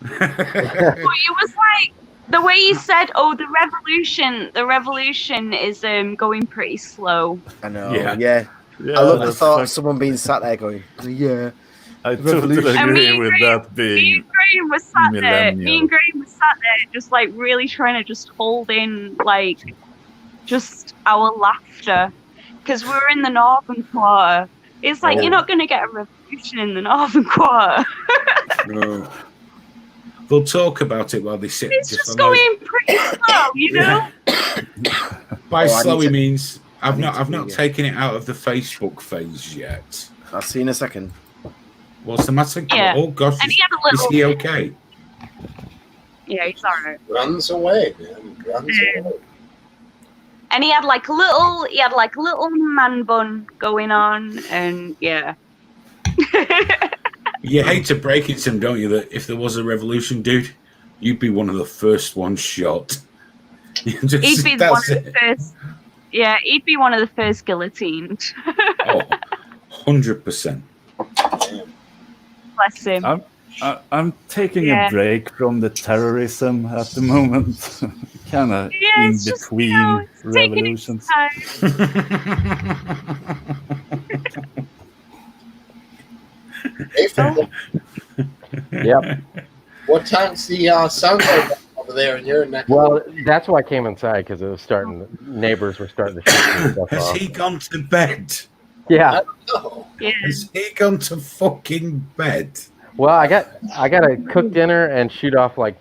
But it was like the way you said, "Oh, the revolution is going pretty slow." I know, Yeah. yeah. Yeah, I love the that's thought of like- someone being sat there going, yeah. I totally revolution. And me agree and with Graham- that Me being and Graham was sat there. Me millennial. and Graham was sat there, just like really trying to just hold in like just our laughter, because we were in the northern quarter. It's like you're not going to get a revolution in the northern quarter. No. They'll talk about it while they sit. It's just on those- going pretty slow, you know. By Oh, I slow, need he to- means I've need not to be- taken it out of the Facebook phase yet. I'll see you in a second. What's the matter? Yeah. Oh gosh, And he had a is little. he okay? Yeah, he's alright. Runs away, man. Runs away. And he had like a little man bun going on, and yeah. You hate to break it to him, don't you? That if there was a revolution, dude, you'd be one of the first ones shot. He'd be one of the first. Yeah, he'd be one of the first guillotined. Oh, 100%. Bless him. I'm taking Yeah. a break from the terrorism at the moment, kind of Yeah, in it's just, between you know, it's taking its revolutions. Hey, Phil, Yep. what time's the sun go down over there in your neck? Well, that's why I came inside, because it was starting. Neighbors were starting to shoot some stuff Has off. he gone to bed? Yeah. Oh, Yeah. Has he gone to fucking bed? Well, I got to cook dinner and shoot off like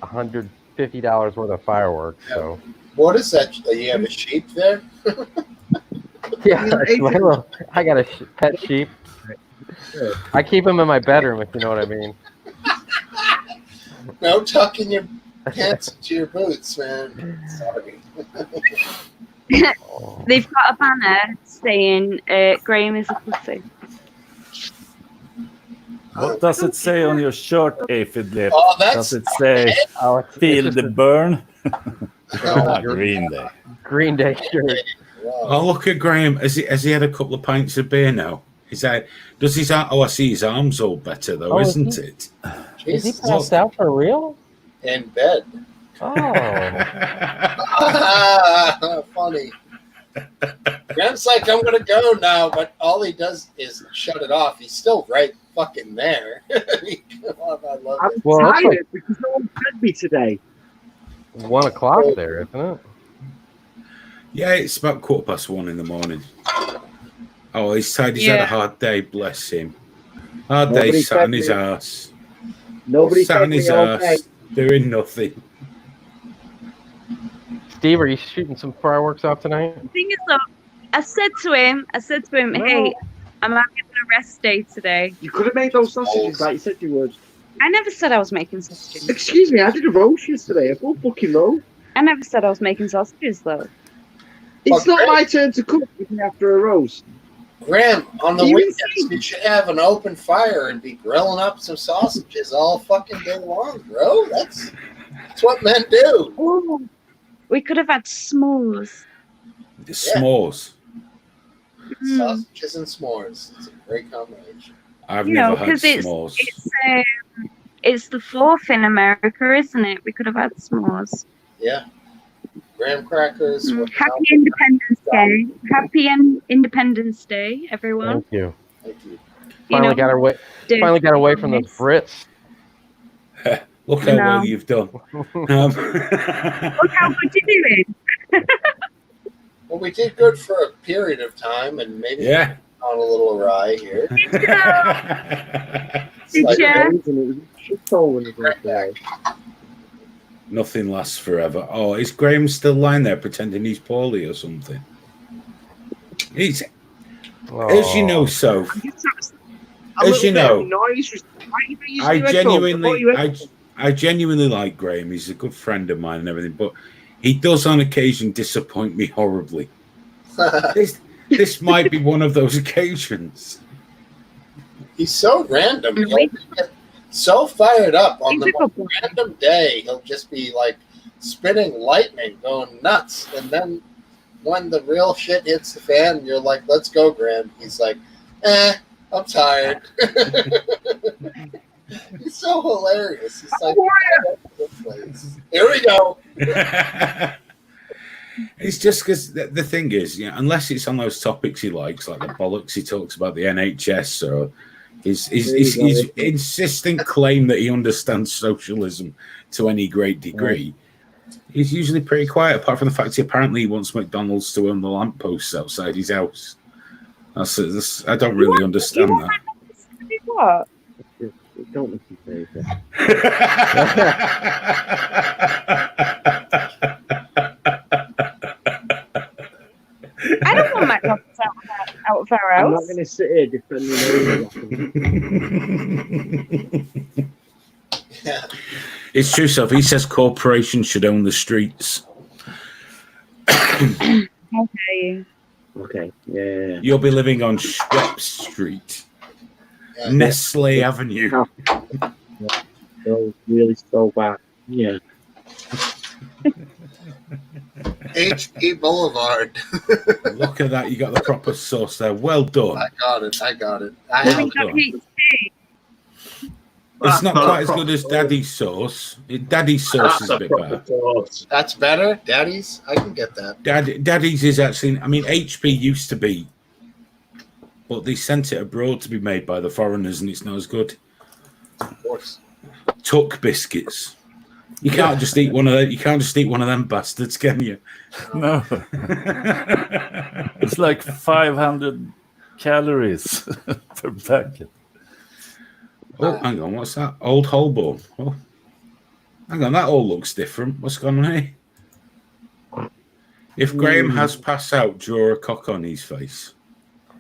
$150 worth of fireworks. So what is that? You have a sheep there? yeah, it's my little, I got a pet sheep. I keep him in my bedroom, if you know what I mean. No tucking your pants into your boots, man. Sorry. They've got a banner saying Graham is a pussy. What does it say on your shirt, Aphid? Oh, that's Does it say Oh, it's "Feel just the a burn"? Oh, Green Day. Green Day shirt. Oh, look at Graham. Has he had a couple of pints of beer now? Is that does his oh I see his arms all better though, Oh, is isn't he? it? Is he Jesus. passed out for real? In bed. Oh, Funny. Graham's like, I'm gonna go now, but all he does is shut it off. He's still right fucking there. I love I'm it. Well, that's tired like- because no one fed me today. 1 o'clock there, isn't it? Yeah, it's about 1:15 in the morning. Oh, he's tired. He's had a hard day. Bless him. Hard day. Nobody Sat on fed his me. ass. Nobody Sat fed on me his all day. ass, doing nothing. Steve, are you shooting some fireworks off tonight? The thing is, though, I said to him, hey, I'm having a rest day today. You could have made those sausages like you said you would. I never said I was making sausages. Excuse me, I did a roast yesterday. A full fucking roast. I never said I was making sausages, though. It's Well, not great. my turn to cook with me after a roast. Graham, on the You weekends, insane. you should have an open fire and be grilling up some sausages all fucking day long, bro. That's what men do. Oh, we could have had s'mores. The s'mores. Mm. Sausages and s'mores. It's a great combination. I've You know, never had 'cause s'mores. It's the 4th in America, isn't it? We could have had s'mores. Yeah. Graham crackers. Happy Independence Day. Happy Independence Day, everyone. Thank you. Thank you. Finally got away. Finally got away from those Brits. Look how well you've done. Look how good you're doing. Well, we did good for a period of time, and maybe on a little awry here. Did Nothing lasts forever. Oh, is Graham still lying there pretending he's poorly or something? He's, as you know, Soph. As you know, I genuinely like Graham. He's a good friend of mine and everything, but he does on occasion disappoint me horribly. This might be one of those occasions. He's so random. He'll get so fired up on the most random day. He'll just be like spitting lightning, going nuts. And then when the real shit hits the fan, you're like, let's go, Graham. He's like, I'm tired. He's so hilarious. He's like, here we go. It's just because the thing is, unless it's on those topics he likes, like the bollocks he talks about the NHS, or his insistent claim that he understands socialism to any great degree, he's usually pretty quiet, apart from the fact he apparently wants McDonald's to own the lampposts outside his house. I don't really understand that. What? Don't make me say that. I don't want McDonald's out of our house. I'm not going to sit here defending anyone. It's true, Soph. He says corporations should own the streets. Okay. Okay, yeah. You'll be living on Schweppes Street, Nestle Avenue. So really so bad. Yeah. HP Boulevard. Look at that. You got the proper sauce there. Well done. I got it. Well done. It's not quite as good as Daddy's sauce. Daddy's sauce is a bit better. That's better? Daddy's? I can get that. Daddy's is actually, HP used to be, but they sent it abroad to be made by the foreigners, and it's not as good. Of course. Tuck biscuits. You can't just eat one of them. You can't just eat one of them bastards, can you? No. It's like 500 calories per packet. Oh, hang on. What's that? Old Holborn. Oh, hang on. That all looks different. What's going on here? If Graham has passed out, draw a cock on his face.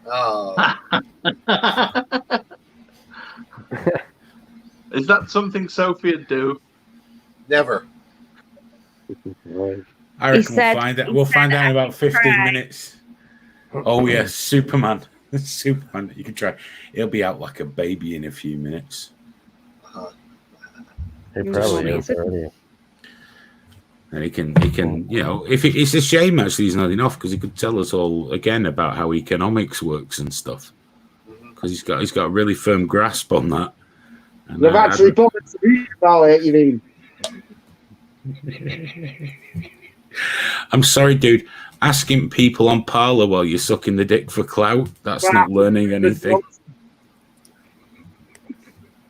Oh. Is that something Sophie would do? Never. I reckon we'll find out in about 15 minutes. Oh, yes. Superman. Superman, you can try. He'll be out like a baby in a few minutes. He probably is already. And he can, if it's a shame actually he's not enough, because he could tell us all again about how economics works and stuff. Because he's got a really firm grasp on that. And They've actually bothered to read about it, you mean? I'm sorry, dude. Asking people on Parler while you're sucking the dick for clout, that's not learning anything.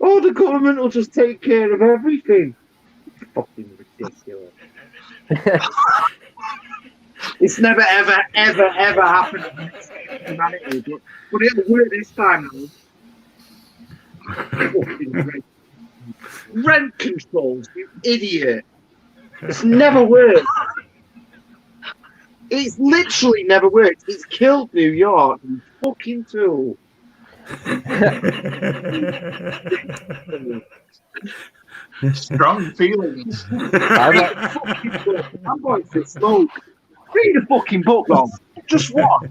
Oh, the government will just take care of everything. Fucking ridiculous. It's never, ever, ever, ever happened in humanity, but it'll work this time. Rent controls, you idiot. It's never worked. It's literally never worked. It's killed New York, you fucking tool. Strong feelings. I'm going for smoke. Read a fucking book, Ron. Just one.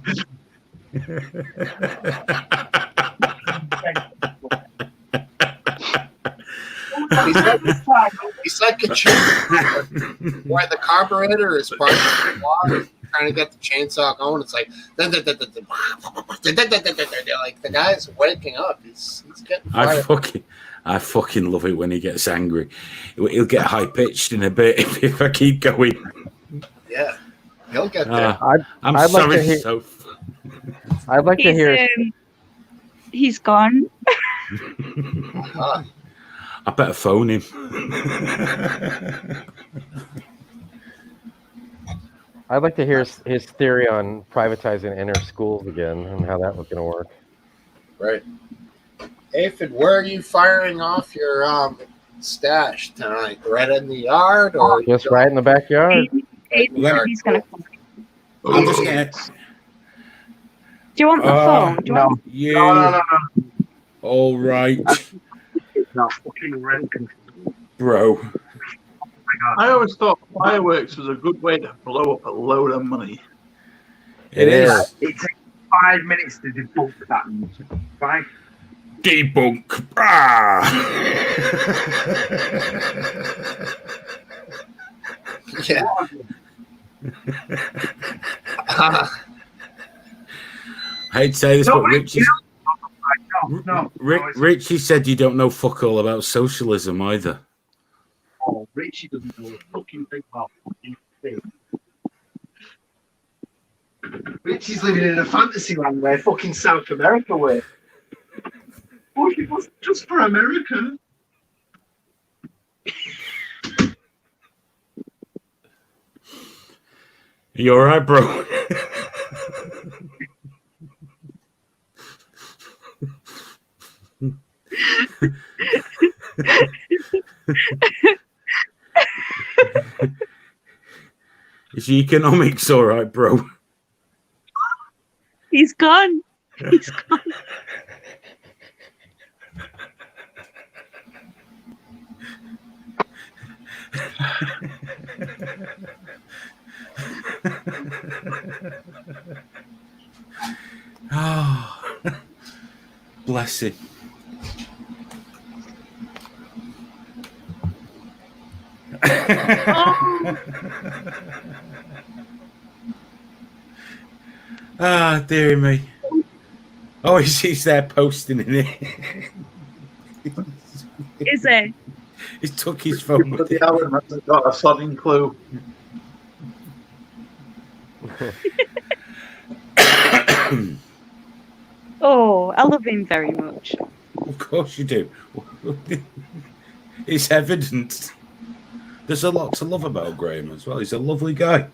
He's like a chainsaw where the carburetor is part of the block, trying to get the chainsaw going. It's like, like the guy's waking up. He's getting fired. I fucking love it when he gets angry. He'll get high pitched in a bit if I keep going. Yeah, he'll get there. I'm I'd like sorry, to hear- Soph. I'd like to hear. He's gone. Uh-huh. I better phone him. I'd like to hear his theory on privatizing inner schools again and how that was going to work. Right. Aphid, where are you firing off your stash tonight? Right in the yard, or Just right in the backyard. He's gonna come. I'm just gonna. Do you want the phone? Do you want Yeah. No. All right, No, fucking rent control. bro. I always thought fireworks was a good way to blow up a load of money. It is. It takes 5 minutes to debunk that music. 5. Debunk. Ah. yeah. I hate to say this, but No. Richie said you don't know fuck all about socialism either. Oh, Richie doesn't know a fucking thing about fucking thing. Richie's living in a fantasy land where fucking South America were. Oh, it was just for America. You all right, bro? Is your economics all right, bro? He's gone. He's gone. Oh, bless it. Ah, dearie me. Oh, he's there posting in it. Is it? He took his phone with The him. Alan hasn't got a sodding clue. Oh, I love him very much. Of course you do. It's evident. There's a lot to love about Graham as well. He's a lovely guy.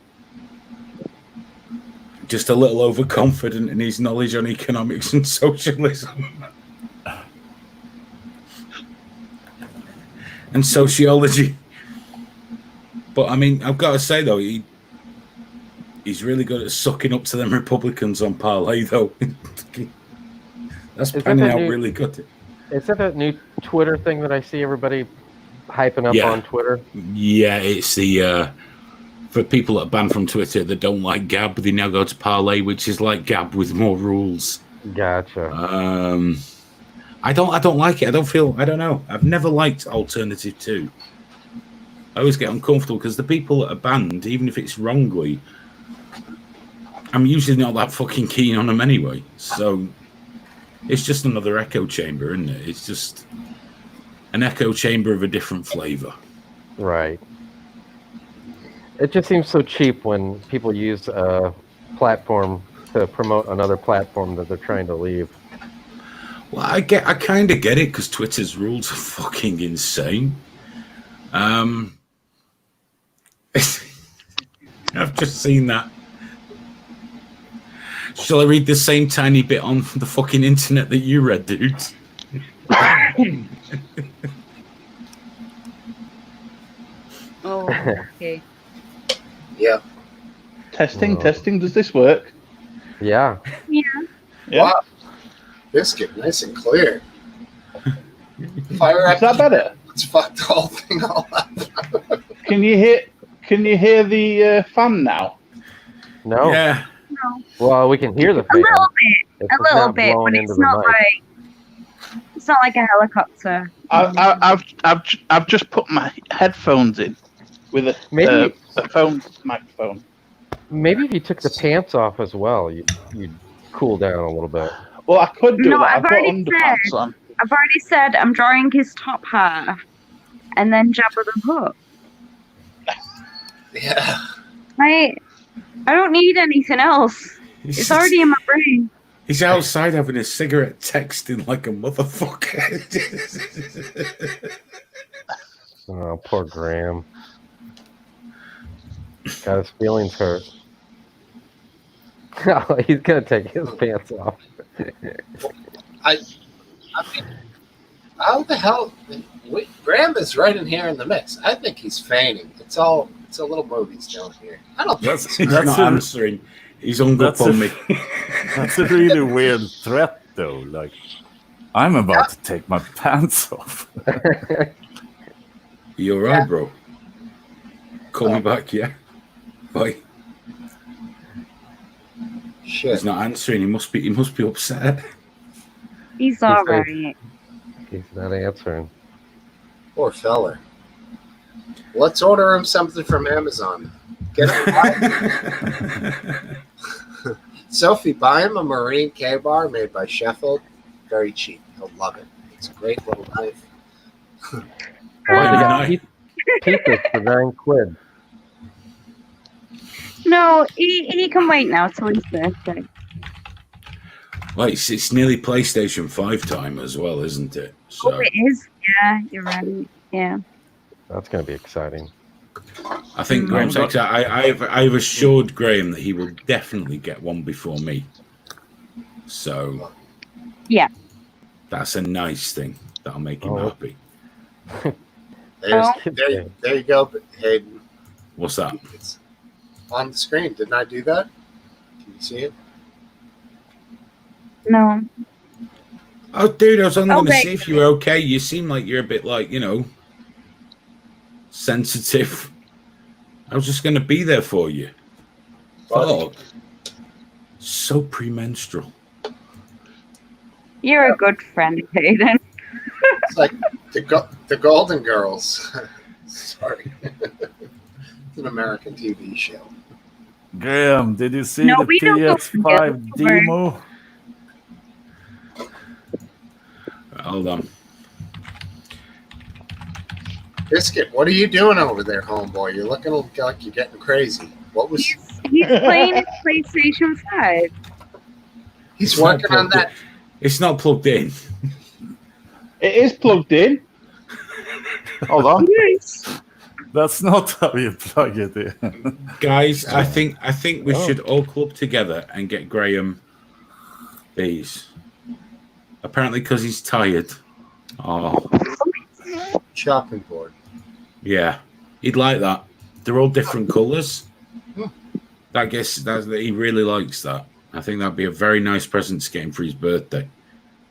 Just a little overconfident in his knowledge on economics and socialism. And sociology. But I mean, I've got to say though, he's really good at sucking up to them Republicans on parlay though. That's panning out really good. Is that that new Twitter thing that I see everybody hyping up on Twitter? Yeah, it's the for people that are banned from Twitter that don't like Gab, they now go to Parlay, which is like Gab with more rules. Gotcha. I don't like it. I don't know. I've never liked Alternative 2. I always get uncomfortable because the people that are banned, even if it's wrongly, I'm usually not that fucking keen on them anyway. So it's just another echo chamber, isn't it? It's just an echo chamber of a different flavor. Right. It just seems so cheap when people use a platform to promote another platform that they're trying to leave. Well, I kind of get it because Twitter's rules are fucking insane. I've just seen that. Shall I read the same tiny bit on the fucking internet that you read, dude? Oh, okay. Yeah. Testing. Does this work? Yeah. Yeah. Wow. Biscuit, nice and clear. Fire up. Is that better? Let's fuck the whole thing all up. Can you hear the fan now? No. Yeah. No. Well, we can hear the A fan. little bit. It's A just little not bit, blowing but into it's the not mic. like it's not like a helicopter. I've just put my headphones in with a phone microphone. Maybe if you took the pants off as well, you'd cool down a little bit. Well, I could do No, that. I've I've got already underpants on. I've already said I'm drawing his top half, and then Jabba the Hutt. Yeah. I don't need anything else. It's already in my brain. He's outside having a cigarette, texting like a motherfucker. Oh, poor Graham. Got his feelings hurt. Oh, he's gonna take his pants off. I mean, how the hell? Graham is right in here in the mix. I think he's feigning. It's a little movies down here. I don't think He's not answering. He's hung up on me. That's a really weird threat, though. Like, I'm about to take my pants off. You alright, bro? Call me back, yeah? Bye. Shit. He's not answering. He must be upset. He's alright. He's not answering. Poor feller. Let's order him something from Amazon. Get him. Sophie, buy him a Marine K-bar made by Sheffield. Very cheap. He'll love it. It's a great little knife. Keep this for £9. No, he can wait now till his birthday. Well, it's nearly PlayStation 5 time as well, isn't it? So, Oh, it is. Yeah, you're right. Yeah. That's going to be exciting. I think Graham's I've assured Graham that he will definitely get one before me. So, yeah, that's a nice thing. That'll make him happy. There you go, Hayden. What's that? It's on the screen. Didn't I do that? Can you see it? No. Oh, dude, I was only going to Okay. see if you were okay. You seem like you're a bit sensitive. I was just going to be there for you. Fuck. So premenstrual. You're a good friend, Hayden. It's like the Golden Girls. Sorry. It's an American TV show. Graham, did you see No, the we don't go PS5 together. demo? Hold on. Biscuit, what are you doing over there, homeboy? You're looking like you're getting crazy. What was? He's playing his PlayStation 5. He's It's not working on plugged that. It's not plugged in. It is plugged in. Hold on. Yes. That's not how you plug it in. Guys, I think we should all club together and get Graham these. Apparently because he's tired. Oh. Chopping board. Yeah. He'd like that. They're all different colours. He really likes that. I think that'd be a very nice present to get him for his birthday.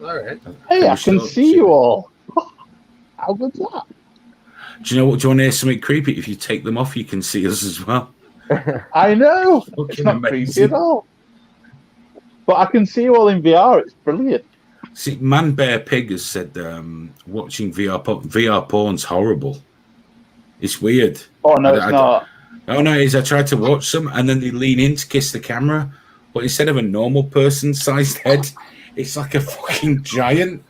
All right. Hey, I can see you all. How good's that? Do you know what? Do you want to hear something creepy? If you take them off, you can see us as well. I know. It's Fucking not creepy amazing. at all. But I can see you all in VR. It's brilliant. See, Man Bear Pig has said watching VR porn's horrible. It's weird. Oh, no, it's not. Oh, no, it is. I tried to watch some, and then they lean in to kiss the camera, but instead of a normal person-sized head, it's like a fucking giant.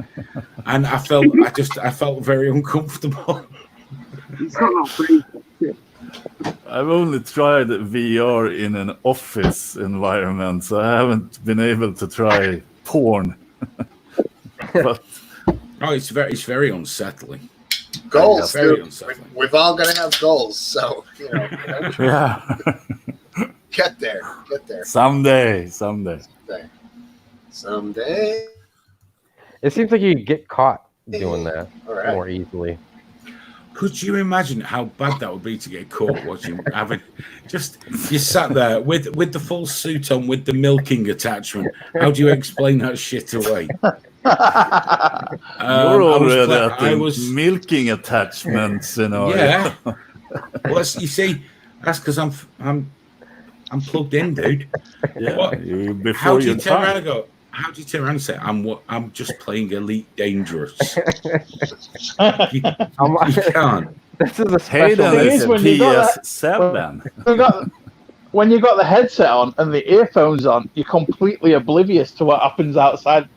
And I felt very uncomfortable. It's not that crazy. I've only tried VR in an office environment, so I haven't been able to try porn. But Oh, it's very unsettling. Goals, Very dude. unsettling. We've all got to have goals, so yeah, get there. someday. Someday. It seems like you could get caught doing that All right. more easily. Could you imagine how bad that would be to get caught watching you sat there with the full suit on with the milking attachment? How do you explain that shit away? You're already at the milking attachments, Yeah. Well, you see, that's because I'm plugged in, dude. Yeah. How do you turn around and go? How do you turn around and say I'm just playing Elite Dangerous? you can't. This is a Hayden special is when you got that- PS7. When you got the headset on and the earphones on, you're completely oblivious to what happens outside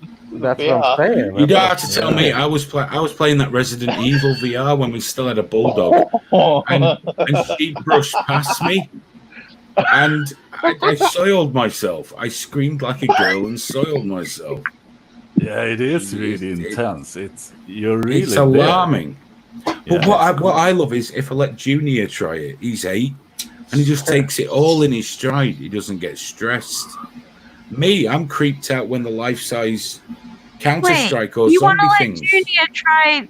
That's what I'm saying. You don't have to tell me. I was playing that Resident Evil VR when we still had a bulldog, and she brushed past me, and I soiled myself. I screamed like a girl and soiled myself. Yeah, it is really intense. You're really it's alarming. There. But Yeah, what I love is if I let Junior try it. He's 8, and he just takes it all in his stride. He doesn't get stressed. Me, I'm creeped out when the life-size Counter-Strike or you zombie want to let things. Junior try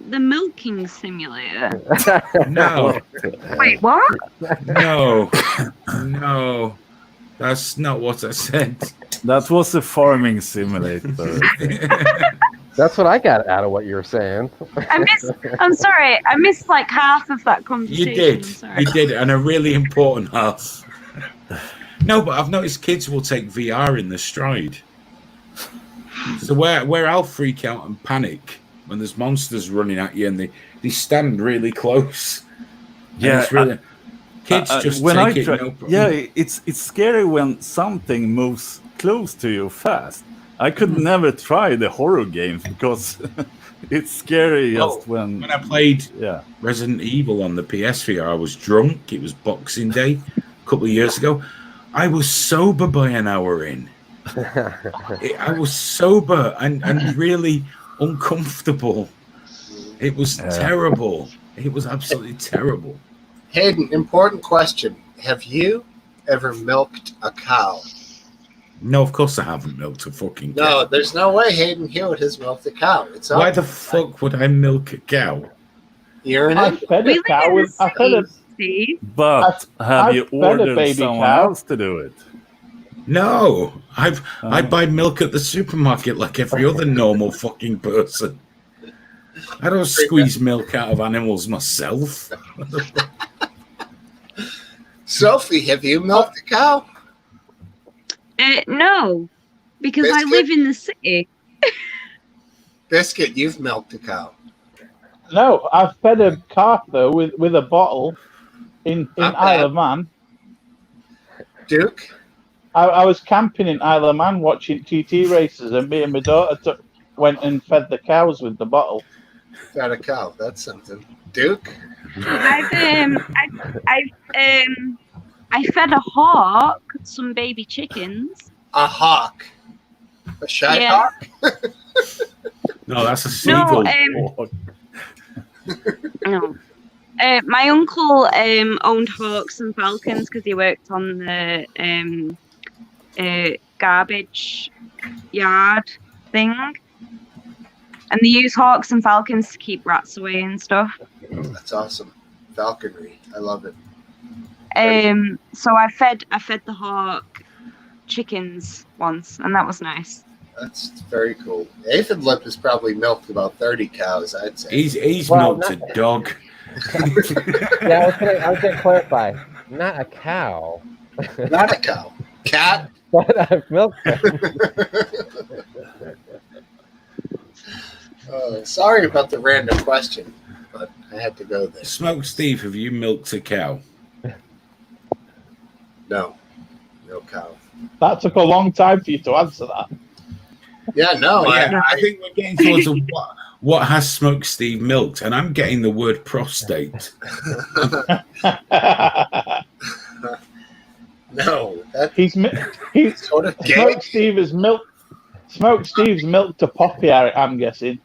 the milking simulator? No. Wait, what? No. That's not what I said. That was a farming simulator. That's what I got out of what you're saying. I'm sorry. I missed like half of that conversation. You did. Sorry. You did, and a really important half. No, but I've noticed kids will take VR in the stride. So where I'll freak out and panic when there's monsters running at you and they stand really close. Yeah, it's really, kids just when take I it try, no problem. yeah, it's scary when something moves close to you fast. I could never try the horror games because it's scary just when I played Resident Evil on the PSVR, I was drunk. It was Boxing Day a couple of years ago. I was sober by an hour in. I was sober and really uncomfortable. It was terrible. It was absolutely terrible. Hayden, important question. Have you ever milked a cow? No, of course I haven't milked a fucking cow. No, there's no way Hayden Hewitt has milked a cow. It's Why the fuck would I milk a cow? You're in I it. fed a cow with. I fed a. But have I've you fed a ordered baby someone cow. else to do it? No, I buy milk at the supermarket like every other normal fucking person. I don't squeeze milk out of animals myself. Sophie, have you milked a cow? No, because I Biscuit? live in the city. Biscuit, you've milked a cow. No, I've fed a calf though with a bottle in Isle of Man. Duke? I was camping in Isle of Man watching TT races, and me and my daughter went and fed the cows with the bottle. Fed a cow. That's something. Duke? I fed a hawk some baby chickens. A hawk? A shy Yeah. hawk? No, that's a seagull. No. My uncle owned hawks and falcons because he worked on the garbage yard thing. And they use hawks and falcons to keep rats away and stuff. That's awesome. Falconry. I love it. So I fed the hawk chickens once, and that was nice. That's very cool. Aphid Lip has probably milked about 30 cows, I'd say. He's milked a dog. Yeah, I was gonna clarify. Not a cow. Not a cow. Cat? But I've milked them. Sorry about the random question, but I had to go there. Smoke Steve, have you milked a cow? No. No cow. That took a long time for you to answer that. Yeah, no. I think we're getting towards what has Smoke Steve milked, and I'm getting the word prostate. No. He's sort of gay. Smoke Steve's milked a poppy, I'm guessing.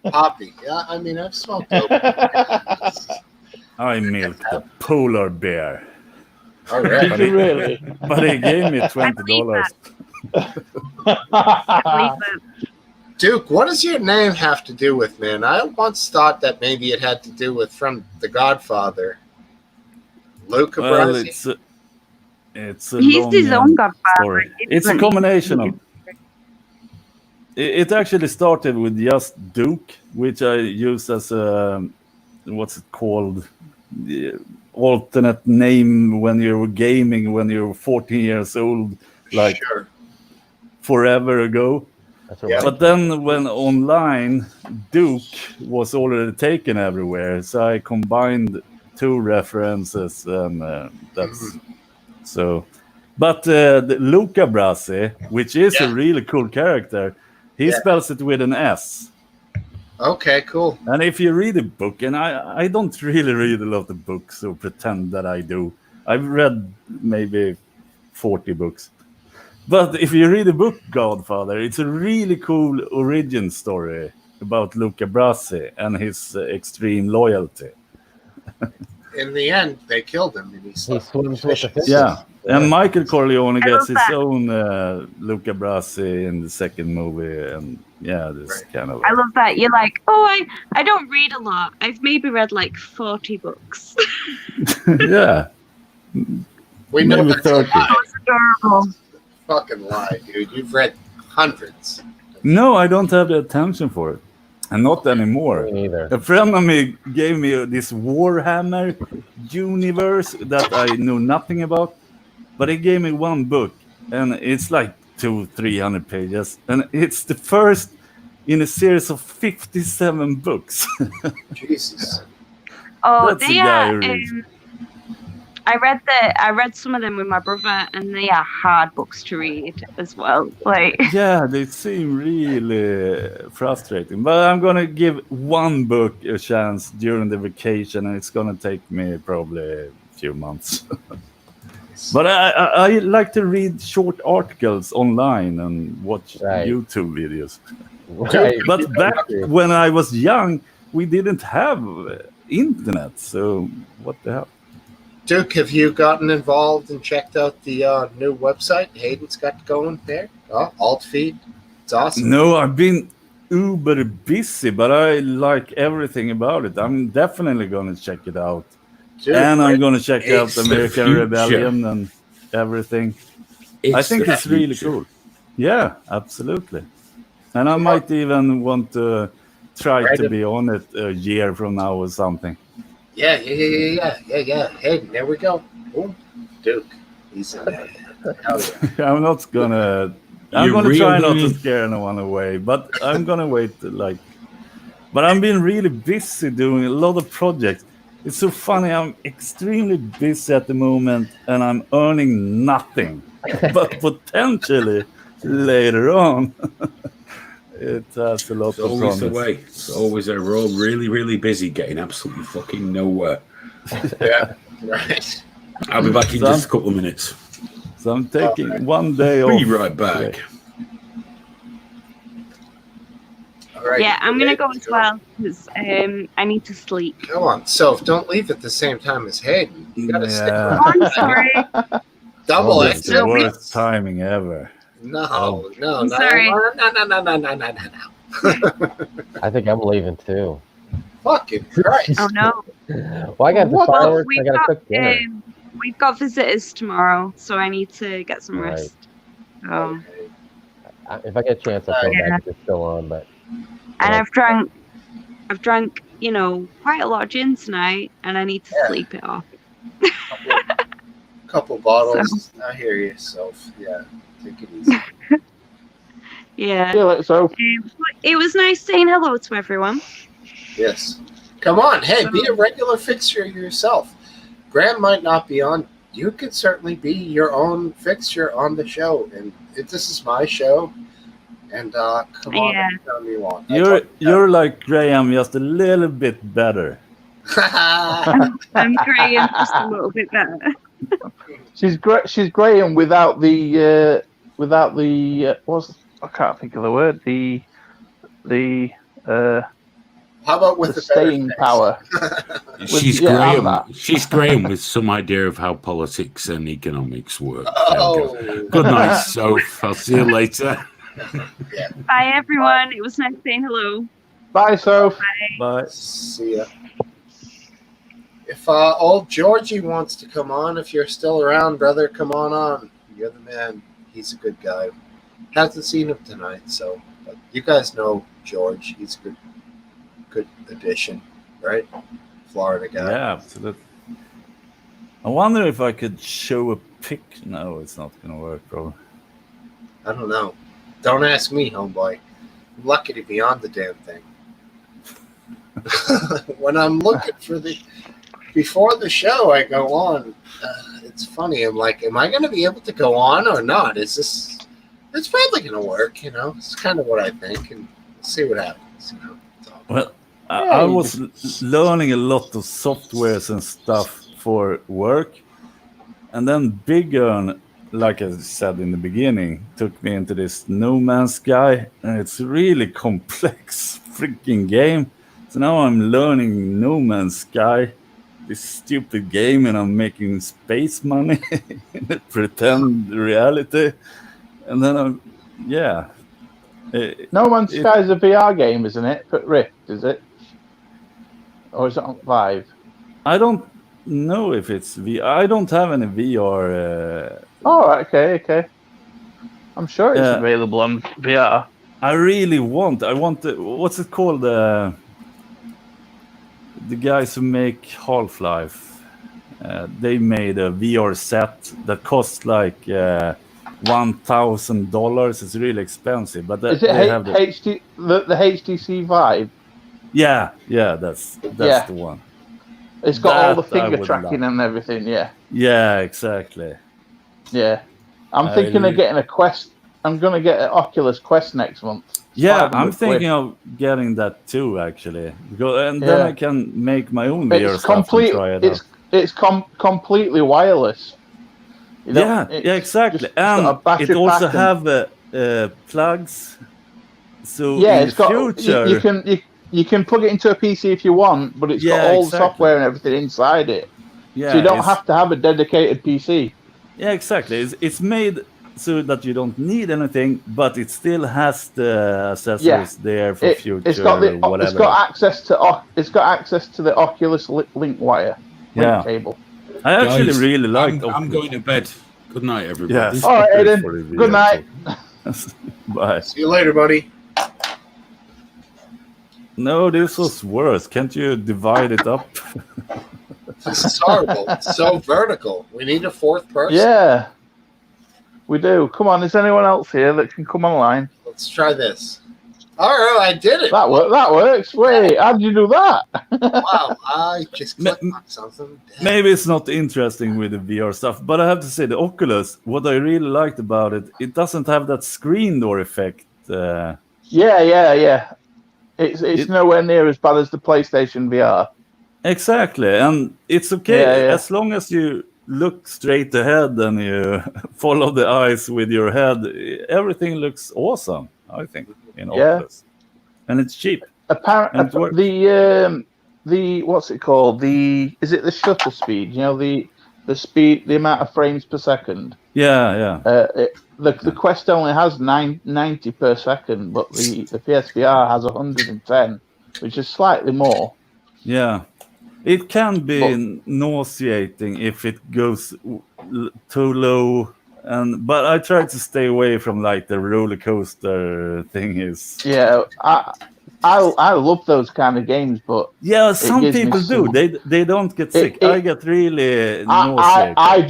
Poppy. Yeah, I mean, I've smoked dope. I milked a polar bear. All right. Did you really? But he gave me $20. Duke, what does your name have to do with, man? I once thought that maybe it had to do with from The Godfather. Luca Well, Brasi. it's a He's long his own godfather. story. It's a combination of. It actually started with just Duke, which I use as a what's it called, the alternate name when you're gaming when you're 14 years old, like forever ago. Yeah. But then when online, Duke was already taken everywhere, so I combined two references, and that's so. But the Luca Brasi, which is a really cool character, He spells it with an S. Okay, cool. And if you read a book, and I don't really read a lot of books or pretend that I do. I've read maybe 40 books. But if you read the book Godfather, it's a really cool origin story about Luca Brasi and his extreme loyalty. In the end, they killed him. And he swims with the fish. Yeah. And Michael Corleone gets his own Luca Brasi in the second movie. And yeah, this kind of... I love that. You're like, oh, I don't read a lot. I've maybe read like 40 books. Yeah. We know maybe that's 30. That was adorable. Fucking lie, dude. You've read hundreds. No, I don't have the attention for it. And not anymore. Me neither. A friend of me gave me this Warhammer universe that I knew nothing about. But he gave me one book. And it's like 200-300 pages. And it's the first in a series of 57 books. Jesus. Oh, That's they a guy are. who reads. I read some of them with my brother, and they are hard books to read as well. Like, yeah, they seem really frustrating. But I'm gonna give one book a chance during the vacation, and it's gonna take me probably a few months. But I like to read short articles online and watch YouTube videos. Right. But back when I was young, we didn't have internet, so what the hell? Duke, have you gotten involved and checked out the new website Hayden's got going there? Oh, alt feed. It's awesome. No, I've been uber busy, but I like everything about it. I'm definitely going to check it out. Dude, and I'm going to check out the American future. Rebellion and everything. I think the it's really future. cool. Yeah, absolutely. And I might even want to try to be on it a year from now or something. Yeah. Hayden, there we go. Boom. Duke. He's in there. Hell yeah. I'm not gonna. I'm gonna try not to scare anyone away, but I'm gonna wait. But I'm being really busy doing a lot of projects. It's so funny. I'm extremely busy at the moment, and I'm earning nothing. But potentially later on, it has a lot It's of always promise. the way. It's always a we're all really, really busy getting absolutely fucking nowhere. Yeah, right. I'll be back in just a couple of minutes. So I'm taking one day off. Be right back. today. All right. yeah, I'm gonna go as well because I need to sleep. Come on, Soph, don't leave at the same time as Hayden. You gotta stick Yeah. Oh, I'm sorry. double Oh, X. it's the worst timing ever. No. I'm sorry. No. I think I'm leaving too. Fucking Christ. Oh no. Well, I got the Well, fireworks. I got to cook dinner. we've got visitors tomorrow, so I need to get some Right. rest. If I get a chance, I'll come back if it's still on. But And I've drank, quite a lot of gin tonight, and I need to sleep it off. Couple bottles. I hear you, Soph. Yeah, take it easy. Yeah. So It was nice saying hello to everyone. Yes. Come on, hey, be a regular fixture yourself. Graham might not be on. You could certainly be your own fixture on the show, and this is my show. And come on, anytime you want. You're like Graham, just a little bit better. I'm Graham just a little bit better. she's Graham without the what's I can't think of the word How about with the the better staying face? power. She's yeah, I'm Graham. that. She's Graham with some idea of how politics and economics work. Oh. Good night, Soph. I'll see you later. Bye, everyone. It was nice saying hello. Bye, Soph. Bye. See ya. If old Georgie wants to come on, if you're still around, brother, come on. You're the man. He's a good guy. Hasn't seen him tonight, so but you guys know George. He's a good addition, right? Florida guy. Yeah, absolutely. I wonder if I could show a pic. No, it's not going to work, probably. I don't know. Don't ask me, homeboy. I'm lucky to be on the damn thing. When I'm looking for before the show, I go on. It's funny. I'm like, am I going to be able to go on or not? This It's probably going to work, you know. It's kind of what I think, and we'll see what happens, you know. Well, I was learning a lot of softwares and stuff for work, and then Big Earn, like I said in the beginning, took me into this No Man's Sky, and it's a really complex freaking game. So now I'm learning No Man's Sky, this stupid game, and I'm making space money in a pretend reality. And then No Man's Sky is a VR game, isn't it? But Rift, is it? Or is it on Vive? I don't know if it's VR. I don't have any VR. Oh, okay. I'm sure it's available on VR. I want what's it called? The guys who make Half-Life, they made a VR set that costs like $1,000. It's really expensive, but is it the HTC Vive? Yeah, that's the one. It's got all the finger tracking and everything. Yeah, exactly. Yeah, I'm thinking of getting a Quest. I'm gonna get an Oculus Quest next month. Yeah, I'm thinking of getting that too, actually. And then I can make my own VR stuff and try it out. It's completely wireless. Exactly. And it also have plugs. So in the future, you can plug it into a PC if you want, but it's got all the software and everything inside it. Yeah, so you don't have to have a dedicated PC. Yeah, exactly. It's made so that you don't need anything, but it still has the accessories there for future. It's got access to the Oculus link wire. Link cable. I actually really like. I'm going to bed. Good night, everybody. Yes. All right, Aiden. Good night. Bye. See you later, buddy. No, this was worse. Can't you divide it up? This is horrible. It's so vertical. We need a fourth person. Yeah, we do. Come on, is anyone else here that can come online? Let's try this. All right, I did it. That works. Wait, how did you do that? Wow, I just clicked on something. Maybe it's not interesting with the VR stuff, but I have to say the Oculus, what I really liked about it, it doesn't have that screen door effect. Yeah. It's nowhere near as bad as the PlayStation VR. Exactly, and it's okay as long as you look straight ahead and you follow the eyes with your head. Everything looks awesome, I think, in Oculus, and it's cheap. Apparently, the what's it called? Is it the shutter speed? You know, the speed, the amount of frames per second. Yeah. The Quest only has 90 per second, but the PSVR has 110, which is slightly more. Yeah. It can be nauseating if it goes too low, but I try to stay away from like the roller coaster thingies. Yeah, I love those kind of games, but some people do. They don't get sick. I get really nauseated. I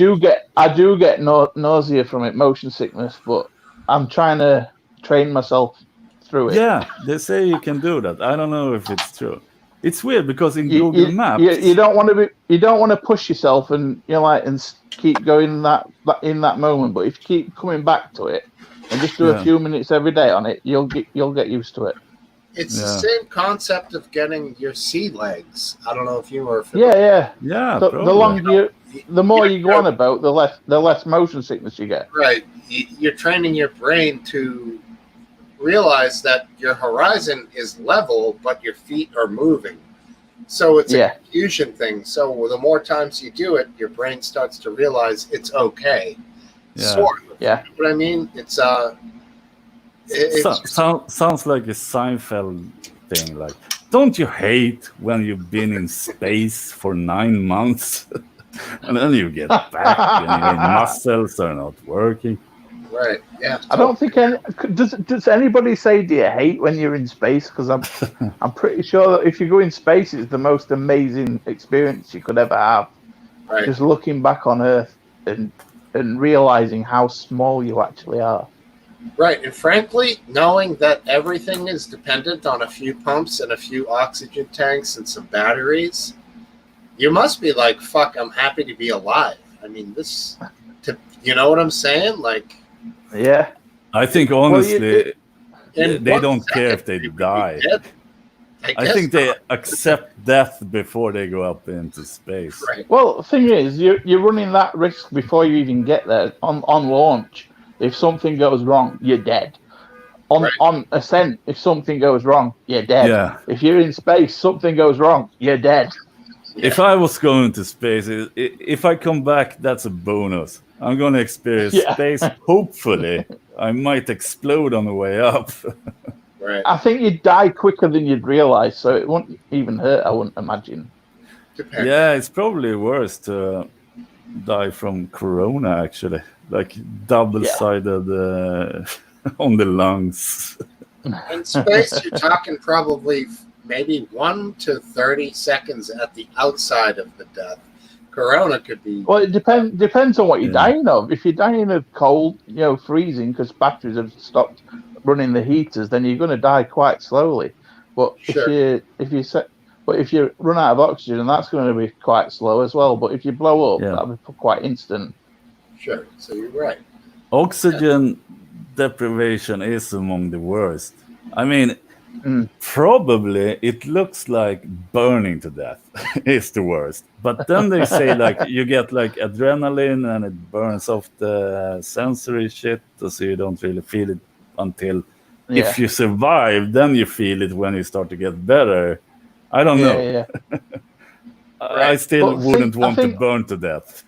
do get nausea from it, motion sickness, but I'm trying to train myself through it. Yeah, they say you can do that. I don't know if it's true. It's weird because in Google Maps, you don't want to push yourself and and keep going in that moment. But if you keep coming back to it and just do a few minutes every day on it, you'll get used to it. It's the same concept of getting your sea legs. I don't know if you were familiar. Yeah. The more you go on about, the less motion sickness you get. Right. You're training your brain to realize that your horizon is level, but your feet are moving. So it's a confusion thing. So the more times you do it, your brain starts to realize it's okay. Sort of. Yeah. You know what I mean? It's sounds like a Seinfeld thing. Like, don't you hate when you've been in space for 9 months and then you get back and your muscles are not working? Right. Yeah. I don't think does anybody say, do you hate when you're in space? Because I'm pretty sure that if you go in space, it's the most amazing experience you could ever have. Right. Just looking back on Earth and realizing how small you actually are. Right. And frankly, knowing that everything is dependent on a few pumps and a few oxygen tanks and some batteries, you must be like, fuck, I'm happy to be alive. I mean, you know what I'm saying? Like, yeah. I think honestly, in they 1 don't care second, if they would be die. dead. I think they not. accept death before they go up into space. Right. Well, the thing is, you're running that risk before you even get there. On launch, if something goes wrong, you're dead. On ascent, if something goes wrong, you're dead. Yeah. If you're in space, something goes wrong, you're dead. If I was going to space, if I come back, that's a bonus. I'm going to experience Yeah. space. Hopefully, I might explode on the way up. Right. I think you'd die quicker than you'd realize, so it wouldn't even hurt, I wouldn't imagine. Depends. Yeah, it's probably worse to die from corona, actually. Like double-sided on the lungs. In space, you're talking probably maybe 1 to 30 seconds at the outside of the death. Corona could be. Well, it depends on what you're dying of. If you're dying of cold, freezing because batteries have stopped running the heaters, then you're going to die quite slowly. But Sure. if you run out of oxygen, that's going to be quite slow as well. But if you blow up, that'll be quite instant. Sure. So you're right. Oxygen deprivation is among the worst. I mean, probably it looks like burning to death is the worst. But then they say like you get like adrenaline and it burns off the sensory shit, so you don't really feel it until if you survive, then you feel it when you start to get better. I don't know. Yeah. I still wouldn't want to burn to death.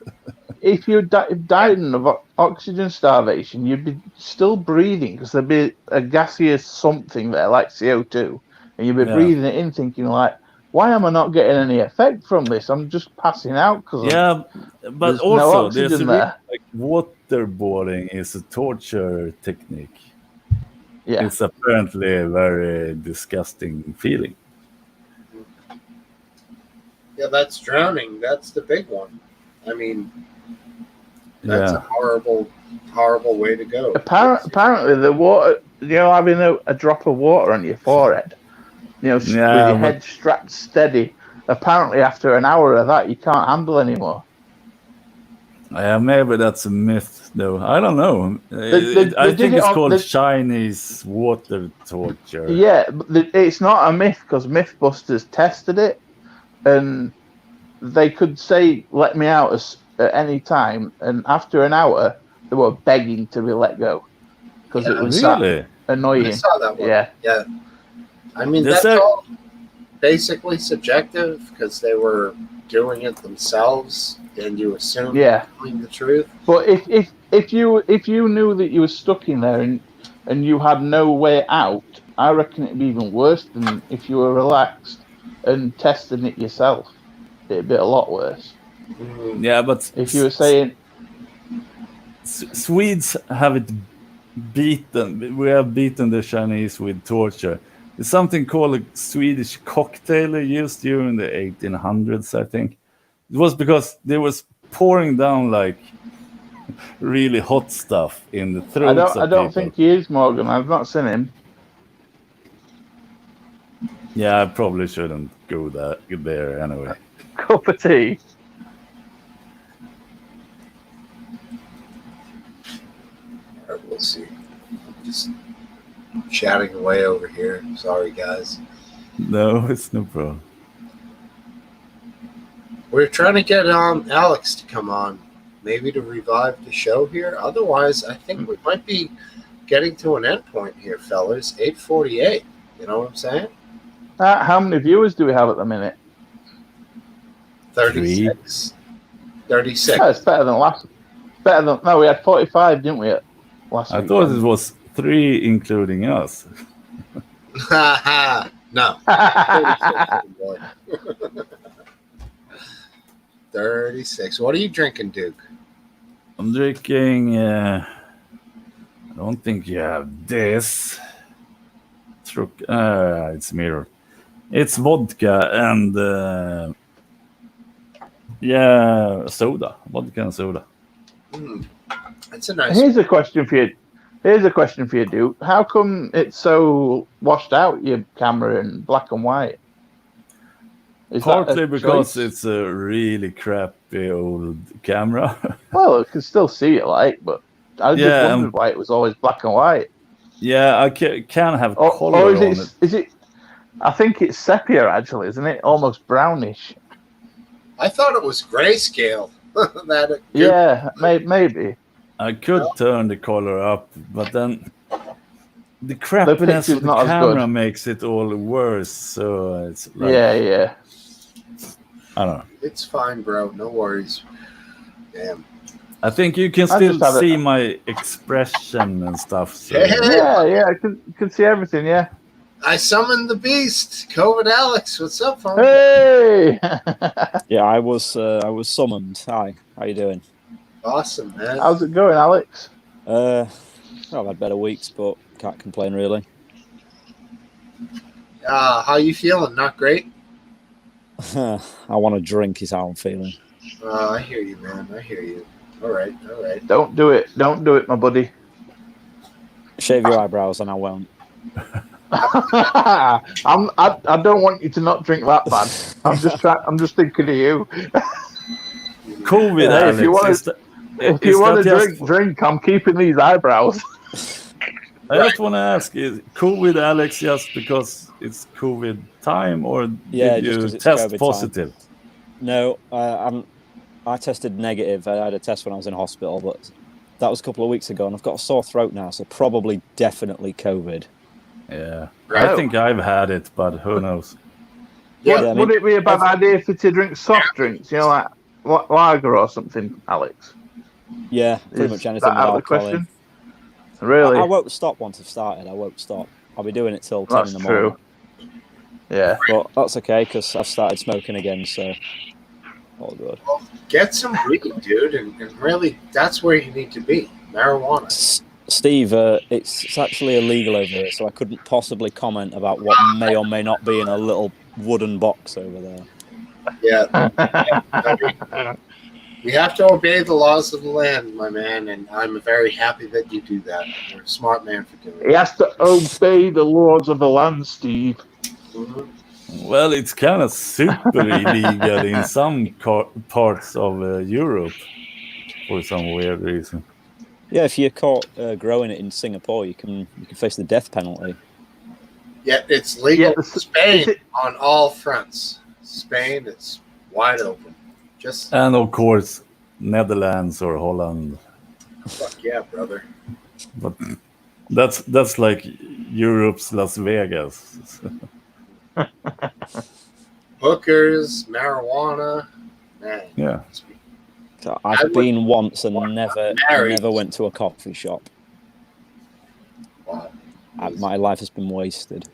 If you died of oxygen starvation, you'd be still breathing because there'd be a gaseous something there, like CO2, and you'd be breathing it in, thinking like, "Why am I not getting any effect from this? I'm just passing out because but there's also no oxygen there's there." Like waterboarding is a torture technique. Yeah, it's apparently a very disgusting feeling. Yeah, that's drowning. That's the big one. I mean, that's a horrible, horrible way to go. Apparently, the water, having a drop of water on your forehead, with your head strapped steady. Apparently, after an hour of that, you can't handle anymore. Yeah, maybe that's a myth, though. I don't know. I think it's called Chinese water torture. Yeah, but it's not a myth because Mythbusters tested it, and they could say, "Let me out at any time," and after an hour, they were begging to be let go because it was that annoying. I saw that one. Yeah. I mean, that's all basically subjective because they were doing it themselves, and you assume they're telling the truth. But if you knew that you were stuck in there and you had no way out, I reckon it'd be even worse than if you were relaxed and testing it yourself. It'd be a lot worse. Yeah, but if you were saying Swedes have it beaten, we have beaten the Chinese with torture. There's something called a Swedish cocktail they used during the 1800s, I think. It was because they was pouring down like really hot stuff in the throats. I don't think he is, Morgan. I've not seen him. Yeah, I probably shouldn't go there anyway. Cup of tea. All right, we'll see. I'm just chatting away over here. Sorry, guys. No, it's no problem. We're trying to get Alex to come on, maybe to revive the show here. Otherwise, I think we might be getting to an end point here, fellas. 8:48. You know what I'm saying? How many viewers do we have at the minute? 36. 36. Yeah, it's better than last. No, we had 45, didn't we? Last week. I thought it was 3, including us. No. 36. What are you drinking, Duke? I'm drinking. I don't think you have this. It's mirror. It's vodka and soda. Vodka and soda. That's a nice. Here's a question for you, Duke. How come it's so washed out, your camera, in black and white? Partly because it's a really crappy old camera. Well, I can still see it, but I just wondered why it was always black and white. Yeah, I can have color or is on it? Is it? I think it's sepia, actually, isn't it? Almost brownish. I thought it was grayscale. Yeah, maybe. I could turn the color up, but then the crappiness of the not as camera good. makes it all worse. So it's like, yeah. I don't know. It's fine, bro. No worries. Damn. I think you can still see my expression and stuff. So. Yeah. I can see everything. Yeah. I summoned the beast, COVID Alex. What's up, homie? Hey. Yeah, I was summoned. Hi, how you doing? Awesome, man. How's it going, Alex? I've had better weeks, but can't complain really. How you feeling? Not great? I want to drink is how I'm feeling. I hear you, man. I hear you. All right. Don't do it, my buddy. Shave your eyebrows and I won't. I don't want you to not drink that bad. I'm just thinking of you. COVID, hey, Alex. If you want to drink, I'm keeping these eyebrows. I just want to ask, is COVID, Alex, just because it's COVID time, or did you test positive? Time. No, I tested negative. I had a test when I was in hospital, but that was a couple of weeks ago, and I've got a sore throat now, so probably definitely COVID. Yeah, I think I've had it, but who knows? Would it be a bad idea for you to drink soft drinks, like lager or something, Alex? Yeah, pretty much anything with alcohol in. Really? I won't stop once I've started. I won't stop. I'll be doing it till 10 in the morning. Yeah. But that's okay, because I've started smoking again, so all good. Well, get some weed, dude, and really, that's where you need to be. Marijuana. Steve, it's actually illegal over here, so I couldn't possibly comment about what may or may not be in a little wooden box over there. Yeah. We have to obey the laws of the land, my man, and I'm very happy that you do that. You're a smart man for doing it. He has to obey the laws of the land, Steve. Mm-hmm. Well, it's kind of super illegal in some parts of Europe for some weird reason. Yeah, if you're caught growing it in Singapore, you can face the death penalty. Yeah, it's legal in Spain on all fronts. Spain, it's wide open. And of course, Netherlands or Holland. Fuck yeah, brother. But that's like Europe's Las Vegas. Hookers, marijuana, man. Yeah. So I've been once and never went to a coffee shop. Wow. My life has been wasted.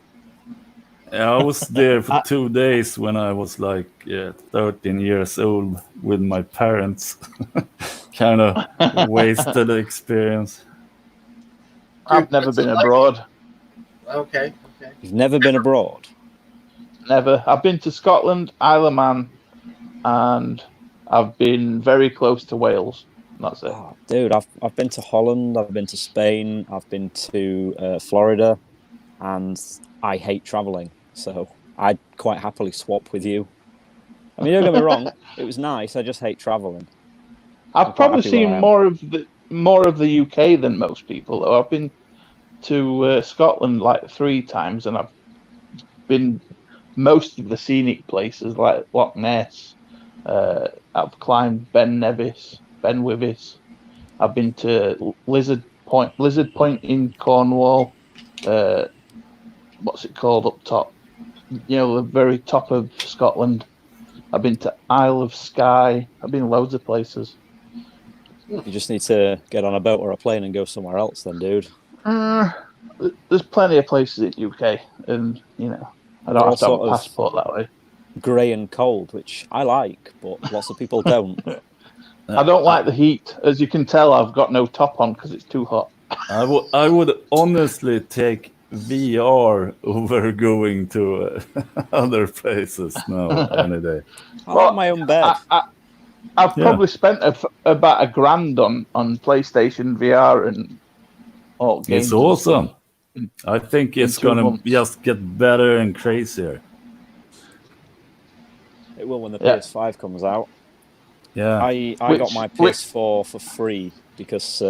Yeah, I was there for 2 days when I was like 13 years old with my parents. Kind of wasted the experience. I've never been abroad. Okay. You've never been abroad? Never. I've been to Scotland, Isle of Man, and I've been very close to Wales. That's it. Oh, dude, I've been to Holland, I've been to Spain, I've been to Florida, and I hate traveling. So I'd quite happily swap with you. I mean, don't get me wrong, it was nice. I just hate traveling. I've probably seen more of the UK than most people, though. I've been to Scotland like 3 times, and I've been most of the scenic places like Loch Ness. I've climbed Ben Nevis, Ben Wyvis. I've been to Lizard Point in Cornwall. What's it called up top? The very top of Scotland. I've been to Isle of Skye. I've been loads of places. You just need to get on a boat or a plane and go somewhere else then, dude. There's plenty of places in UK, and I don't have to have a passport that way. Grey and cold, which I like, but lots of people don't. I don't like the heat. As you can tell, I've got no top on because it's too hot. I would honestly take VR over going to other places now any day. I like my own bed. I've probably spent about $1,000 on PlayStation VR and all games. It's awesome. I think it's gonna just get better and crazier. It will when the PS5 comes out. Yeah, I got my PS4 for free because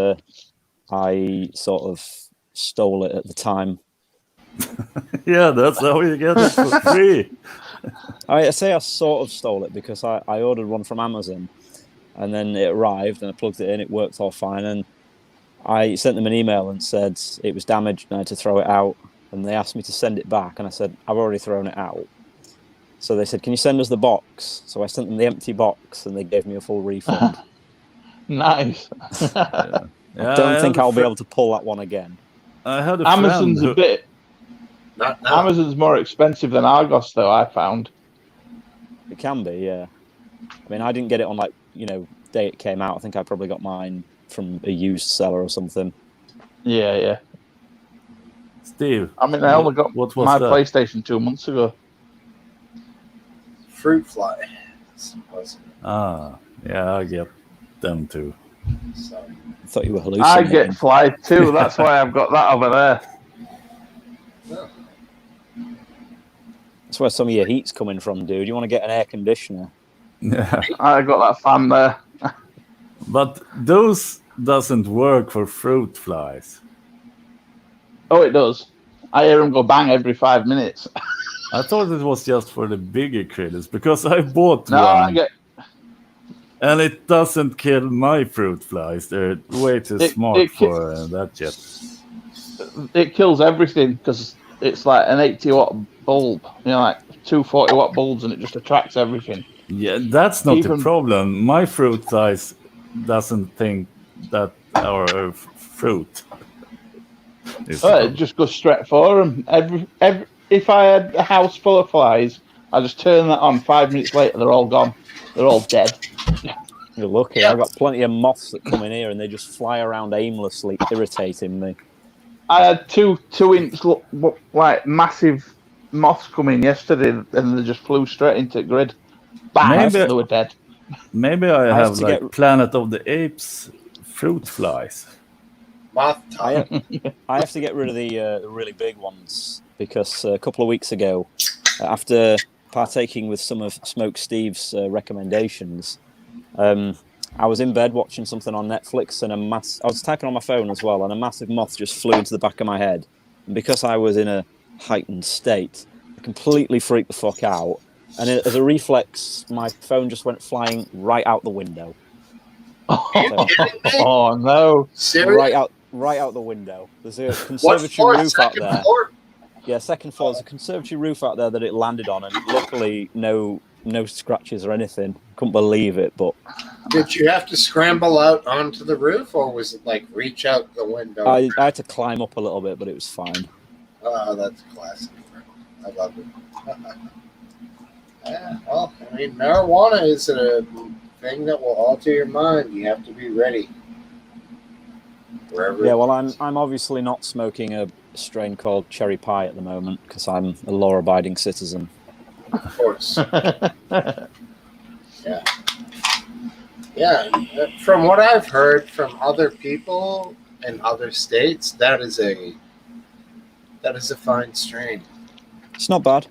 I sort of stole it at the time. Yeah, that's how you get it for free. I say I sort of stole it because I ordered one from Amazon, and then it arrived and I plugged it in. It worked all fine, and I sent them an email and said it was damaged and I had to throw it out. And they asked me to send it back, and I said I've already thrown it out. So they said, "Can you send us the box?" So I sent them the empty box, and they gave me a full refund. Nice. I don't think I'll be able to pull that one again. I had a Amazon's friend a bit. Not now. Amazon's more expensive than Argos, though. I found. It can be, yeah. I mean, I didn't get it on day it came out. I think I probably got mine from a used seller or something. Yeah. Steve. I mean, I only got what was my that? PlayStation 2 months ago. Fruit fly. Yeah, I get them too. So. I thought you were I hallucinating. get fly too. That's why I've got that over there. That's where some of your heat's coming from, dude. You want to get an air conditioner? Yeah. I got that fan there. But those doesn't work for fruit flies. Oh, it does. I hear them go bang every 5 minutes. I thought it was just for the bigger critters because I bought No, one. And it doesn't kill my fruit flies. They're way too smart for that jet. It kills everything because it's like an 80-watt bulb. Like 240-watt bulbs, and it just attracts everything. Yeah, that's not the problem. My fruit flies doesn't think that our fruit is. It just goes straight for them. If I had a house full of flies, I just turn that on. 5 minutes later, they're all gone. They're all dead. You're lucky. I've got plenty of moths that come in here and they just fly around aimlessly, irritating me. I had two-inch like massive moths come in yesterday, and they just flew straight into the grid. Bang! They were dead. Maybe I have like Planet of the Apes fruit flies. I have to get rid of the really big ones because a couple of weeks ago, after partaking with some of Smoke Steve's recommendations, I was in bed watching something on Netflix, and I was typing on my phone as well, and a massive moth just flew into the back of my head. And because I was in a heightened state, I completely freaked the fuck out. And as a reflex, my phone just went flying right out the window. Oh no! Seriously? Right out the window. There's a conservatory roof out there. Floor? Yeah, second floor. There's a conservatory roof out there that it landed on, and luckily no scratches or anything. Couldn't believe it, but did you have to scramble out onto the roof, or was it like reach out the window? I had to climb up a little bit, but it was fine. Oh, that's classic. I love it. Yeah, well, I mean, marijuana is a thing that will alter your mind. You have to be ready. Wherever. Yeah, well, I'm obviously not smoking a strain called cherry pie at the moment because I'm a law-abiding citizen. Of course. Yeah. From what I've heard from other people in other states, that is a fine strain. It's not bad.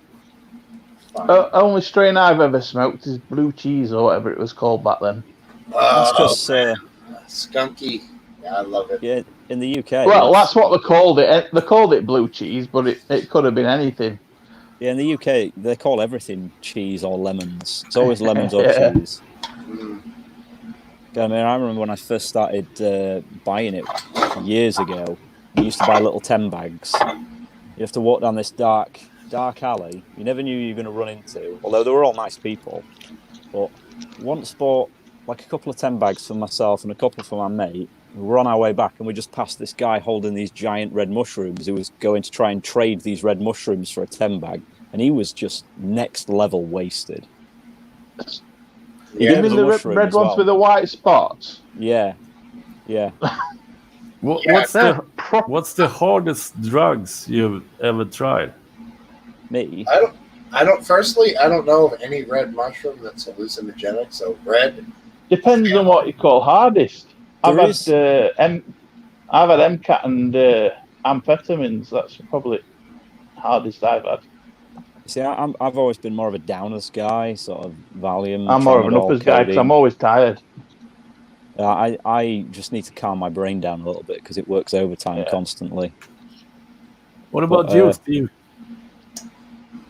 Only strain I've ever smoked is blue cheese or whatever it was called back then. That's because skunky. Yeah, I love it. Yeah, in the UK. Well, that's what they called it. They called it blue cheese, but it could have been anything. Yeah, in the UK, they call everything cheese or lemons. It's always lemons or cheese. I mean, I remember when I first started buying it years ago. You used to buy little 10 bags. You have to walk down this dark alley. You never knew you were going to run into. Although they were all nice people. But once bought like a couple of 10 bags for myself and a couple for my mate. We were on our way back and we just passed this guy holding these giant red mushrooms who was going to try and trade these red mushrooms for a 10 bag. And he was just next level wasted. You mean the red ones with the white spots? Yeah. What's the hardest drugs you've ever tried? Me? I don't know of any red mushroom that's hallucinogenic. So red depends on what you call hardest. I've had MCAT and amphetamines. That's probably hardest I've had. See, I've always been more of a downers guy, sort of Valium. I'm more of an uppers guy because I'm always tired. I just need to calm my brain down a little bit because it works overtime constantly. What about you, Steve?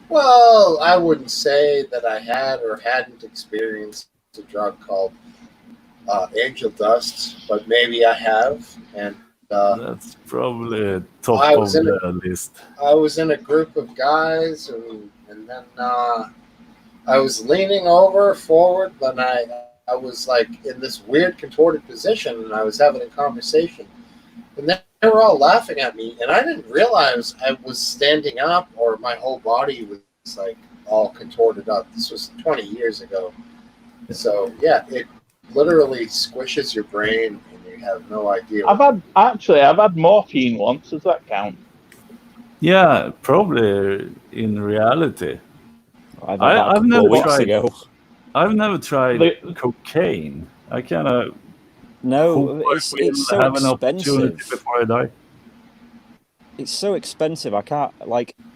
Well, I wouldn't say that I had or hadn't experienced a drug called angel dust, but maybe I have. And that's probably top of the list. I was in a group of guys, and then I was leaning forward, but I was like in this weird contorted position, and I was having a conversation. And they were all laughing at me, and I didn't realize I was standing up or my whole body was like all contorted up. This was 20 years ago. So, yeah, it literally squishes your brain, and you have no idea. I've had morphine once. Does that count? Yeah, probably in reality. I've never tried cocaine. I kind of it's so have an expensive. opportunity before I die. It's so expensive. I can't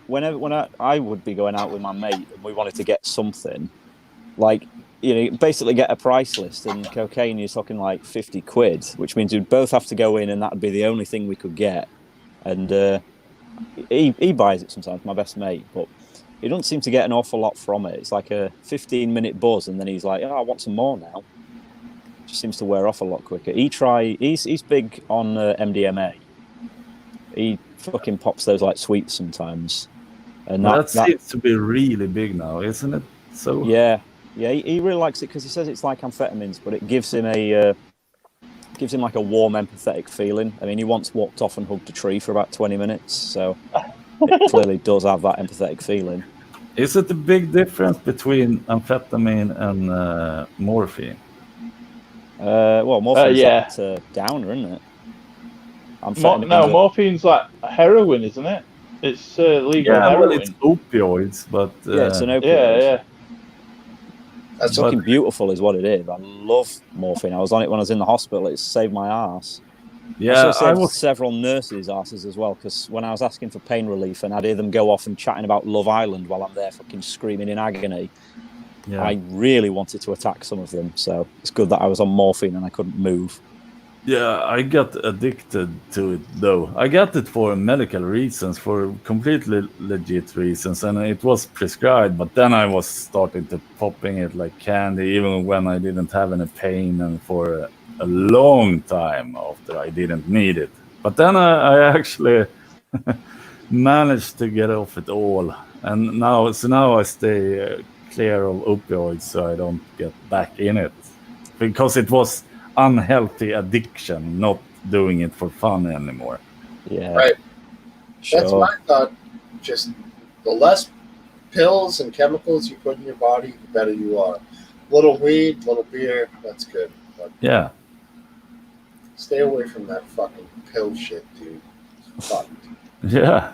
when I would be going out with my mate and we wanted to get something, basically get a price list, and cocaine you're talking like 50 quid, which means we'd both have to go in and that'd be the only thing we could get. And he buys it sometimes, my best mate, but he doesn't seem to get an awful lot from it. It's like a 15-minute buzz, and then he's like, "Oh, I want some more now." Just seems to wear off a lot quicker. He's big on MDMA. He fucking pops those like sweets sometimes, and that seems to be really big now, isn't it? So yeah, he really likes it because he says it's like amphetamines, but it gives him like a warm, empathetic feeling. I mean, he once walked off and hugged a tree for about 20 minutes, so it clearly does have that empathetic feeling. Is it a big difference between amphetamine and morphine? Well, morphine's a downer, isn't it? Morphine's like heroin, isn't it? It's legal heroin. Well, it's opioids, but it's an opioid. Yeah. That's fucking beautiful, is what it is. I love morphine. I was on it when I was in the hospital. It saved my ass. Yeah, I was several nurses' asses as well, because when I was asking for pain relief and I'd hear them go off and chatting about Love Island while I'm there fucking screaming in agony, I really wanted to attack some of them. So it's good that I was on morphine and I couldn't move. Yeah, I got addicted to it though. I got it for medical reasons, for completely legit reasons, and it was prescribed. But then I was starting to popping it like candy, even when I didn't have any pain, and for a long time after I didn't need it. But then I actually managed to get off it all, and now I stay clear of opioids, so I don't get back in it, because it was unhealthy addiction, not doing it for fun anymore. Yeah, right. Sure. That's my thought. Just the less pills and chemicals you put in your body, the better you are. Little weed, little beer, that's good. But yeah, stay away from that fucking pill shit, dude. Fuck. Yeah.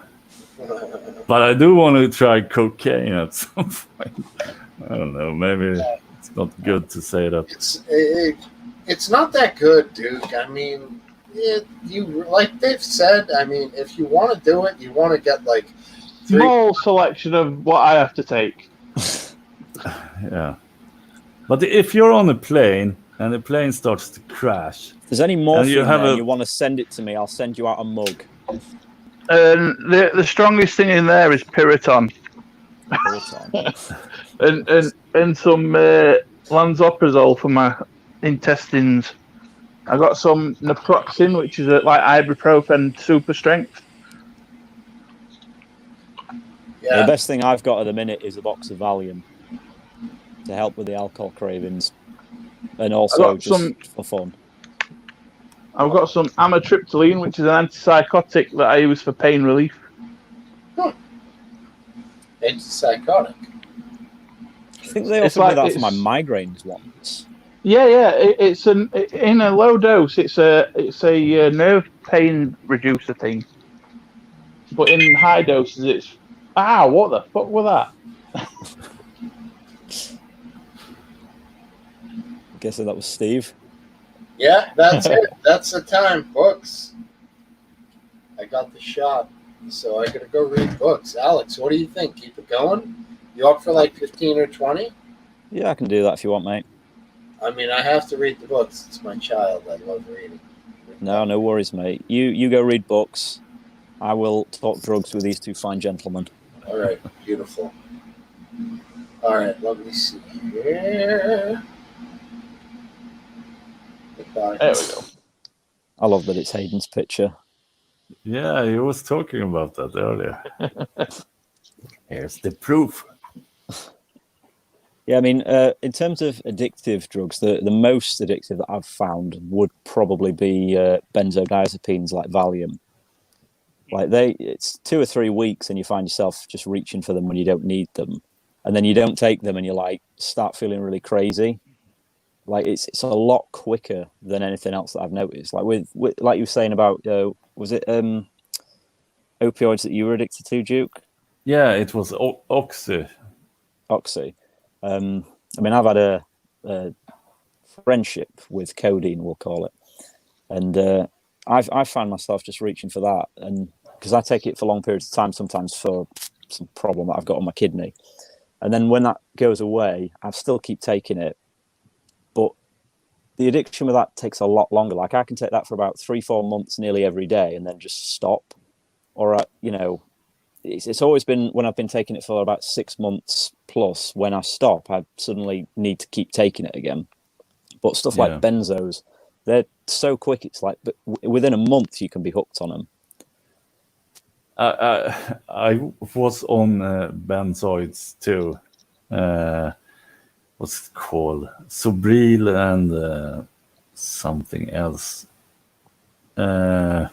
But I do want to try cocaine at some point. I don't know. Maybe it's not good to say that. It's not that good, Duke. I mean, you like they've said. I mean, if you want to do it, you want to get like small selection of what I have to take. Yeah, but if you're on a plane and the plane starts to crash, if there's any morphine and you want to send it to me, I'll send you out a mug. The strongest thing in there is Piriton. and some lansoprazole for my intestines. I got some naproxen, which is like ibuprofen super strength. Yeah. The best thing I've got at the minute is a box of Valium to help with the alcohol cravings, and also just for fun. I've got some amitriptyline, which is an antipsychotic that I use for pain relief. Antipsychotic. I think they also do that for my migraines once. Yeah. It's in a low dose. It's a nerve pain reducer thing, but in high doses, it's what the fuck was that? I'm guessing that was Steve. Yeah, that's it. That's the time. Books. I got the shot, so I gotta go read books. Alex, what do you think? Keep it going? You up for like 15 or 20? Yeah, I can do that if you want, mate. I mean, I have to read the books. It's my child. I love reading. No worries, mate. You go read books. I will talk drugs with these two fine gentlemen. All right, beautiful. All right, let me see here. Goodbye. There we go. I love that it's Hayden's picture. Yeah, he was talking about that earlier. Here's the proof. Yeah, I mean, in terms of addictive drugs, the most addictive that I've found would probably be benzodiazepines like Valium. Like it's 2 or 3 weeks and you find yourself just reaching for them when you don't need them. And then you don't take them and you like start feeling really crazy. Like it's a lot quicker than anything else that I've noticed. Like with like you were saying about, was it opioids that you were addicted to, Duke? Yeah, it was Oxy. Oxy. I mean, I've had a friendship with codeine, we'll call it. And I find myself just reaching for that. And because I take it for long periods of time, sometimes for some problem that I've got on my kidney. And then when that goes away, I still keep taking it. But the addiction with that takes a lot longer. Like I can take that for about 3-4 months nearly every day and then just stop. Or, it's always been when I've been taking it for about 6 months plus, when I stop, I suddenly need to keep taking it again. But stuff like benzos, they're so quick. It's like, but within a month, you can be hooked on them. I was on benzoids too. What's it called? Sobril and something else. But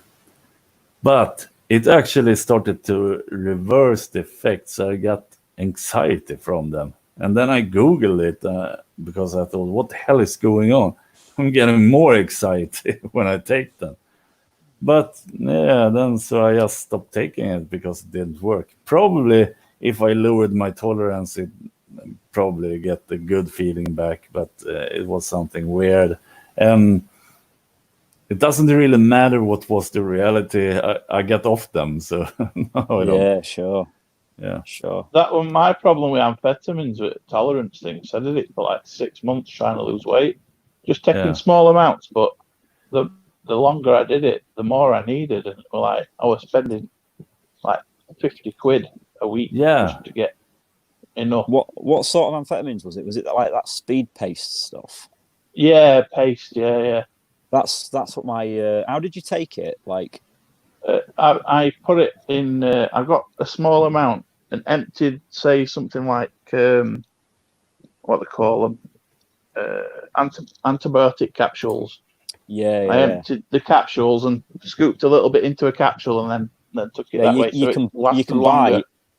it actually started to reverse the effects. I got anxiety from them. And then I Googled it because I thought, what the hell is going on? I'm getting more anxiety when I take them. But yeah, then so I just stopped taking it because it didn't work. Probably if I lowered my tolerance, it probably get the good feeling back, but it was something weird. And it doesn't really matter what was the reality. I got off them, so no, I don't. Yeah, sure. Yeah, sure. That was my problem with amphetamines, with tolerance things. I did it for like 6 months trying to lose weight, just taking small amounts. But the longer I did it, the more I needed, and like I was spending like 50 quid a week just to get enough. What sort of amphetamines was it? Was it like that speed paste stuff? Yeah, paste. Yeah. That's what my. How did you take it? Like, I put it in. I got a small amount and emptied, say something like what they call them, antibiotic capsules. Yeah. I emptied the capsules and scooped a little bit into a capsule and then took it that way.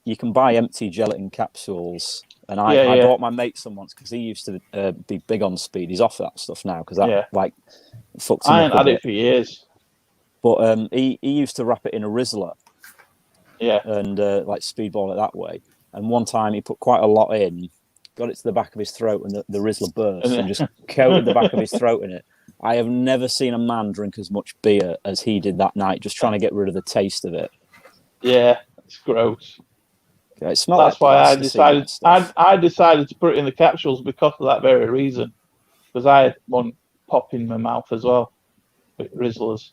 You can buy empty gelatin capsules. And I bought my mate some once because he used to be big on speed. He's off that stuff now because that like fucked him up. I ain't had it for years. But he used to wrap it in a Rizzler. Yeah. And like speedball it that way. And one time he put quite a lot in, got it to the back of his throat, and the Rizzler burst and just coated the back of his throat in it. I have never seen a man drink as much beer as he did that night, just trying to get rid of the taste of it. Yeah, it's gross. Okay, it smelled That's like why I decided to put it in the capsules because of that very reason. Because I had one pop in my mouth as well with Rizzlers.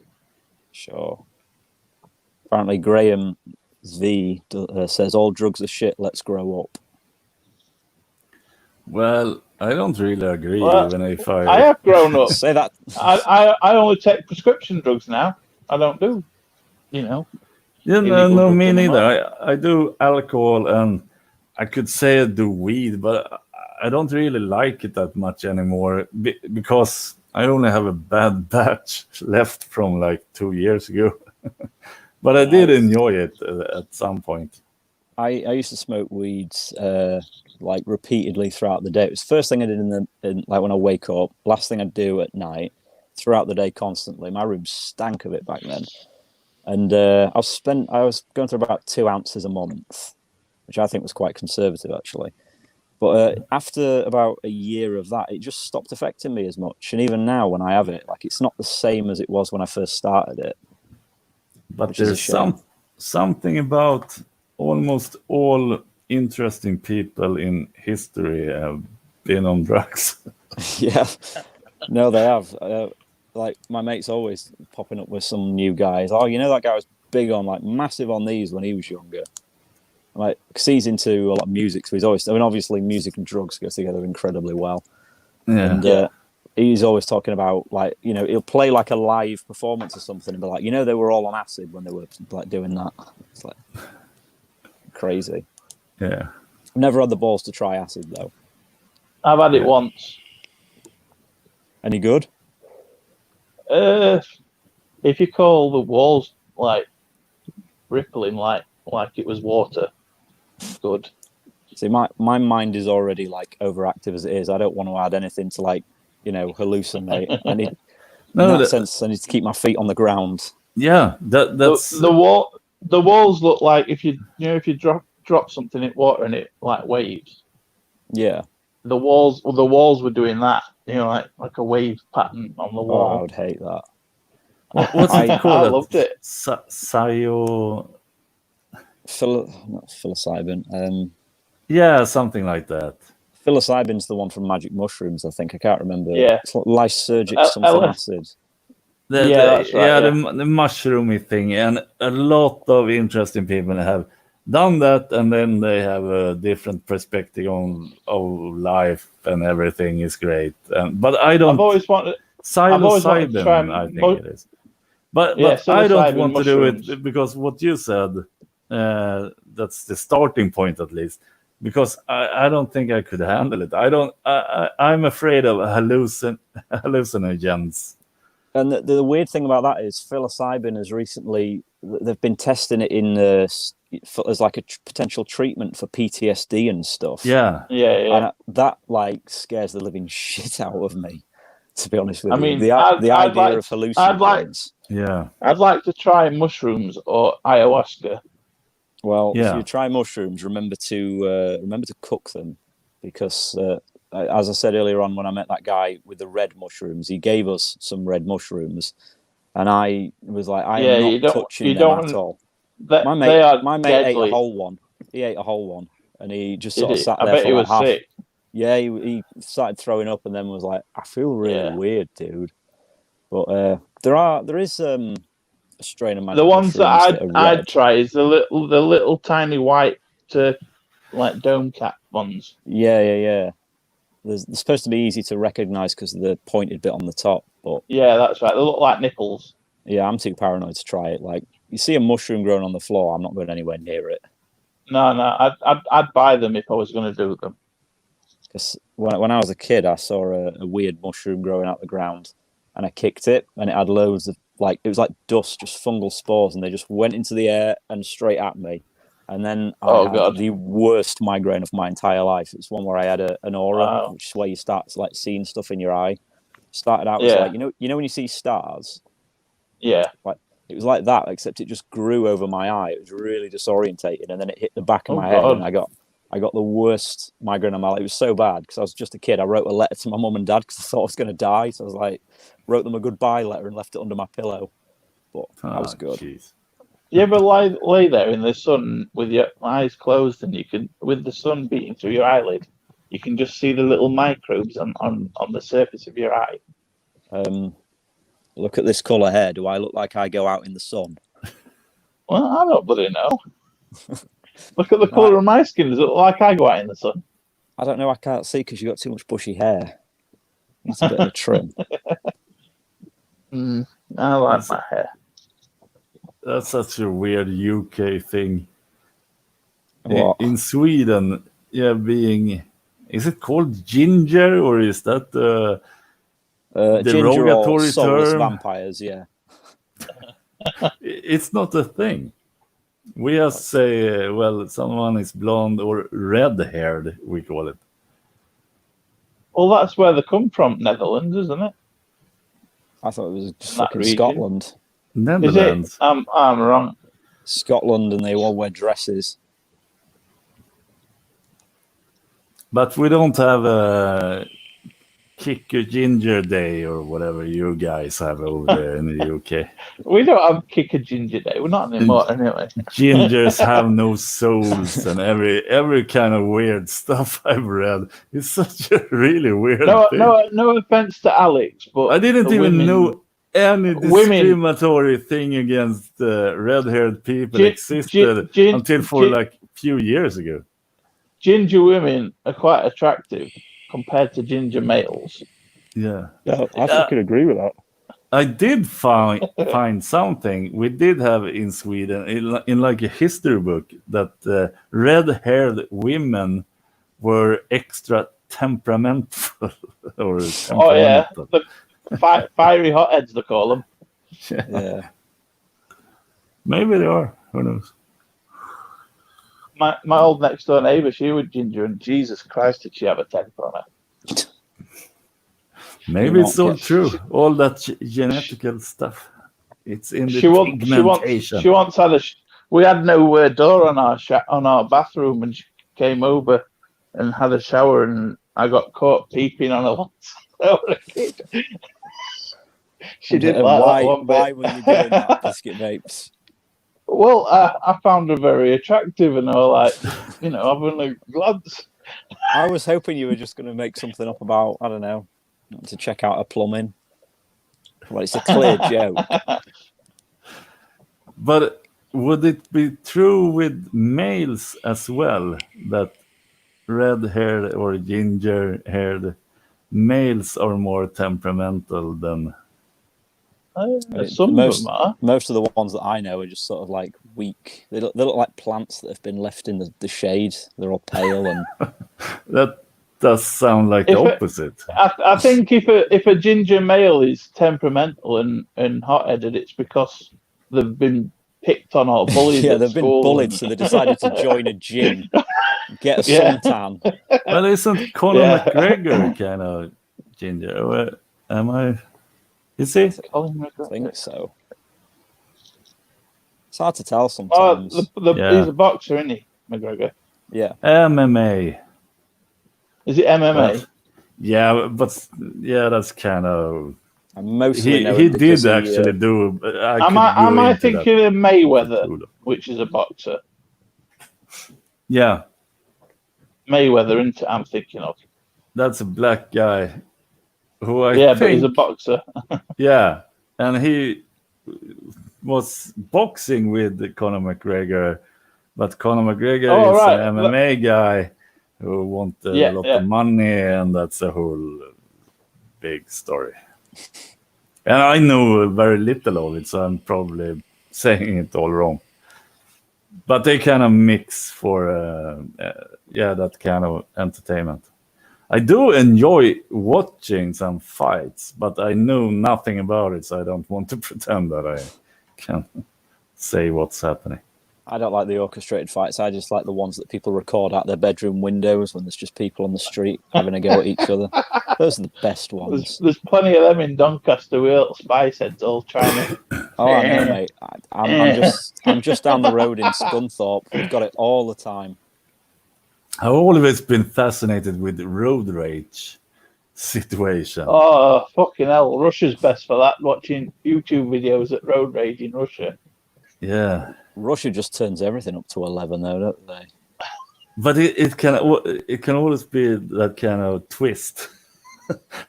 Sure. Apparently, Graham V says all drugs are shit. Let's grow up. Well, I don't really agree. Even if I have grown up. Say that. I only take prescription drugs now. I don't do, Yeah, no, me neither. I do alcohol, and I could say I do weed, but I don't really like it that much anymore because I only have a bad batch left from like 2 years ago. But I did enjoy it at some point. I used to smoke weeds like repeatedly throughout the day. It was the first thing I did like when I wake up, last thing I'd do at night, throughout the day constantly. My room stank of it back then. And I was going through about 2 ounces a month, which I think was quite conservative actually. But after about a year of that, it just stopped affecting me as much. And even now when I have it, like it's not the same as it was when I first started it. But there's something about almost all interesting people in history have been on drugs. Yeah, no, they have. Like my mate's always popping up with some new guys. Oh, you know that guy was big on like massive on these when he was younger. Like, cause he's into a lot of music, so he's always. I mean, obviously, music and drugs go together incredibly well. Yeah. And he's always talking about like, you know, he'll play like a live performance or something and be like, you know, they were all on acid when they were like doing that. It's like crazy. Yeah. I've never had the balls to try acid though. I've had it once. Any good? If you call the walls like rippling like it was water, good. See, my mind is already like overactive as it is. I don't want to add anything to like, you know, hallucinate. I need, No, in that sense, I need to keep my feet on the ground. Yeah, that's the walls look like if you drop something in water and it like waves. Yeah. The walls were doing that, you know, like a wave pattern on the wall. Oh, I would hate that. What's it called? I loved it. Not psilocybin. Yeah, something like that. Psilocybin's the one from Magic Mushrooms, I think. I can't remember. Yeah. It's like lysergic something acid. That's right. The mushroomy thing, and a lot of interesting people have done that, and then they have a different perspective on life, and everything is great. But I don't. I've always wanted Psilocybin, to try I think it is. But Yeah, I don't psilocybin want to do mushrooms. it because what you said, that's the starting point at least. Because I don't think I could handle it. I'm afraid of hallucinogens. And the weird thing about that is psilocybin has recently, they've been testing it in as like a potential treatment for PTSD and stuff. Yeah. And that like scares the living shit out of me, to be honest with you. mean, The I'd idea like- of hallucinogens. I'd like to try mushrooms or ayahuasca. Well, if you try mushrooms, remember to cook them, because as I said earlier on, when I met that guy with the red mushrooms, he gave us some red mushrooms, and I was like, I'm not touching them at all. My mate ate a whole one. He ate a whole one, and he just sort of sat there for like half. Sick. Yeah, he started throwing up, and then was like, I feel really weird, dude. But there is a strain of magic The ones that mushrooms I'd try is the little tiny white like dome cap ones. Yeah. They're supposed to be easy to recognize because of the pointed bit on the top. But yeah, that's right. They look like nipples. Yeah, I'm too paranoid to try it. Like, you see a mushroom growing on the floor, I'm not going anywhere near it. No, I'd buy them if I was going to do them. Because when I was a kid, I saw a weird mushroom growing out the ground, and I kicked it, and it had loads of it was like dust, just fungal spores, and they just went into the air and straight at me. And then I had the worst migraine of my entire life. It's one where I had an aura, which is where you start like seeing stuff in your eye. Started out as like, you know when you see stars? Yeah. Like it was like that, except it just grew over my eye. It was really disorientated, and then it hit the back of my head, and I got the worst migraine of my life. It was so bad because I was just a kid. I wrote a letter to my mum and dad because I thought I was going to die. So I was like, wrote them a goodbye letter and left it under my pillow. But that was good. Geez. You ever lay there in the sun with your eyes closed, and you can, with the sun beating through your eyelid, you can just see the little microbes on the surface of your eye. Look at this colour hair. Do I look like I go out in the sun? Well, I don't bloody know. Look at the colour of my skin. Does it look like I go out in the sun? I don't know. I can't see because you've got too much bushy hair. It's a bit of a trim. I like my hair. That's such a weird UK thing. What? In Sweden, is it called ginger, or is that the derogatory term? Vampires, yeah. It's not a thing. We just say, someone is blonde or red-haired, we call it. Well, that's where they come from, Netherlands, isn't it? I thought it was just fucking Scotland. Netherlands. Is it? I'm wrong. Scotland, and they all wear dresses. But we don't have Kick a Ginger Day or whatever you guys have over there in the UK. We don't have Kick a Ginger Day. We're not anymore anyway. Gingers have no souls and every kind of weird stuff I've read. It's such a really weird thing. No offense to Alex, but I didn't even know any discriminatory thing against red-haired people existed until for like a few years ago. Ginger women are quite attractive compared to ginger males. Yeah, I could agree with that. I did find something. We did have in Sweden, in like a history book, that red-haired women were extra temperamental. Or temperamental. Oh yeah, the fiery hotheads they call them. Yeah. Maybe they are. Who knows? My old next door neighbour, she was ginger, and Jesus Christ, did she have a temper on her? Maybe it's all true. All that genetical stuff. It's in the pigmentation. She once had we had no door on our bathroom, and she came over and had a shower, and I got caught peeping on her once. She didn't like that one bit. Why were you doing that, Biscuit Vapes? Well, I found her very attractive, and I was like, having a glance. I was hoping you were just going to make something up about, I don't know, to check out her plumbing. Well, it's a clear joke. But would it be true with males as well, that red-haired or ginger-haired males are more temperamental than... Most of the ones that I know are just sort of like weak. They look like plants that have been left in the shade. They're all pale and... That does sound like the opposite. I think if a ginger male is temperamental and hot-headed, it's because they've been picked on or bullied. Yeah, they've been bullied, so they decided to join a gym, get a suntan. Well, isn't Conor McGregor kind of ginger? Am I? Is he? I think so. It's hard to tell sometimes. He's a boxer, isn't he, McGregor? Yeah. MMA. Is it MMA? That's kind of. Mostly he did actually do. Am I thinking of Mayweather, which is a boxer? Yeah. Mayweather, I'm thinking of. That's a black guy. Who but he's a boxer. Yeah, and he was boxing with Conor McGregor, but Conor McGregor is an MMA guy who wanted a lot of money, and that's a whole big story. And I know very little of it, so I'm probably saying it all wrong. But they kind of mix for that kind of entertainment. I do enjoy watching some fights, but I know nothing about it, so I don't want to pretend that I can say what's happening. I don't like the orchestrated fights. I just like the ones that people record out their bedroom windows when there's just people on the street having a go at each other. Those are the best ones. There's plenty of them in Doncaster with little spice heads all trying to... Oh, I know, mate. I'm just down the road in Scunthorpe. We've got it all the time. I've always been fascinated with road rage situation. Oh, fucking hell. Russia's best for that, watching YouTube videos at road rage in Russia. Yeah. Russia just turns everything up to 11, though, don't they? But it can always be that kind of twist.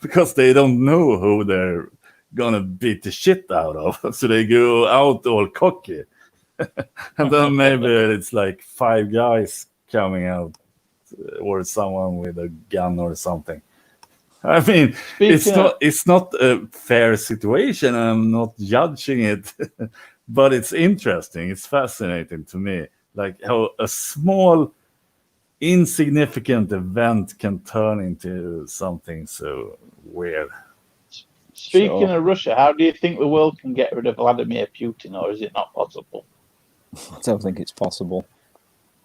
Because they don't know who they're going to beat the shit out of. So they go out all cocky. And then maybe it's like 5 guys coming out. Or someone with a gun or something. I mean, it's not a fair situation. I'm not judging it, but it's interesting. It's fascinating to me, like how a small, insignificant event can turn into something so weird. Speaking of Russia, how do you think the world can get rid of Vladimir Putin, or is it not possible? I don't think it's possible.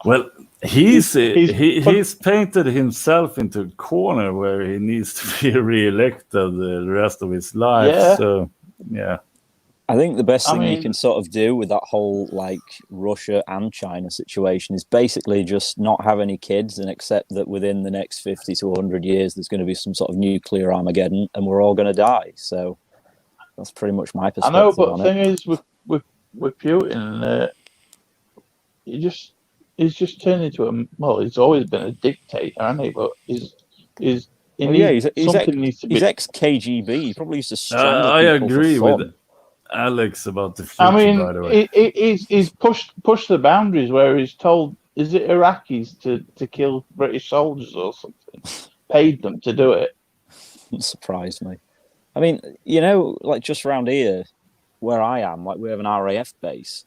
Well, he's painted himself into a corner where he needs to be re-elected the rest of his life. Yeah. So, yeah. I think the best thing you can sort of do with that whole like Russia and China situation is basically just not have any kids and accept that within the next 50 to 100 years there's going to be some sort of nuclear Armageddon and we're all going to die. So that's pretty much my perspective. I know, but the thing is with Putin, he's just turned into he's always been a dictator, hasn't he? But he's he's ex KGB. He probably used to strangle I people agree for fun. with Alex about the future. I mean, by the way, he's pushed the boundaries where he's told, is it Iraqis to kill British soldiers or something? Paid them to do it. It surprised me. I mean, you know, like just around here where I am, like we have an RAF base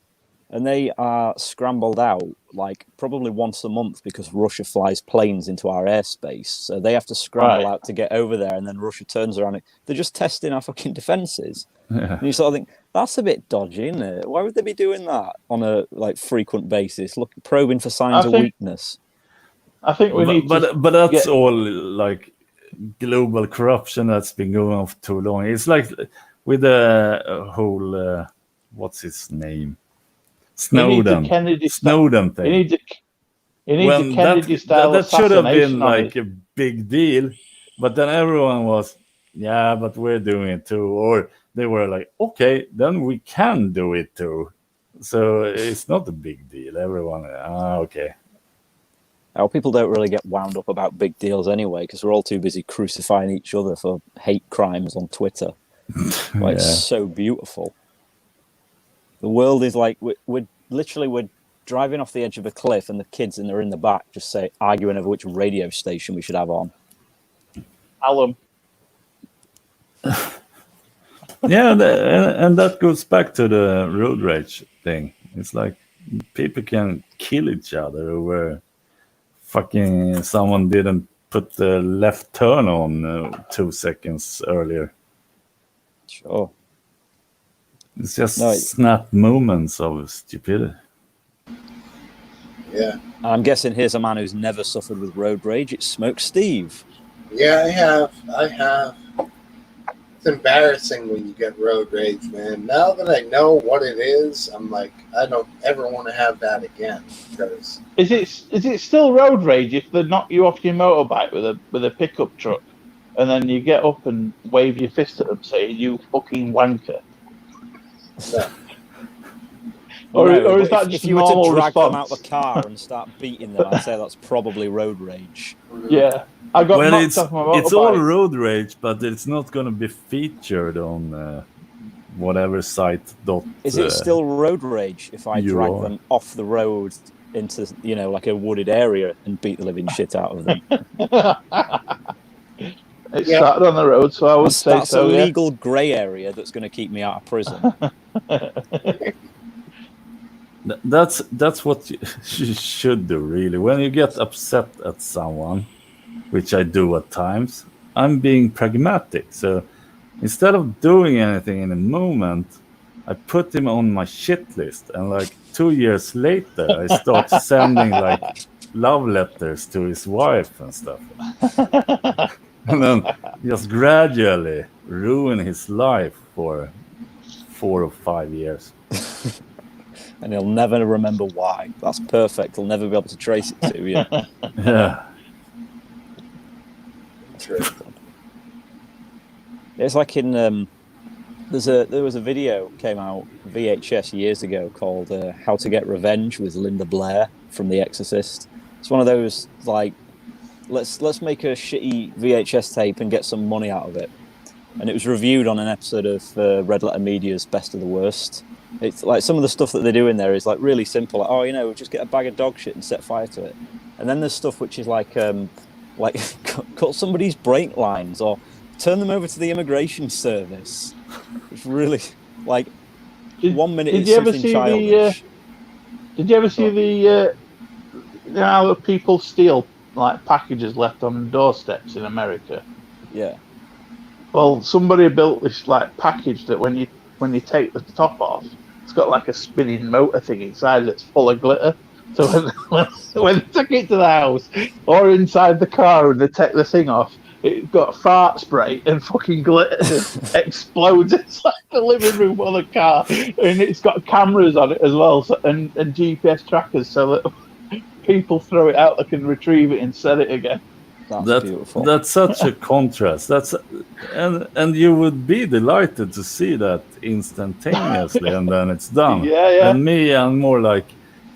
and they are scrambled out like probably once a month because Russia flies planes into our airspace. So they have to scramble out to get over there and then Russia turns around and they're just testing our fucking defenses. Yeah. And you sort of think, that's a bit dodgy, isn't it? Why would they be doing that on a like frequent basis? Look, probing for signs of weakness. I think we need but that's all like global corruption that's been going on for too long. It's like with the whole what's his name? Snowden thing. You need the Kennedy style that should have been assassination like a big deal, but then everyone was, yeah, but we're doing it too, or they were like, okay, then we can do it too. So it's not a big deal. Everyone, okay. Well, people don't really get wound up about big deals anyway because we're all too busy crucifying each other for hate crimes on Twitter. Like, it's so beautiful. The world is like we're driving off the edge of a cliff, and the kids that are in the back just arguing over which radio station we should have on. Alum. Yeah, and that goes back to the road rage thing. It's like people can kill each other over fucking someone didn't put the left turn on 2 seconds earlier. Sure. It's just snap moments of stupidity. Yeah. I'm guessing here's a man who's never suffered with road rage. It's Smoke Steve. Yeah, I have. It's embarrassing when you get road rage, man. Now that I know what it is, I'm like, I don't ever want to have that again. Because is it still road rage if they knock you off your motorbike with a pickup truck, and then you get up and wave your fist at them saying, "You fucking wanker"? Yeah. Or is that just if you a were normal to drag response? them out the car and start beating them, I'd say that's probably road rage. Yeah, I got knocked off my motorbike. It's all road rage, but it's not going to be featured on whatever site. Is it still road rage if I drag them off the road into like a wooded area and beat the living shit out of them? It started on the road, so I would say that's a legal grey area that's going to keep me out of prison. That's what you should do, really. When you get upset at someone, which I do at times, I'm being pragmatic. So instead of doing anything in a moment, I put him on my shit list. And like 2 years later, I start sending like love letters to his wife and stuff. And then just gradually ruin his life for 4 or 5 years. And he'll never remember why. That's perfect. He'll never be able to trace it to you. Yeah. It's like in there was a video came out VHS years ago called "How to Get Revenge" with Linda Blair from The Exorcist. It's one of those like let's make a shitty VHS tape and get some money out of it. And it was reviewed on an episode of Red Letter Media's Best of the Worst. It's like some of the stuff that they do in there is like really simple. Like, just get a bag of dog shit and set fire to it. And then there's stuff which is like cut somebody's brake lines or turn them over to the immigration service. It's really like 1 minute is something childish. Did you ever see the how people steal like packages left on doorsteps in America? Yeah. Well, somebody built this like package that when you take the top off, it's got like a spinning motor thing inside that's full of glitter. So when they took it to the house or inside the car and they take the thing off, it's got fart spray and fucking glitter that explodes inside. the living room of the car, and it's got cameras on it as well, so, and GPS trackers, so that people throw it out, they can retrieve it and set it again. That's beautiful. That's such a contrast. And you would be delighted to see that instantaneously, and then it's done. Yeah. And me, I'm more like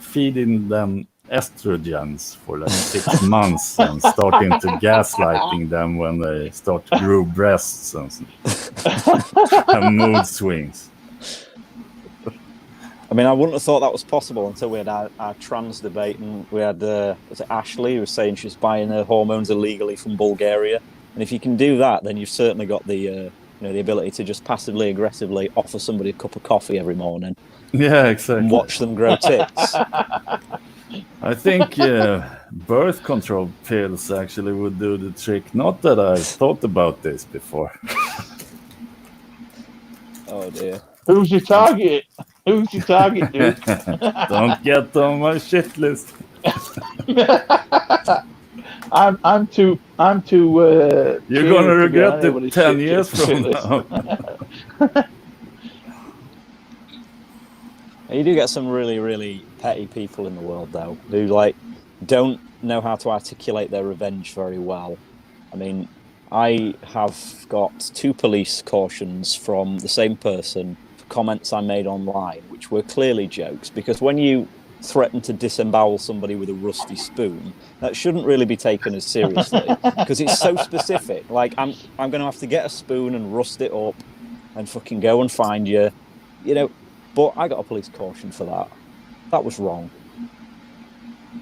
feeding them estrogens for like 6 months and starting to gaslighting them when they start to grow breasts and mood swings. I mean, I wouldn't have thought that was possible until we had our trans debate, and we had was it Ashley who was saying she's buying her hormones illegally from Bulgaria. And if you can do that, then you've certainly got the the ability to just passively aggressively offer somebody a cup of coffee every morning. Yeah, exactly. And watch them grow tits. I think birth control pills actually would do the trick. Not that I've thought about this before. Oh dear. Who's your target? Who's your target, dude? Don't get on my shit list. I'm too. You're gonna regret it 10 years from now. You do get some really, really petty people in the world, though, who don't know how to articulate their revenge very well. I mean, I have got 2 police cautions from the same person for comments I made online, which were clearly jokes, because when you threaten to disembowel somebody with a rusty spoon, that shouldn't really be taken as seriously, because it's so specific. Like, I'm going to have to get a spoon and rust it up and fucking go and find you, but I got a police caution for that. That was wrong.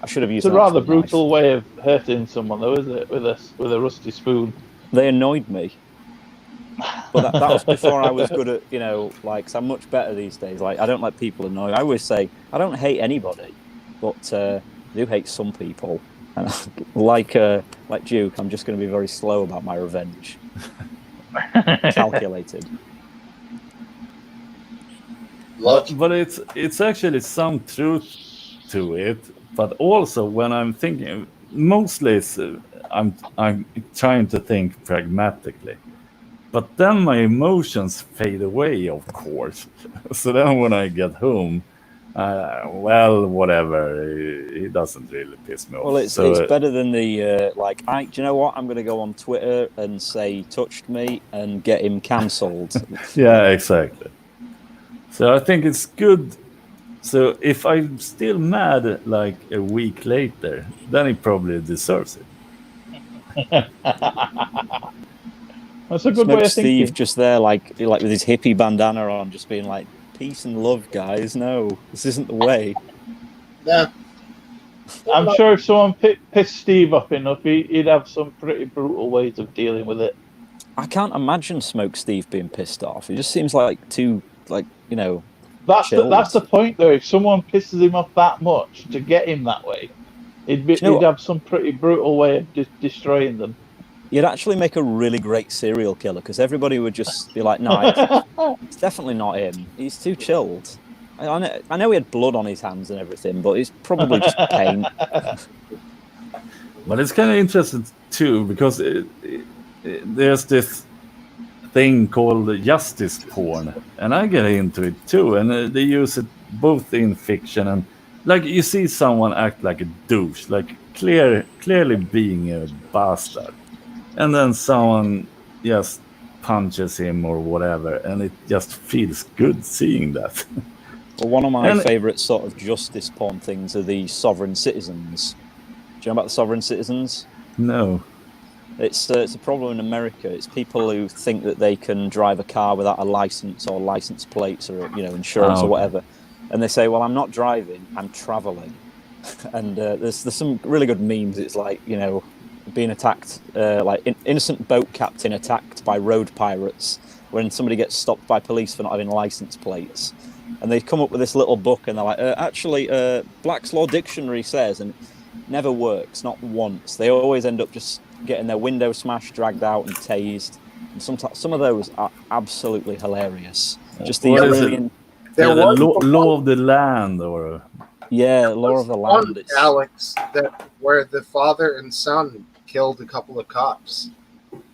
I should have used. It's a rather brutal way of hurting someone, though, is it? With a rusty spoon. They annoyed me, but that was before I was good at, 'cause I'm much better these days. Like, I don't let people annoy. I always say I don't hate anybody, but I do hate some people. And like Duke, I'm just going to be very slow about my revenge. Calculated. But it's actually some truth to it. But also, when I'm thinking, mostly I'm trying to think pragmatically. But then my emotions fade away, of course. So then when I get home, whatever. It doesn't really piss me off. Well, it's better than the do you know what? I'm going to go on Twitter and say touched me and get him cancelled. Yeah, exactly. So I think it's good. So if I'm still mad like a week later, then he probably deserves it. That's a good way of thinking. Steve just there, like with his hippie bandana on, just being like, "Peace and love, guys. No, this isn't the way." Yeah. I'm sure if someone pissed Steve off enough, he'd have some pretty brutal ways of dealing with it. I can't imagine Smoke Steve being pissed off. It just seems like too, That's the point, though. If someone pisses him off that much to get him that way, he'd have some pretty brutal way of destroying them. You'd actually make a really great serial killer, because everybody would just be like, "No, it's definitely not him. He's too chilled." I know he had blood on his hands and everything, but it's probably just pain. But it's kind of interesting too, because there's this thing called justice porn, and I get into it too, and they use it both in fiction and you see someone act like a douche, like clearly being a bastard, and then someone just punches him or whatever, and it just feels good seeing that. Well, one of my favourite sort of justice porn things are the sovereign citizens. Do you know about the sovereign citizens? No. It's a problem in America. It's people who think that they can drive a car without a license or license plates or insurance or whatever, and they say, "Well, I'm not driving, I'm traveling." And there's some really good memes. It's like being attacked, innocent boat captain attacked by road pirates when somebody gets stopped by police for not having license plates, and they come up with this little book and they're like, "Actually, Black's Law Dictionary says," and it never works, not once. They always end up just getting their window smashed, dragged out, and tased. And some of those are absolutely hilarious. Just the law of the land, or law of the land. Alex, where the father and son killed a couple of cops.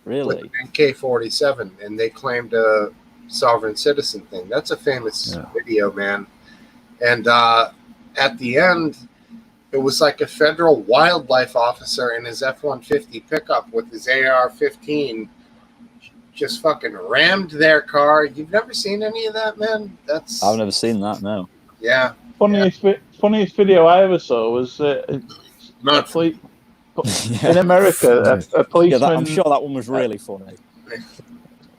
Really? With an AK-47, and they claimed a sovereign citizen thing. That's a famous video, man. And at the end, it was like a federal wildlife officer in his F-150 pickup with his AR-15 just fucking rammed their car. You've never seen any of that, man? I've never seen that, no. Yeah. Funniest video I ever saw was in America. A policeman. I'm sure that one was really funny.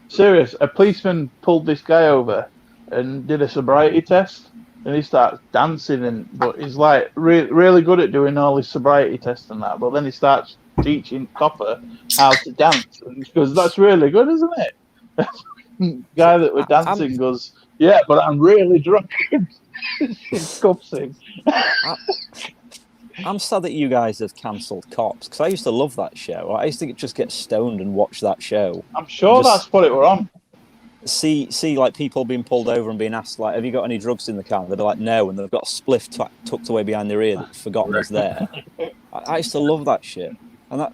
Serious. A policeman pulled this guy over and did a sobriety test, and he starts dancing, but he's like really good at doing all his sobriety tests and that. But then he starts teaching Copper how to dance, and he goes, "That's really good, isn't it?" Guy that was dancing goes, "Yeah, but I'm really drunk." She cups him. I'm sad that you guys have cancelled Cops, because I used to love that show. I used to just get stoned and watch that show. I'm sure that's what it were on. See, like people being pulled over and being asked, like, "Have you got any drugs in the car?" And they're like, "No," and they've got a spliff tucked away behind their ear that they've forgotten was there. I used to love that shit. And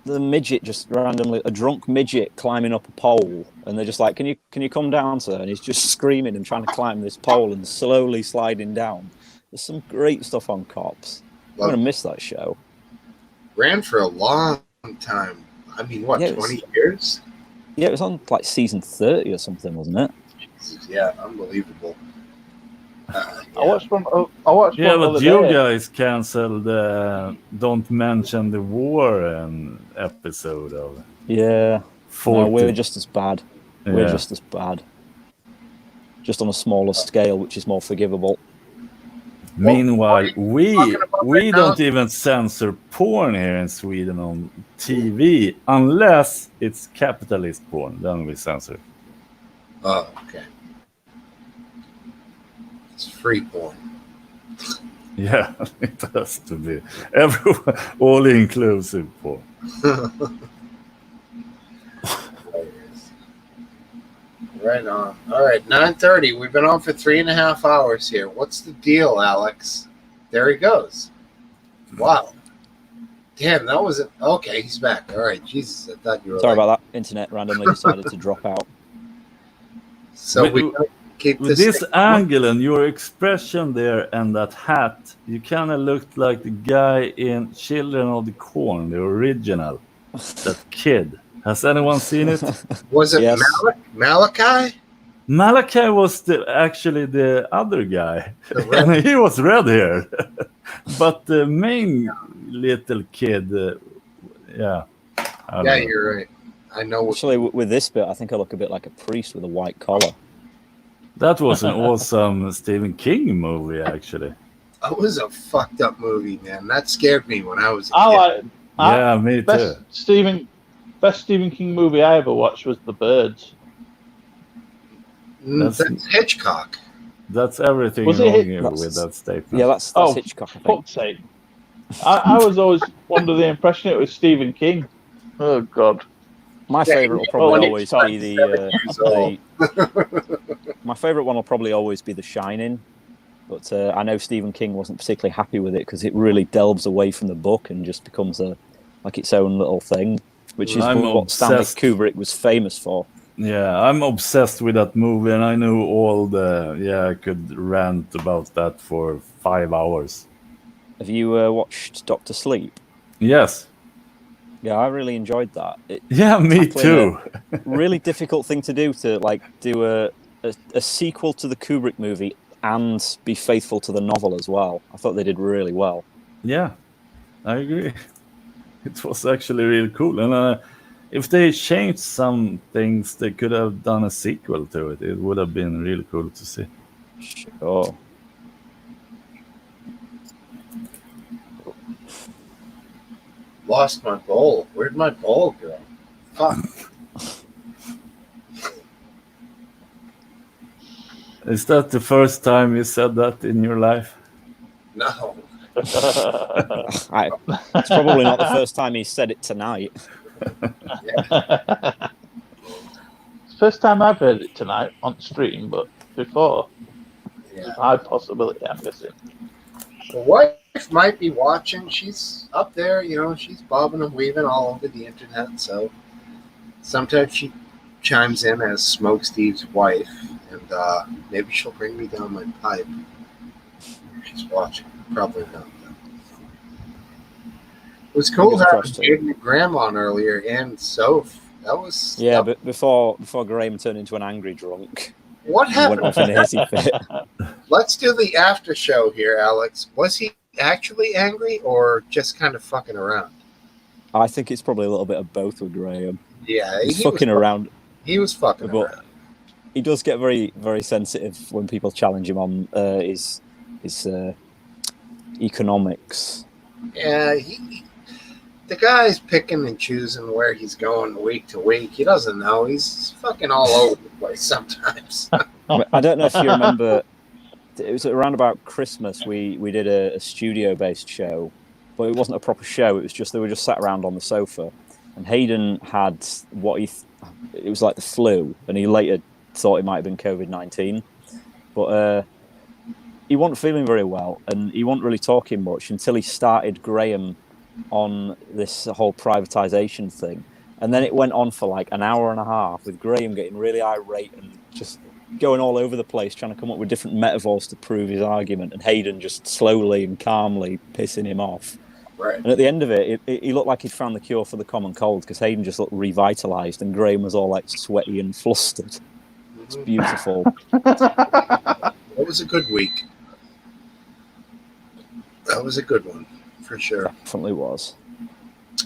the midget just randomly, a drunk midget climbing up a pole, and they're just like, "Can you come down, sir?" And he's just screaming and trying to climb this pole and slowly sliding down. There's some great stuff on Cops. I'm gonna miss that show. Ran for a long time. I mean, what, 20 years? Yeah, it was on like season 30 or something, wasn't it? Jesus, yeah, unbelievable. I watched one. But you guys cancelled "Don't Mention the War" episode of. Yeah. 40. No, we're just as bad. Yeah. We're just as bad. Just on a smaller scale, which is more forgivable. Meanwhile, we don't even censor porn here in Sweden on TV unless it's capitalist porn. Then we censor. Oh, okay. It's free porn. Yeah, it has to be. Everyone, all-inclusive porn. Right on. All right, 9:30. We've been on for 3.5 hours here. What's the deal, Alex? There he goes. Wow. Damn, that wasn't... Okay, he's back. All right, Jesus, I thought you were... Sorry about that. Internet randomly decided to drop out. So we keep with this angle and your expression there and that hat, you kind of looked like the guy in Children of the Corn, the original. That kid. Has anyone seen it? Was it Malachi? Malachi was actually the other guy. And he was red hair. But the main little kid, Yeah, you're right. I know. Actually, with this bit, I think I look a bit like a priest with a white collar. That was an awesome Stephen King movie, actually. That was a fucked up movie, man. That scared me when I was a kid. Me too. Best Stephen King movie I ever watched was The Birds. That's Hitchcock. That's everything wrong here with that statement. Yeah, that's Hitchcock, I think. Fuck's sake. I was always under the impression it was Stephen King. Oh, God. My favourite will probably always be the my favourite one will probably always be The Shining, but I know Stephen King wasn't particularly happy with it because it really delves away from the book and just becomes like its own little thing, which is what Stanley Kubrick was famous for. Yeah, I'm obsessed with that movie, and I knew all I could rant about that for 5 hours. Have you watched Dr. Sleep? Yes. Yeah, I really enjoyed that. Me too. Really difficult thing to do a sequel to the Kubrick movie and be faithful to the novel as well. I thought they did really well. Yeah, I agree. It was actually really cool. And if they changed some things, they could have done a sequel to it. It would have been really cool to see. Sure. Lost my bowl. Where'd my bowl go? Fuck. Is that the first time you said that in your life? No. It's probably not the first time he said it tonight. It's the first time I've heard it tonight on stream, but before, it's a high possibility, I'm guessing. The wife might be watching. She's up there, she's bobbing and weaving all over the internet. So sometimes she chimes in as Smoke Steve's wife, and maybe she'll bring me down my pipe. She's watching. Probably not. It was cool having Jaden and Graham on earlier, and Soph. That was but before Graham turned into an angry drunk. What happened? Went off in a hissy fit. Let's do the after show here, Alex. Was he actually angry or just kind of fucking around? I think it's probably a little bit of both with Graham. Yeah, he's fucking around. He was fucking around. He does get very, very sensitive when people challenge him on his economics. Yeah, the guy's picking and choosing where he's going week to week. He doesn't know. He's fucking all over the place sometimes. I don't know if you remember. It was around about Christmas. We did a studio-based show, but it wasn't a proper show. It was just they were just sat around on the sofa, and Hayden had it was like the flu, and he later thought it might have been COVID-19, but he wasn't feeling very well, and he wasn't really talking much until he started Graham on this whole privatization thing, and then it went on for like an hour and a half with Graham getting really irate and just going all over the place trying to come up with different metaphors to prove his argument, and Hayden just slowly and calmly pissing him off. Right. And at the end of it, he looked like he'd found the cure for the common cold, because Hayden just looked revitalized and Graham was all like sweaty and flustered. It's beautiful. It was a good week. That was a good one, for sure. Definitely was.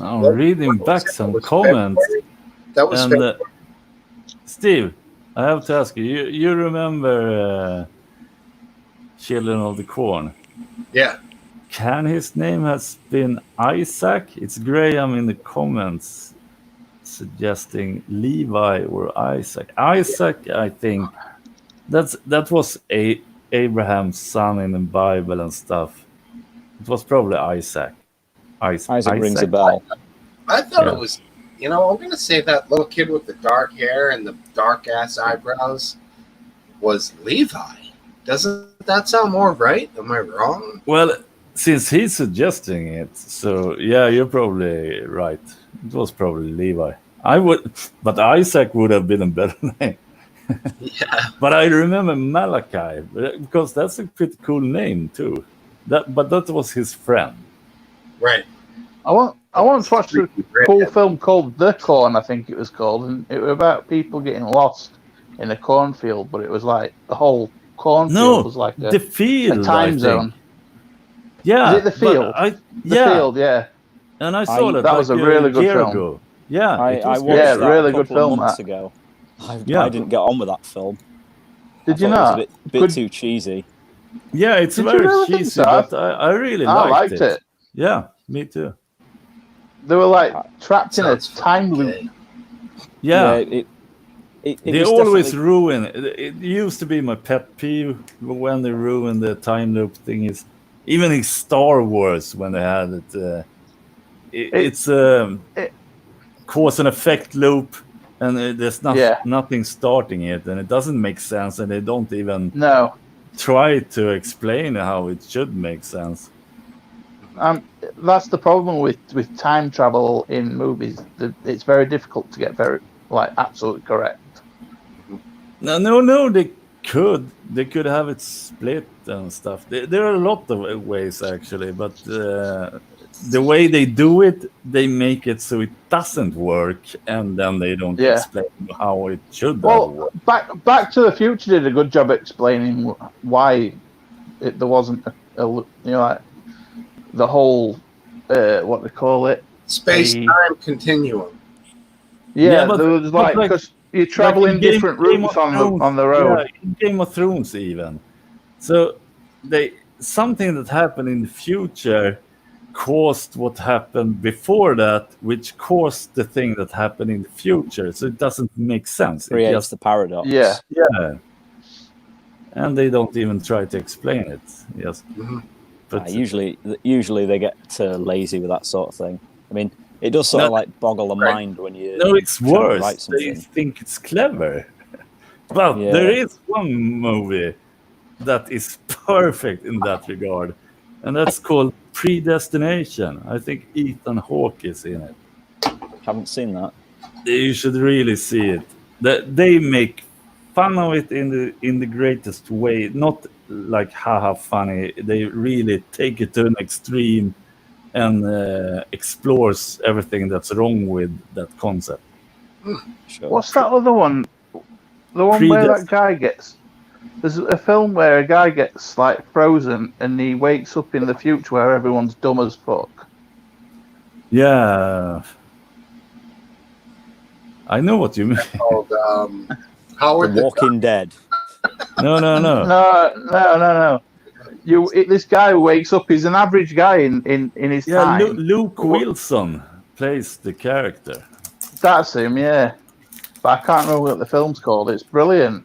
I'm reading back some comments. That was and, Steve, I have to ask you. You remember Children of the Corn? Yeah. Can his name has been Isaac? It's Graham in the comments suggesting Levi or Isaac. Isaac, I think that was Abraham's son in the Bible and stuff. It was probably Isaac. Isaac rings a bell. I thought it was, I'm going to say that little kid with the dark hair and the dark ass eyebrows was Levi. Doesn't that sound more right? Am I wrong? Well, since he's suggesting it, so yeah, you're probably right. It was probably Levi. But Isaac would have been a better name. Yeah. But I remember Malachi, because that's a pretty cool name too. But that was his friend. Right. I once watched a cool film called The Corn, I think it was called, and it was about people getting lost in a cornfield, but it was like the whole cornfield was like the field, a time zone. Yeah. Is it the field? The field, yeah. And I saw that. That was a really good film. Ago. Yeah, I watched that really a good couple film of months ago. I didn't get on with that film. Did you not? It was a bit too cheesy. Yeah, it's very cheesy, but I really liked it. Yeah, me too. They were like trapped in a time loop. Yeah. They always definitely... ruin it. It used to be my pet peeve when they ruin the time loop thing. Is even in Star Wars when they had it. It's cause and effect loop, and there's nothing starting it, and it doesn't make sense, and they don't even try to explain how it should make sense. That's the problem with time travel in movies. It's very difficult to get absolutely correct. No, they could have it split and stuff. There are a lot of ways actually, but the way they do it, they make it so it doesn't work, and then they don't explain how it should work. Back to the Future did a good job explaining why there wasn't the whole what they call it, space-time continuum. Yeah, but there was because you travel in different routes on the road. Yeah, in Game of Thrones even. So something that happened in the future caused what happened before that, which caused the thing that happened in the future. So it doesn't make sense. Creates just the paradox. Yeah. And they don't even try to explain it. Yes. Mm-hmm. But usually they get lazy with that sort of thing. I mean, it does sort of boggle the mind when you. No, it's worse. They think it's clever. Well, there is one movie that is perfect in that regard, and that's called Predestination. I think Ethan Hawke is in it. Haven't seen that. You should really see it. they make fun of it in the greatest way. Not like haha funny. They really take it to an extreme and explores everything that's wrong with that concept. Sure. What's that other one? The one where that guy gets. There's a film where a guy gets like frozen and he wakes up in the future where everyone's dumb as fuck. Yeah, I know what you mean. Called Howard The Walking Dead. No. No. This guy who wakes up. He's an average guy in his time. Luke Wilson plays the character. That's him, yeah. But I can't remember what the film's called. It's brilliant,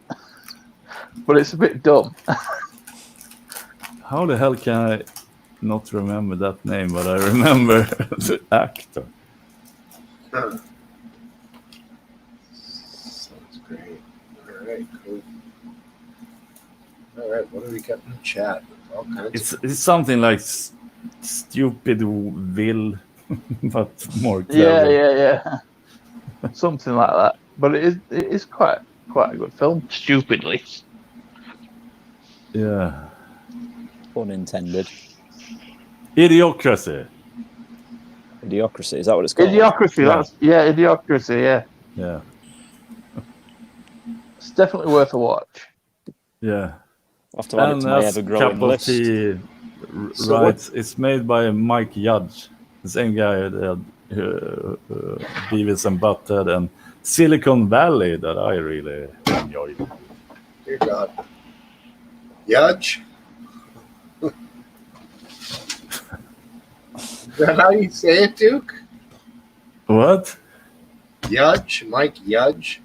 but it's a bit dumb. How the hell can I not remember that name? But I remember the actor. Sounds great. All right, cool. All right, what do we got in the chat? All kinds It's something like stupid Will, but more clever. Yeah. Something like that. But it is quite a good film. Stupidly. Yeah. Unintended. Idiocracy. Idiocracy, is that what it's called? Idiocracy, Idiocracy, yeah. Yeah. It's definitely worth a watch. Yeah. I'll have to add it to my ever-growing list. Tea writes, it's made by Mike Judge, the same guy that Beavis and Butthead and Silicon Valley that I really enjoyed. Dear God. Yudge? Is that how you say it, Duke? What? Yudge? Mike Yudge?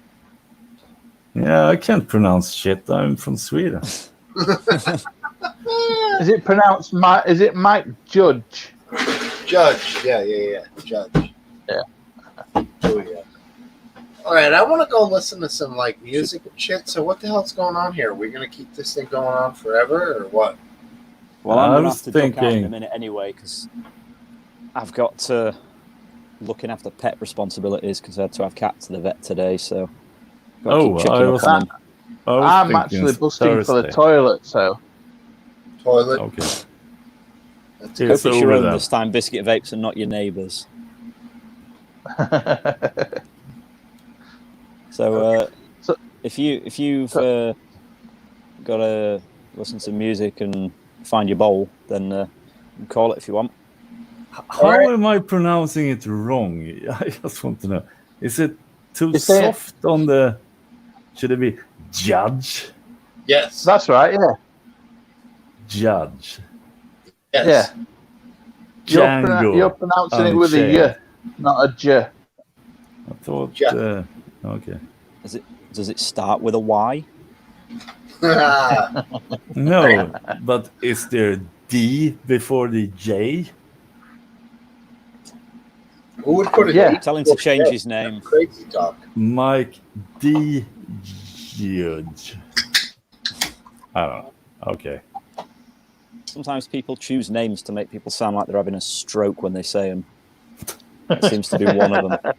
Yeah, I can't pronounce shit. I'm from Sweden. Is it pronounced is it Mike Judge? Judge. Yeah. Judge. Yeah. Oh, yeah. All right, I want to go listen to some like music and shit. So what the hell's going on here? Are we going to keep this thing going on forever or what? Well, I'm I going to was have to duck out in a thinking- minute anyway, because I've got to looking after pet responsibilities because I had to have cat to the vet today, so got to keep checking up on them. I'm actually busting for the Thursday. toilet, so. Toilet. Okay. Hope It's it's your over own then. this time, biscuit vapes, and not your neighbours. So, if you've got to listen to music and find your bowl, then call it if you want. How am I pronouncing it wrong? I just want to know. Is it too Is it- soft on the... Should it be judge? Yes. That's right, yeah. Judge. Yes. Yeah. Django. You're pronouncing it with a Unchained. Y, not a J. I thought... Yeah. Okay. Does it start with a Y? No, but is there D before the J? Who would put it? Yeah. Tell him to change his name. Crazy talk. Mike D. Judge. I don't know. Okay. Sometimes people choose names to make people sound like they're having a stroke when they say them. That seems to be one of them.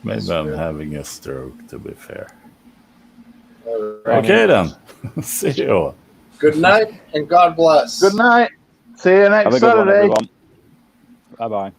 Maybe I'm having a stroke, to be fair. All right. Okay, then. See you. Good night and God bless. Good night. See you Have next a good one, Saturday. everyone. Bye-bye.